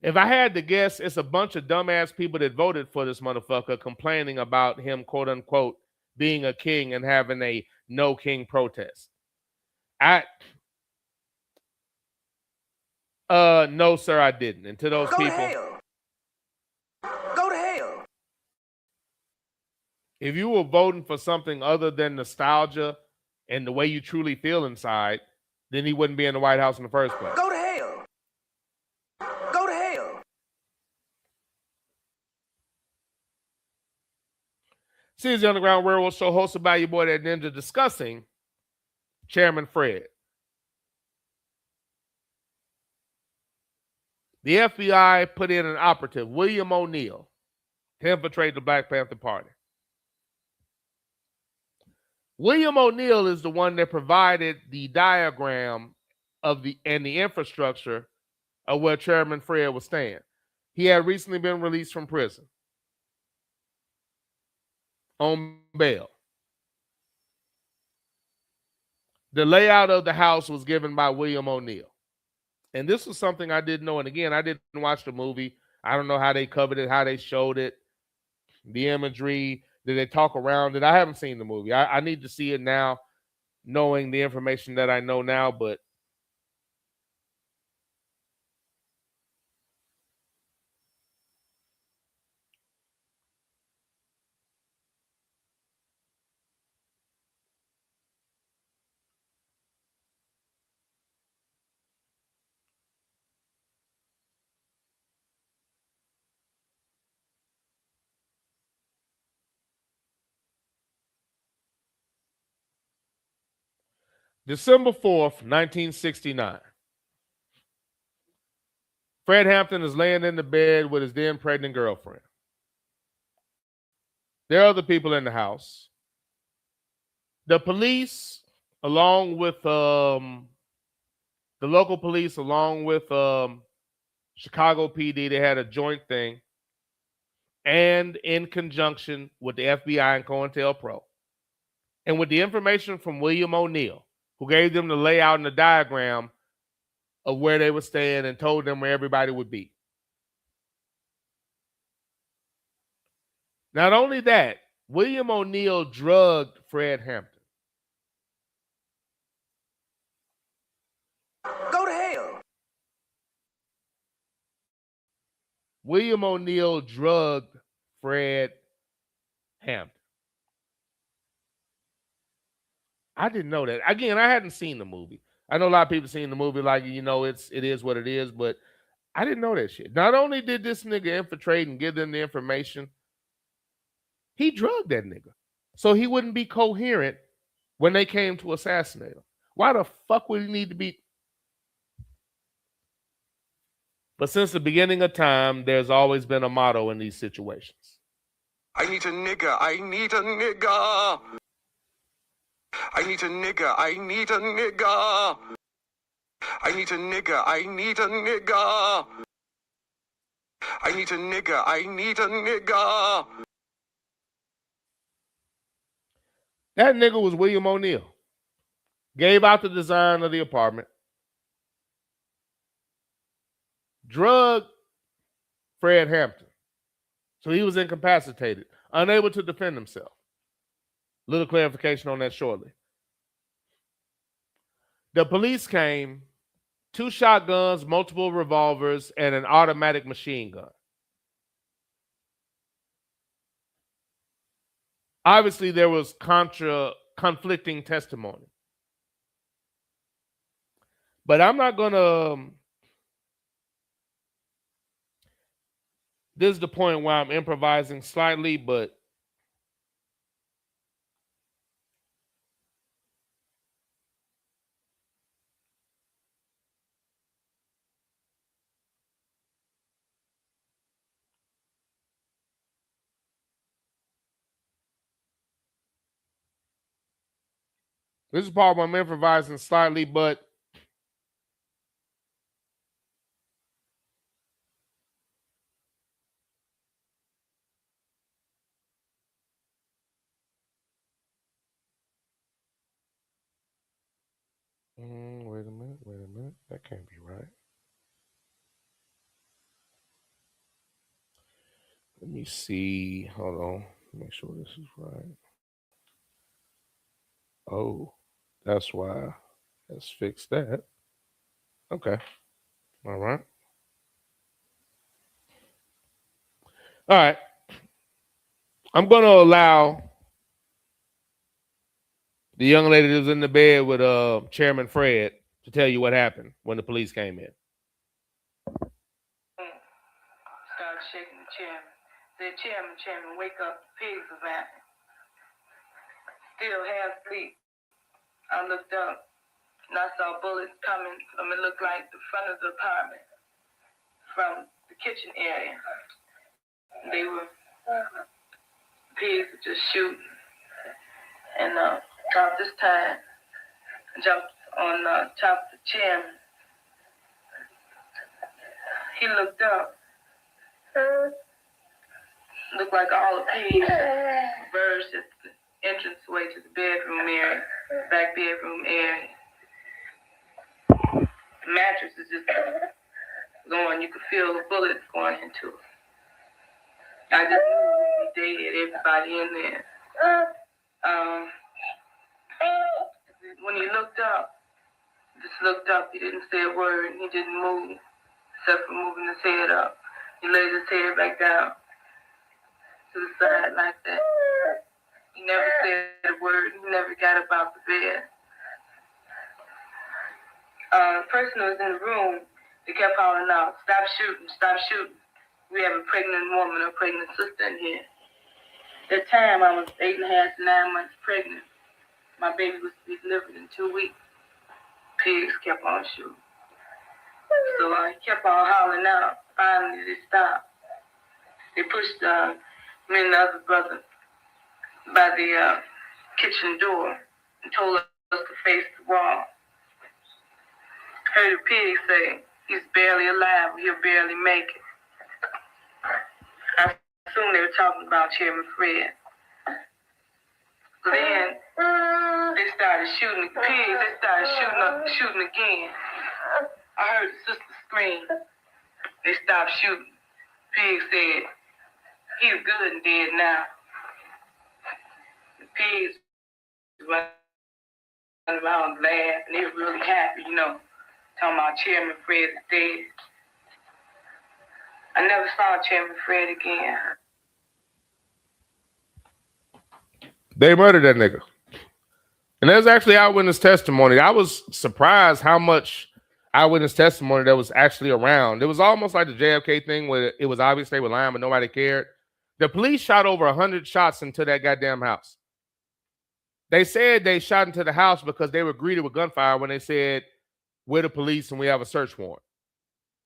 If I had to guess, it's a bunch of dumbass people that voted for this motherfucker complaining about him, quote unquote, being a king and having a no king protest. No, sir, I didn't. And to those people, Go to hell. If you were voting for something other than nostalgia and the way you truly feel inside, then he wouldn't be in the White House in the first place. Go to hell. This is the Underground Railroad Show, hosted by your boy that ninja, discussing Chairman Fred. The FBI put in an operative, William O'Neill, to infiltrate the Black Panther Party. William O'Neill is the one that provided the diagram of the infrastructure of where Chairman Fred was staying. He had recently been released from prison on bail. The layout of the house was given by William O'Neill. And this was something I didn't know. And again, I didn't watch the movie. I don't know how they covered it, how they showed it, the imagery. Did they talk around it? I haven't seen the movie. I need to see it now, knowing the information that I know now. But December 4th, 1969. Fred Hampton is laying in the bed with his then pregnant girlfriend. There are other people in the house. The police, along with the local police, along with Chicago PD, they had a joint thing, and in conjunction with the FBI and COINTELPRO, and with the information from William O'Neill, who gave them the layout and the diagram of where they were staying and told them where everybody would be. Not only that, William O'Neill drugged Fred Hampton. Go to hell. William O'Neill drugged Fred Hampton. I didn't know that. Again, I hadn't seen the movie. I know a lot of people seen the movie, like, you know, it is what it is, but I didn't know that shit. Not only did this nigga infiltrate and give them the information, he drugged that nigga so he wouldn't be coherent when they came to assassinate him. Why the fuck would he need to be? But since the beginning of time, there's always been a motto in these situations. I need a nigga. I need a nigga. I need a nigga. I need a nigga. I need a nigga. I need a nigga. I need a nigga. I need a nigga. That nigga was William O'Neill. Gave out the design of the apartment. Drugged Fred Hampton. So he was incapacitated, unable to defend himself. Little clarification on that shortly. The police came, 2 shotguns, multiple revolvers, and an automatic machine gun. Obviously, there was conflicting testimony. But I'm not going to... This is the point where I'm improvising slightly, but this is part where I'm improvising slightly, but wait a minute. That can't be right. Let me see. Hold on. Make sure this is right. Oh, that's why. Let's fix that. Okay. All right. All right. I'm going to allow the young lady that was in the bed with Chairman Fred to tell you what happened when the police came in. Started shaking the chairman. Said, Chairman, wake up. Pigs are back. still half asleep. I looked up and I saw bullets coming from, it looked like the front of the apartment, from the kitchen area. They were, pigs were just shooting. And about this time, I jumped on top of the chairman. He looked up. Looked like all the pigs burst at the entranceway to the bedroom area, back bedroom area. The mattress is just going, you could feel the bullets going into it. I just knew they had everybody in there. When he looked up, just looked up, he didn't say a word, he didn't move, except for moving his head up. He laid his head back down to the side like that. He never said a word, he never got up out the bed. The person who was in the room, they kept calling out, "Stop shooting, stop shooting. We have a pregnant woman, a pregnant sister in here." At the time, I was 8.5 to 9 months pregnant. My baby was to be delivered in 2 weeks. Pigs kept on shooting. So I kept on hollering out. Finally, they stopped. They pushed me and the other brother by the kitchen door and told us to face the wall. Heard the pig say, "He's barely alive, he'll barely make it." I assumed they were talking about Chairman Fred. So then they started shooting the pigs. They started shooting again. I heard the sister scream. They stopped shooting. Pig said, "He's good and dead now." The pigs running around laughing. They were really happy, you know, talking about Chairman Fred is dead. I never saw Chairman Fred again. They murdered that nigga. And there's actually eyewitness testimony. I was surprised how much eyewitness testimony that was actually around. It was almost like the JFK thing where it was obvious they were lying, but nobody cared. The police shot over 100 shots into that goddamn house. They said they shot into the house because they were greeted with gunfire when they said, "We're the police and we have a search warrant."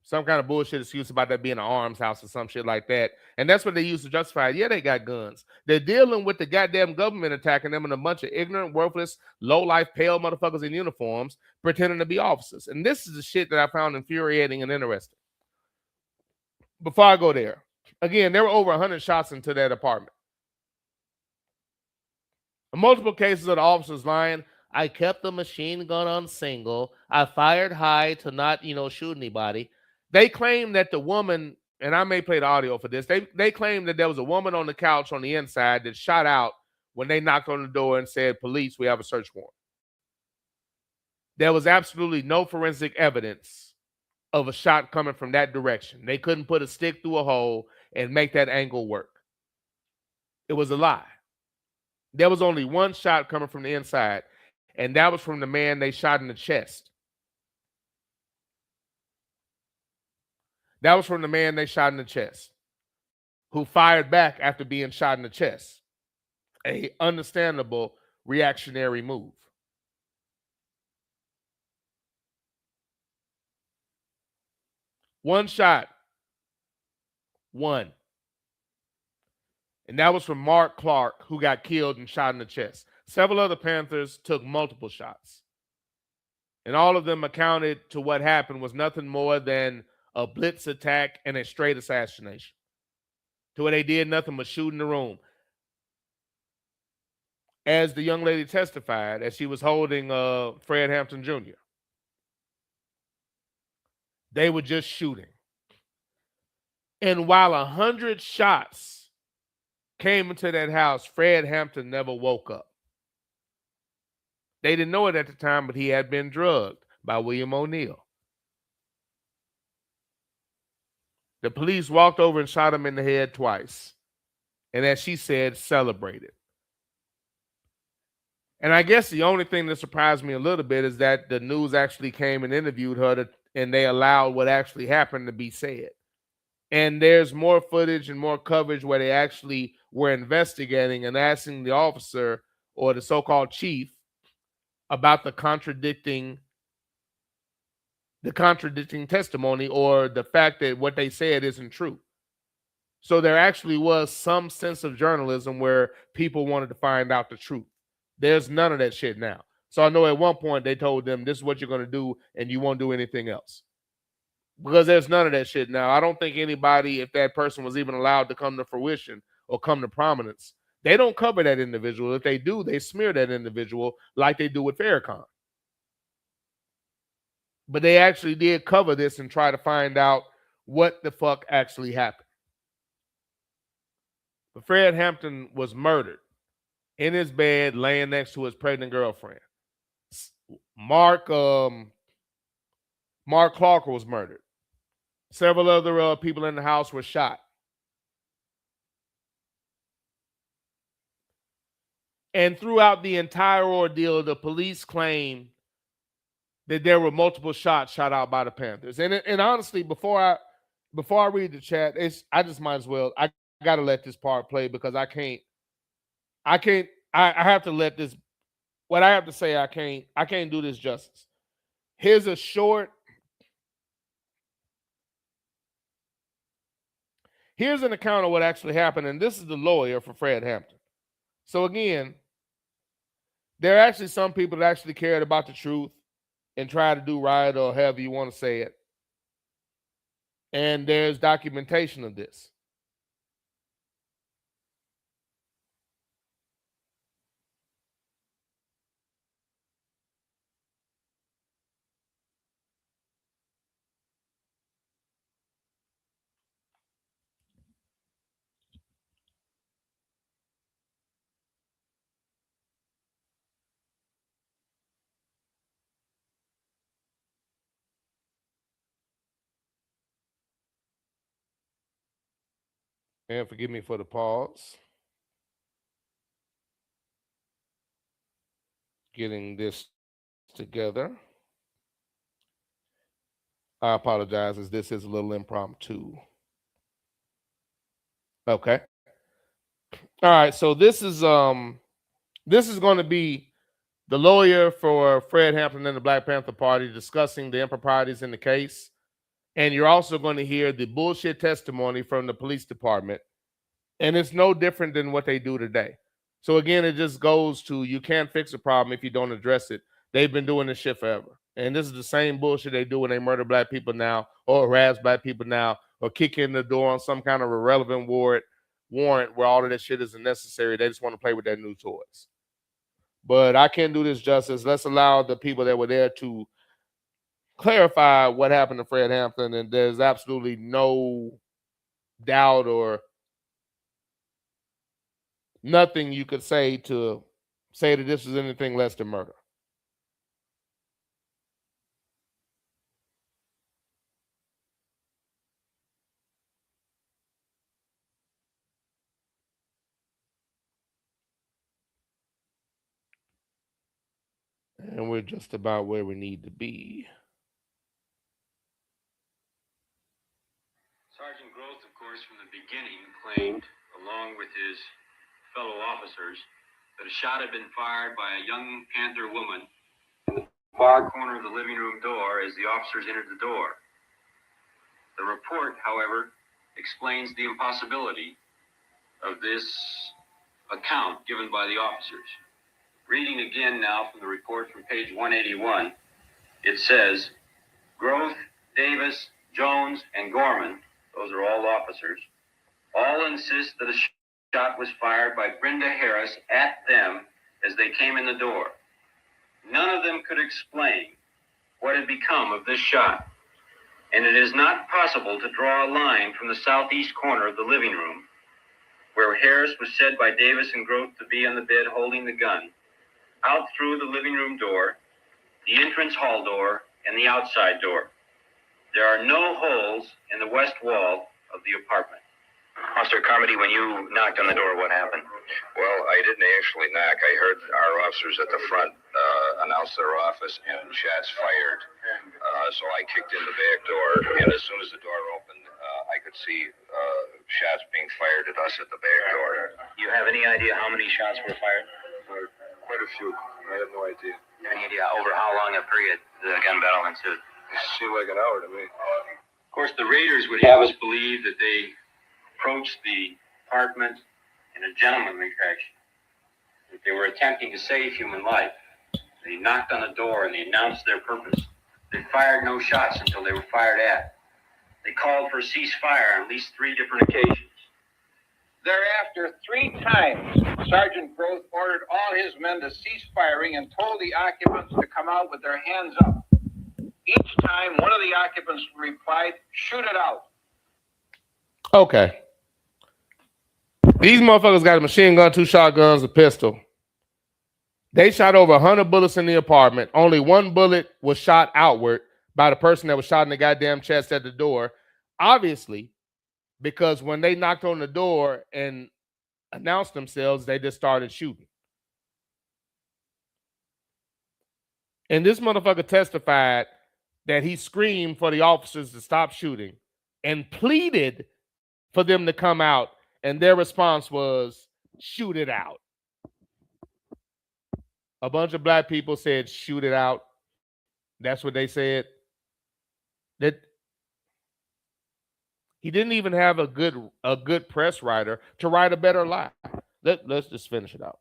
Some kind of bullshit excuse about that being an arms house or some shit like that. And that's what they used to justify it. Yeah, they got guns. They're dealing with the goddamn government attacking them and a bunch of ignorant, worthless, low-life, pale motherfuckers in uniforms pretending to be officers. And this is the shit that I found infuriating and interesting. Before I go there, again, there were over 100 shots into that apartment. In multiple cases of the officers lying, "I kept the machine gun on single. I fired high to not, shoot anybody." They claim that the woman, and I may play the audio for this, they claim that there was a woman on the couch on the inside that shot out when they knocked on the door and said, "Police, we have a search warrant." There was absolutely no forensic evidence of a shot coming from that direction. They couldn't put a stick through a hole and make that angle work. It was a lie. There was only one shot coming from the inside, and that was from the man they shot in the chest. That was from the man they shot in the chest, who fired back after being shot in the chest. A understandable reactionary move. One shot. One. And that was from Mark Clark, who got killed and shot in the chest. Several other Panthers took multiple shots. And all of them accounted to what happened was nothing more than a blitz attack and a straight assassination. To where they did nothing but shoot in the room. As the young lady testified, as she was holding Fred Hampton Jr., they were just shooting. And while 100 shots came into that house, Fred Hampton never woke up. They didn't know it at the time, but he had been drugged by William O'Neill. The police walked over and shot him in the head twice. And as she said, celebrated. And I guess the only thing that surprised me a little bit is that the news actually came and interviewed her and they allowed what actually happened to be said. And there's more footage and more coverage where they actually were investigating and asking the officer or the so-called chief about the contradicting testimony or the fact that what they said isn't true. So there actually was some sense of journalism where people wanted to find out the truth. There's none of that shit now. So I know at one point they told them this is what you're going to do and you won't do anything else. Because there's none of that shit now. I don't think anybody, if that person was even allowed to come to fruition or come to prominence, they don't cover that individual. If they do, they smear that individual like they do with Farrakhan. But they actually did cover this and try to find out what the fuck actually happened. But Fred Hampton was murdered in his bed, laying next to his pregnant girlfriend. Mark Clark was murdered. Several other people in the house were shot. And throughout the entire ordeal, the police claimed that there were multiple shots shot out by the Panthers. And honestly, before I read the chat, I just might as well. I got to let this part play because I have to let this. What I have to say, I can't do this justice. Here's an account of what actually happened, and this is the lawyer for Fred Hampton. So again, there are actually some people that actually cared about the truth and tried to do right, or however you want to say it. And there's documentation of this. And forgive me for the pause. Getting this together. I apologize as this is a little impromptu. Okay. All right, so this is going to be the lawyer for Fred Hampton and the Black Panther Party discussing the improprieties in the case. And you're also going to hear the bullshit testimony from the police department. And it's no different than what they do today. So again, it just goes to you can't fix a problem if you don't address it. They've been doing this shit forever. And this is the same bullshit they do when they murder black people now or harass black people now or kick in the door on some kind of irrelevant warrant where all of that shit isn't necessary. They just want to play with their new toys. But I can't do this justice. Let's allow the people that were there to clarify what happened to Fred Hampton, and there's absolutely no doubt or nothing you could say to say that this is anything less than murder. And we're just about where we need to be. Sergeant Groth, of course, from the beginning claimed, along with his fellow officers, that a shot had been fired by a young Panther woman in the far corner of the living room door as the officers entered the door. The report, however, explains the impossibility of this account given by the officers. Reading again now from the report from page 181, it says, Groth, Davis, Jones, and Gorman, those are all officers, all insist that a shot was fired by Brenda Harris at them as they came in the door. None of them could explain what had become of this shot, and it is not possible to draw a line from the southeast corner of the living room, where Harris was said by Davis and Groth to be on the bed holding the gun, out through the living room door, the entrance hall door, and the outside door. There are no holes in the west wall of the apartment. Officer Carmody, when you knocked on the door, what happened? Well, I didn't actually knock. I heard our officers at the front announce their office and shots fired. So I kicked in the back door, and as soon as the door opened, I could see shots being fired at us at the back door. You have any idea how many shots were fired? a few. I have no idea. Any idea over how long a period the gun battle ensued? It seemed like an hour to me. Of course, the raiders would have us believe that they approached the apartment in a gentlemanly fashion. That they were attempting to save human life. They knocked on the door and they announced their purpose. They fired no shots until they were fired at. They called for a ceasefire on at least 3 different occasions. Thereafter, 3 times, Sergeant Groth ordered all his men to cease firing and told the occupants to come out with their hands up. Each time, one of the occupants replied, "Shoot it out." Okay. These motherfuckers got a machine gun, 2 shotguns, a pistol. They shot over 100 bullets in the apartment. Only 1 bullet was shot outward by the person that was shot in the goddamn chest at the door. Obviously, because when they knocked on the door and announced themselves, they just started shooting. And this motherfucker testified that he screamed for the officers to stop shooting and pleaded for them to come out, and their response was, "Shoot it out." A bunch of black people said, "Shoot it out." That's what they said. That he didn't even have a good press writer to write a better lie. Let's just finish it out.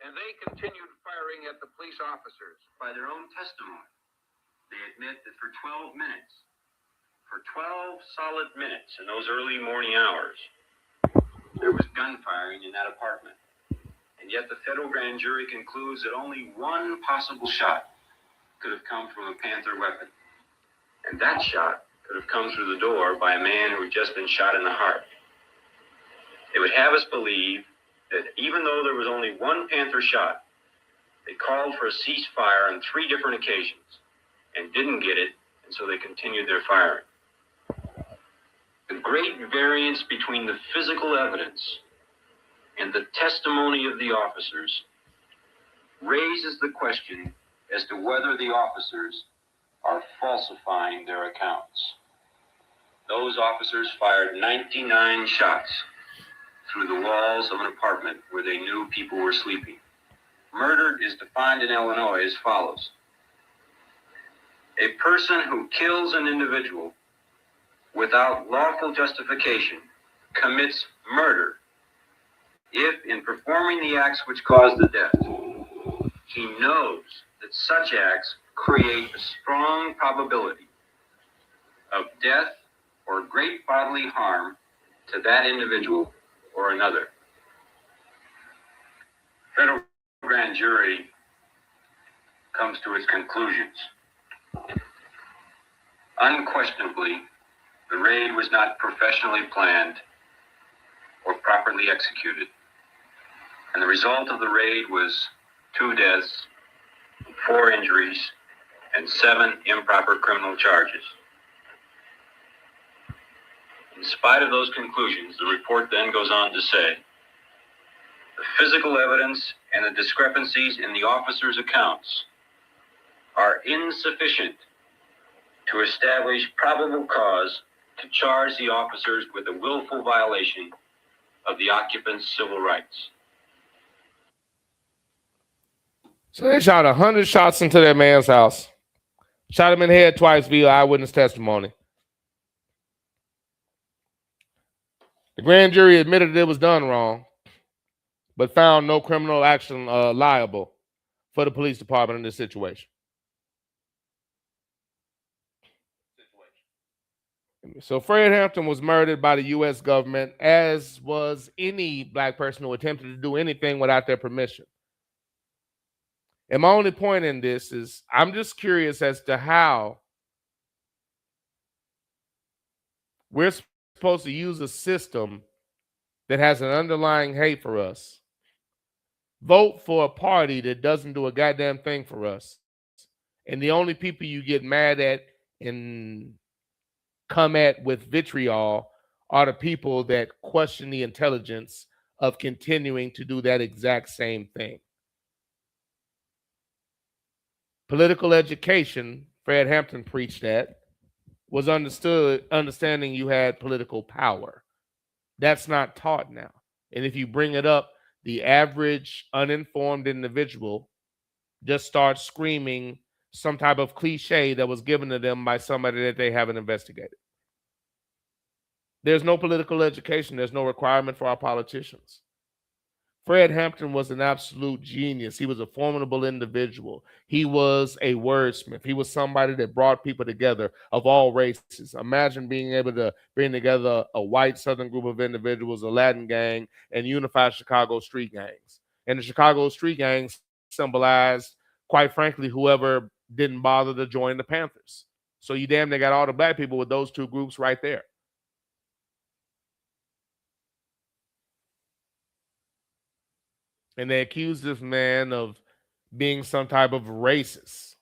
And they continued firing at the police officers. By their own testimony, they admit that for 12 minutes, for 12 solid minutes in those early morning hours, there was gunfiring in that apartment. And yet the federal grand jury concludes that only 1 possible shot could have come from a Panther weapon. And that shot could have come through the door by a man who had just been shot in the heart. They would have us believe that even though there was only 1 Panther shot, they called for a ceasefire on 3 different occasions and didn't get it, and so they continued their firing. The great variance between the physical evidence and the testimony of the officers raises the question as to whether the officers are falsifying their accounts. Those officers fired 99 shots through the walls of an apartment where they knew people were sleeping. Murder is defined in Illinois as follows: a person who kills an individual without lawful justification commits murder if, in performing the acts which cause the death, he knows that such acts create a strong probability of death or great bodily harm to that individual or another. Federal grand jury comes to its conclusions. Unquestionably, the raid was not professionally planned or properly executed. And the result of the raid was 2 deaths, 4 injuries, and 7 improper criminal charges. In spite of those conclusions, the report then goes on to say, the physical evidence and the discrepancies in the officers' accounts are insufficient to establish probable cause to charge the officers with a willful violation of the occupant's civil rights. So they shot 100 shots into that man's house. Shot him in the head twice via eyewitness testimony. The grand jury admitted that it was done wrong, but found no criminal action liable for the police department in this situation. So Fred Hampton was murdered by the U.S. government, as was any black person who attempted to do anything without their permission. And my only point in this is I'm just curious as to how we're supposed to use a system that has an underlying hate for us, vote for a party that doesn't do a goddamn thing for us, and the only people you get mad at and come at with vitriol are the people that question the intelligence of continuing to do that exact same thing. Political education, Fred Hampton preached that, was understanding you had political power. That's not taught now. And if you bring it up, the average uninformed individual just starts screaming some type of cliche that was given to them by somebody that they haven't investigated. There's no political education. There's no requirement for our politicians. Fred Hampton was an absolute genius. He was a formidable individual. He was a wordsmith. He was somebody that brought people together of all races. Imagine being able to bring together a white Southern group of individuals, a Latin gang, and unify Chicago street gangs. And the Chicago street gangs symbolized, quite frankly, whoever didn't bother to join the Panthers. So you damn near got all the black people with those two groups right there. And they accused this man of being some type of racist.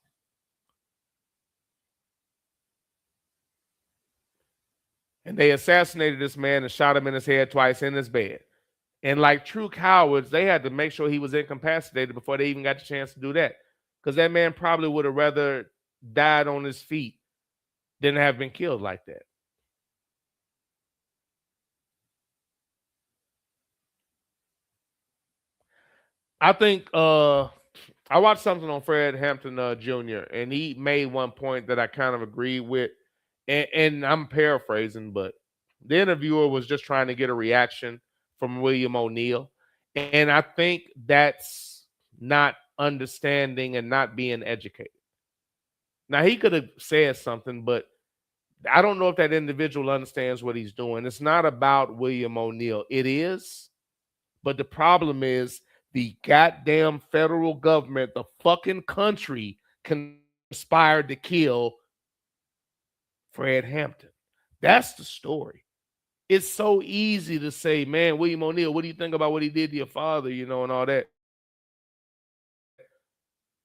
And they assassinated this man and shot him in his head twice in his bed. And like true cowards, they had to make sure he was incapacitated before they even got the chance to do that. Because that man probably would have rather died on his feet than have been killed like that. I think I watched something on Fred Hampton Jr. and he made one point that I kind of agreed with, and I'm paraphrasing, but the interviewer was just trying to get a reaction from William O'Neill, and I think that's not understanding and not being educated. Now he could have said something, but I don't know if that individual understands what he's doing. It's not about William O'Neill. It is, but the problem is the goddamn federal government, the fucking country, conspired to kill Fred Hampton. That's the story. It's so easy to say, man, William O'Neill, what do you think about what he did to your father, and all that?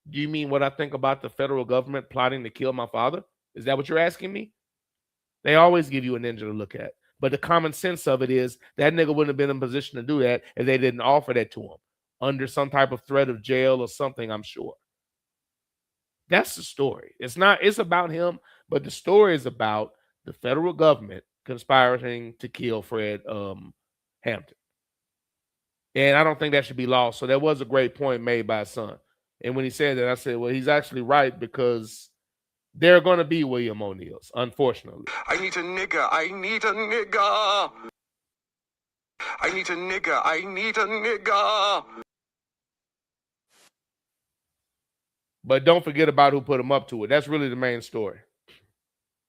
Do you mean what I think about the federal government plotting to kill my father? Is that what you're asking me? They always give you a ninja to look at. But the common sense of it is that nigga wouldn't have been in a position to do that if they didn't offer that to him under some type of threat of jail or something, I'm sure. That's the story. It's about him, but the story is about the federal government conspiring to kill Fred Hampton. And I don't think that should be lost. So that was a great point made by his son. And when he said that, I said, well, he's actually right because there are going to be William O'Neills, unfortunately. I need a nigga. I need a nigga. I need a nigga. I need a nigga. But don't forget about who put him up to it. That's really the main story.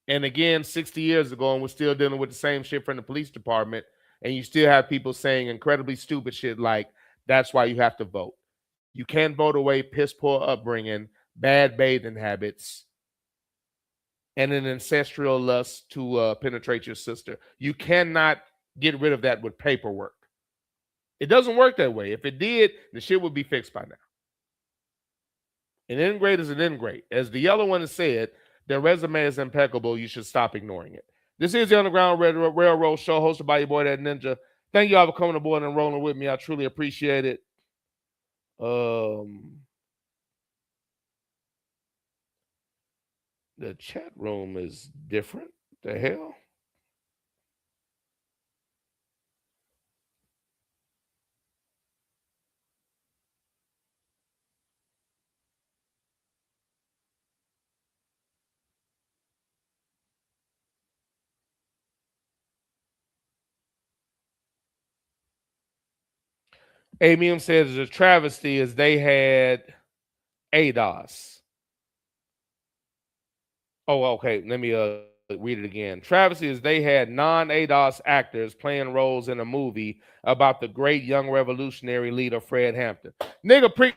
And again, 60 years ago, and we're still dealing with the same shit from the police department, and you still have people saying incredibly stupid shit like, that's why you have to vote. You can't vote away piss poor upbringing, bad bathing habits, and an ancestral lust to penetrate your sister. You cannot get rid of that with paperwork. It doesn't work that way. If it did, the shit would be fixed by now. An ingrate is an ingrate. As the yellow one has said, their resume is impeccable. You should stop ignoring it. This is the Underground Railroad Show, hosted by your boy, That Ninja. Thank you all for coming aboard and rolling with me. I truly appreciate it. The chat room is different. The hell? Amium says the travesty is they had ADOS. Oh, okay. Let me read it again. Travesty is they had non-ADOS actors playing roles in a movie about the great young revolutionary leader Fred Hampton. Nigga,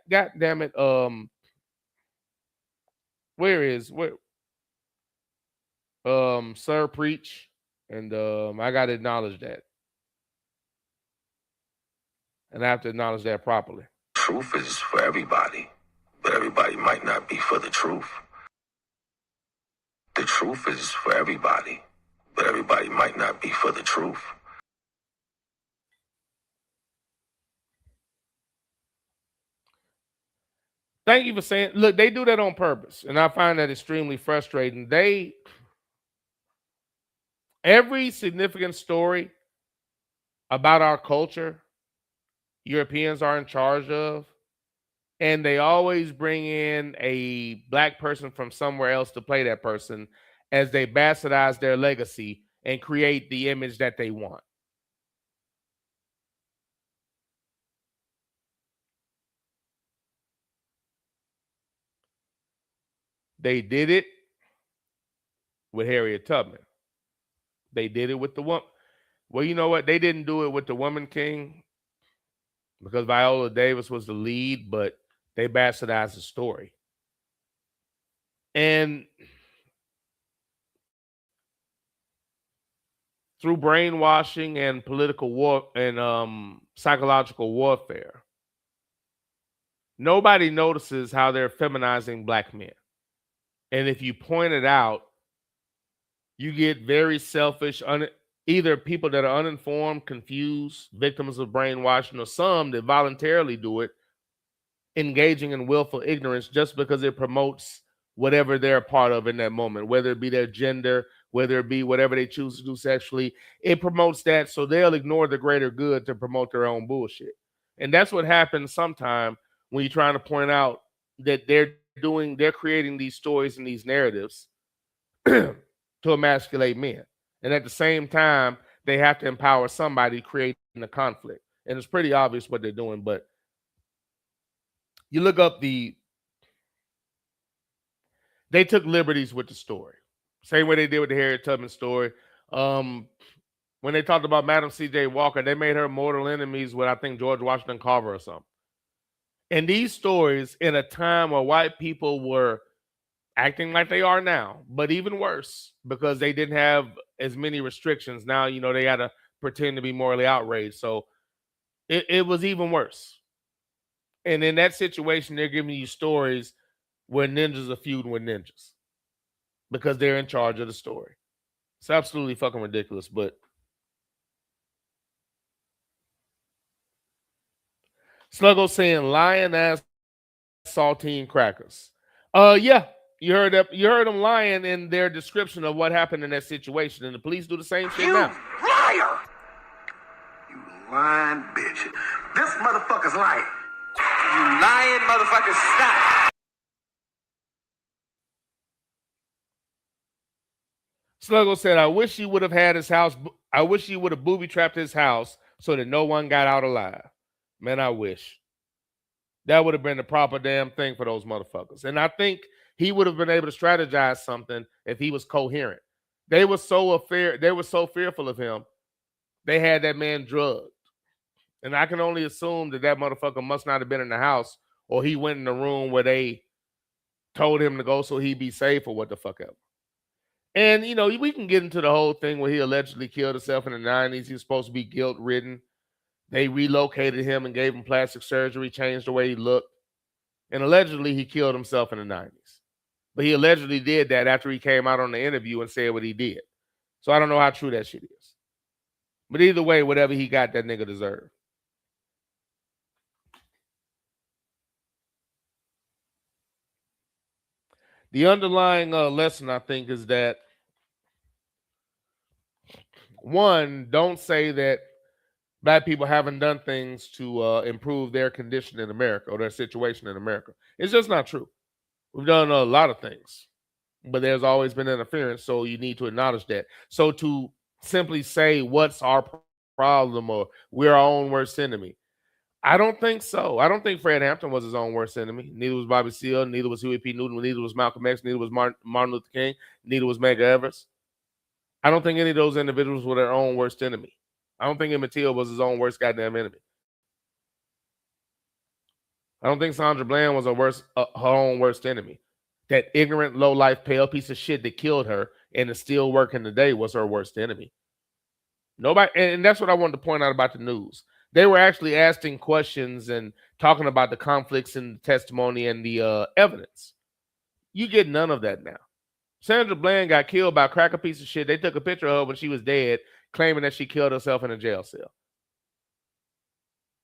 God damn it. Where Sir Preach? And I gotta acknowledge that. And I have to acknowledge that properly. Truth is for everybody, but everybody might not be for the truth. The truth is for everybody, but everybody might not be for the truth. Thank you for saying, look, they do that on purpose, and I find that extremely frustrating. Every significant story about our culture Europeans are in charge of, and they always bring in a black person from somewhere else to play that person as they bastardize their legacy and create the image that they want. They did it with Harriet Tubman. They did it with the woman. Well, you know what? They didn't do it with the Woman King because Viola Davis was the lead, but they bastardized the story. And through brainwashing and political war and psychological warfare, nobody notices how they're feminizing black men. And if you point it out, you get very selfish, either people that are uninformed, confused, victims of brainwashing, or some that voluntarily do it, engaging in willful ignorance just because it promotes whatever they're a part of in that moment, whether it be their gender, whether it be whatever they choose to do sexually. It promotes that, so they'll ignore the greater good to promote their own bullshit. And that's what happens sometimes when you're trying to point out that they're creating these stories and these narratives to emasculate men. And at the same time, they have to empower somebody creating a conflict. And it's pretty obvious what they're doing, but you look up they took liberties with the story. Same way they did with the Harriet Tubman story. When they talked about Madam C.J. Walker, they made her mortal enemies with, I think, George Washington Carver or something. And these stories, in a time where white people were acting like they are now, but even worse, because they didn't have as many restrictions. Now, they got to pretend to be morally outraged. So it was even worse. And in that situation, they're giving you stories where ninjas are feuding with ninjas because they're in charge of the story. It's absolutely fucking ridiculous, but Sluggo saying lion ass saltine crackers. Yeah, you heard that. You heard them lying in their description of what happened in that situation, and the police do the same shit now. Liar! You lying bitch. This motherfucker's lying. You lying motherfucker, stop. Sluggo said, I wish he would have had his house. I wish he would have booby trapped his house so that no one got out alive. Man, I wish. That would have been the proper damn thing for those motherfuckers. And I think he would have been able to strategize something if he was coherent. They were so fearful of him, they had that man drugged. And I can only assume that motherfucker must not have been in the house, or he went in the room where they told him to go so he'd be safe or what the fuck ever. And, we can get into the whole thing where he allegedly killed himself in the 90s. He was supposed to be guilt-ridden. They relocated him and gave him plastic surgery, changed the way he looked. And allegedly, he killed himself in the 90s. But he allegedly did that after he came out on the interview and said what he did. So I don't know how true that shit is. But either way, whatever he got, that nigga deserved. The underlying lesson, I think, is that, one, don't say that black people haven't done things to improve their condition in America or their situation in America. It's just not true. We've done a lot of things, but there's always been interference, so you need to acknowledge that. So to simply say what's our problem or we're our own worst enemy, I don't think so. I don't think Fred Hampton was his own worst enemy. Neither was Bobby Seale. Neither was Huey P. Newton. Neither was Malcolm X. Neither was Martin Luther King. Neither was Medgar Evers. I don't think any of those individuals were their own worst enemy. I don't think Emmett Till was his own worst goddamn enemy. I don't think Sandra Bland was her own worst enemy. That ignorant, low-life, pale piece of shit that killed her and is still working today was her worst enemy. Nobody, and that's what I wanted to point out about the news. They were actually asking questions and talking about the conflicts in the testimony and the evidence. You get none of that now. Sandra Bland got killed by a cracker piece of shit. They took a picture of her when she was dead, claiming that she killed herself in a jail cell.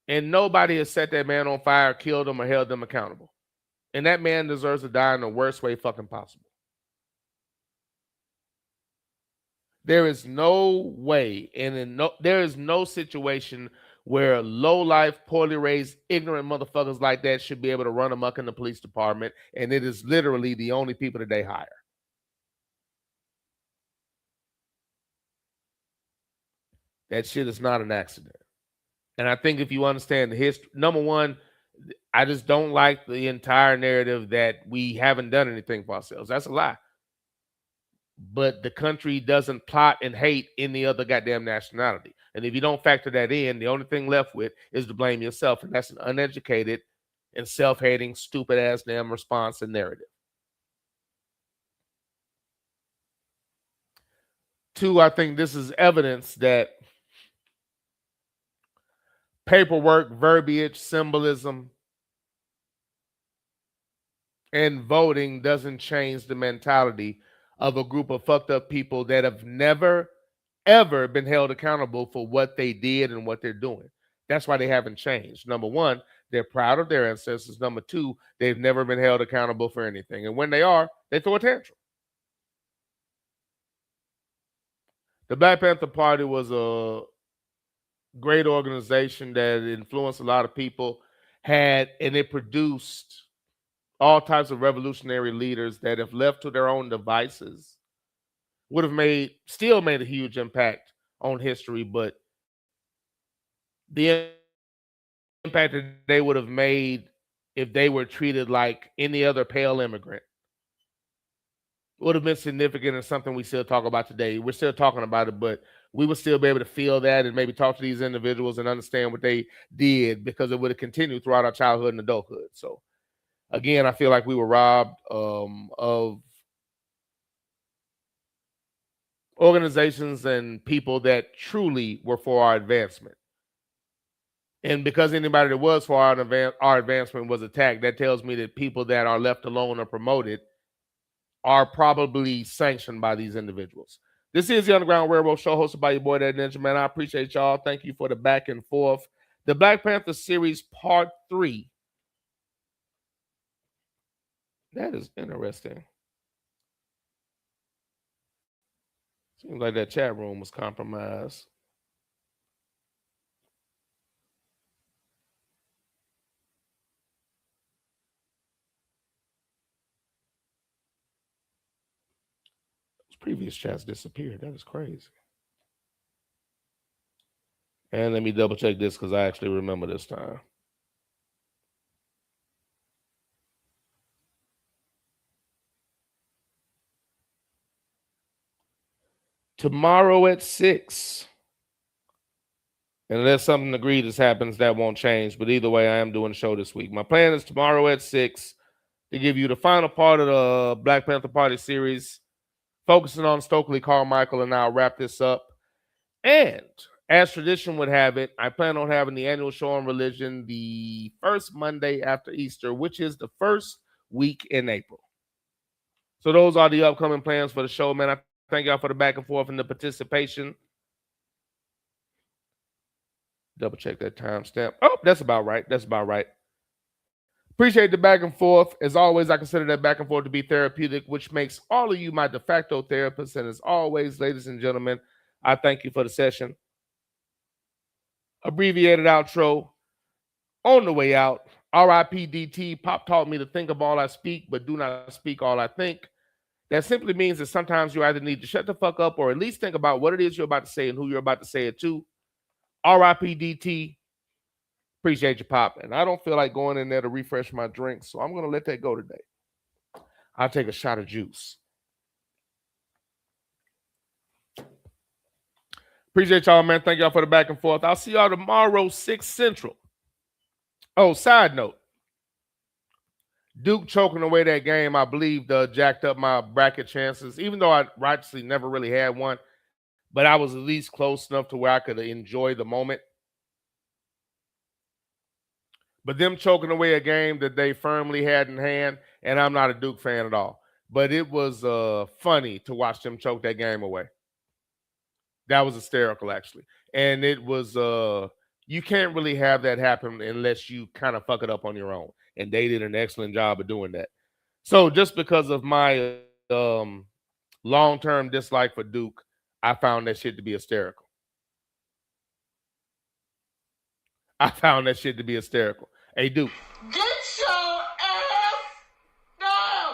And nobody has set that man on fire, killed him, or held them accountable. And that man deserves to die in the worst way fucking possible. There is no way, and there is no situation where low-life, poorly raised, ignorant motherfuckers like that should be able to run amok in the police department, and it is literally the only people that they hire. That shit is not an accident. And I think if you understand the history, number one, I just don't like the entire narrative that we haven't done anything for ourselves. That's a lie. But the country doesn't plot and hate any other goddamn nationality. And if you don't factor that in, the only thing left with is to blame yourself. And that's an uneducated and self-hating, stupid-ass damn response and narrative. Two, I think this is evidence that paperwork, verbiage, symbolism, and voting doesn't change the mentality of a group of fucked up people that have never, ever been held accountable for what they did and what they're doing. That's why they haven't changed. Number one, they're proud of their ancestors. Number two, they've never been held accountable for anything. And when they are, they throw a tantrum. The Black Panther Party was a great organization that influenced a lot of people, and it produced all types of revolutionary leaders that, if left to their own devices, would have still made a huge impact on history, but the impact that they would have made if they were treated like any other pale immigrant would have been significant and something we still talk about today. We're still talking about it, but we would still be able to feel that and maybe talk to these individuals and understand what they did, because it would have continued throughout our childhood and adulthood. So again, I feel like we were robbed of organizations and people that truly were for our advancement. And because anybody that was for our advancement was attacked, that tells me that people that are left alone or promoted are probably sanctioned by these individuals. This is the Underground Railroad Show, hosted by your boy, that Ninja Man. I appreciate y'all. Thank you for the back and forth. The Black Panther series part 3. That is interesting. Seems like that chat room was compromised. Those previous chats disappeared. That is crazy. And let me double check this because I actually remember this time. Tomorrow at 6. Unless something egregious happens, that won't change. But either way, I am doing a show this week. My plan is tomorrow at 6 to give you the final part of the Black Panther Party series, focusing on Stokely Carmichael, and I'll wrap this up. And as tradition would have it, I plan on having the annual show on religion the first Monday after Easter, which is the first week in April. So those are the upcoming plans for the show, man. I thank y'all for the back and forth and the participation. Double check that timestamp. Oh, that's about right. That's about right. Appreciate the back and forth. As always, I consider that back and forth to be therapeutic, which makes all of you my de facto therapists. And as always, ladies and gentlemen, I thank you for the session. Abbreviated outro. On the way out, R.I.P. DT. Pop taught me to think of all I speak, but do not speak all I think. That simply means that sometimes you either need to shut the fuck up or at least think about what it is you're about to say and who you're about to say it to. R.I.P. DT. Appreciate you, Pop. And I don't feel like going in there to refresh my drink, so I'm going to let that go today. I'll take a shot of juice. Appreciate y'all, man. Thank y'all for the back and forth. I'll see y'all tomorrow, 6 Central. Oh, side note. Duke choking away that game, I believe, jacked up my bracket chances, even though I righteously never really had one. But I was at least close enough to where I could enjoy the moment. But them choking away a game that they firmly had in hand, and I'm not a Duke fan at all. But it was funny to watch them choke that game away. That was hysterical, actually. And it was, you can't really have that happen unless you kind of fuck it up on your own. And they did an excellent job of doing that. So just because of my long-term dislike for Duke, I found that shit to be hysterical. I found that shit to be hysterical. Hey, Duke. Get your ass down.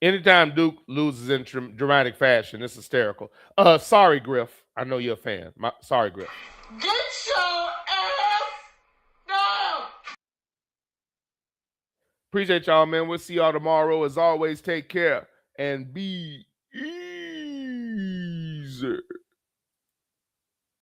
Anytime Duke loses in dramatic fashion, it's hysterical. Sorry, Griff. I know you're a fan. Sorry, Griff. Get your ass down. Appreciate y'all, man. We'll see y'all tomorrow. As always, take care and be easy.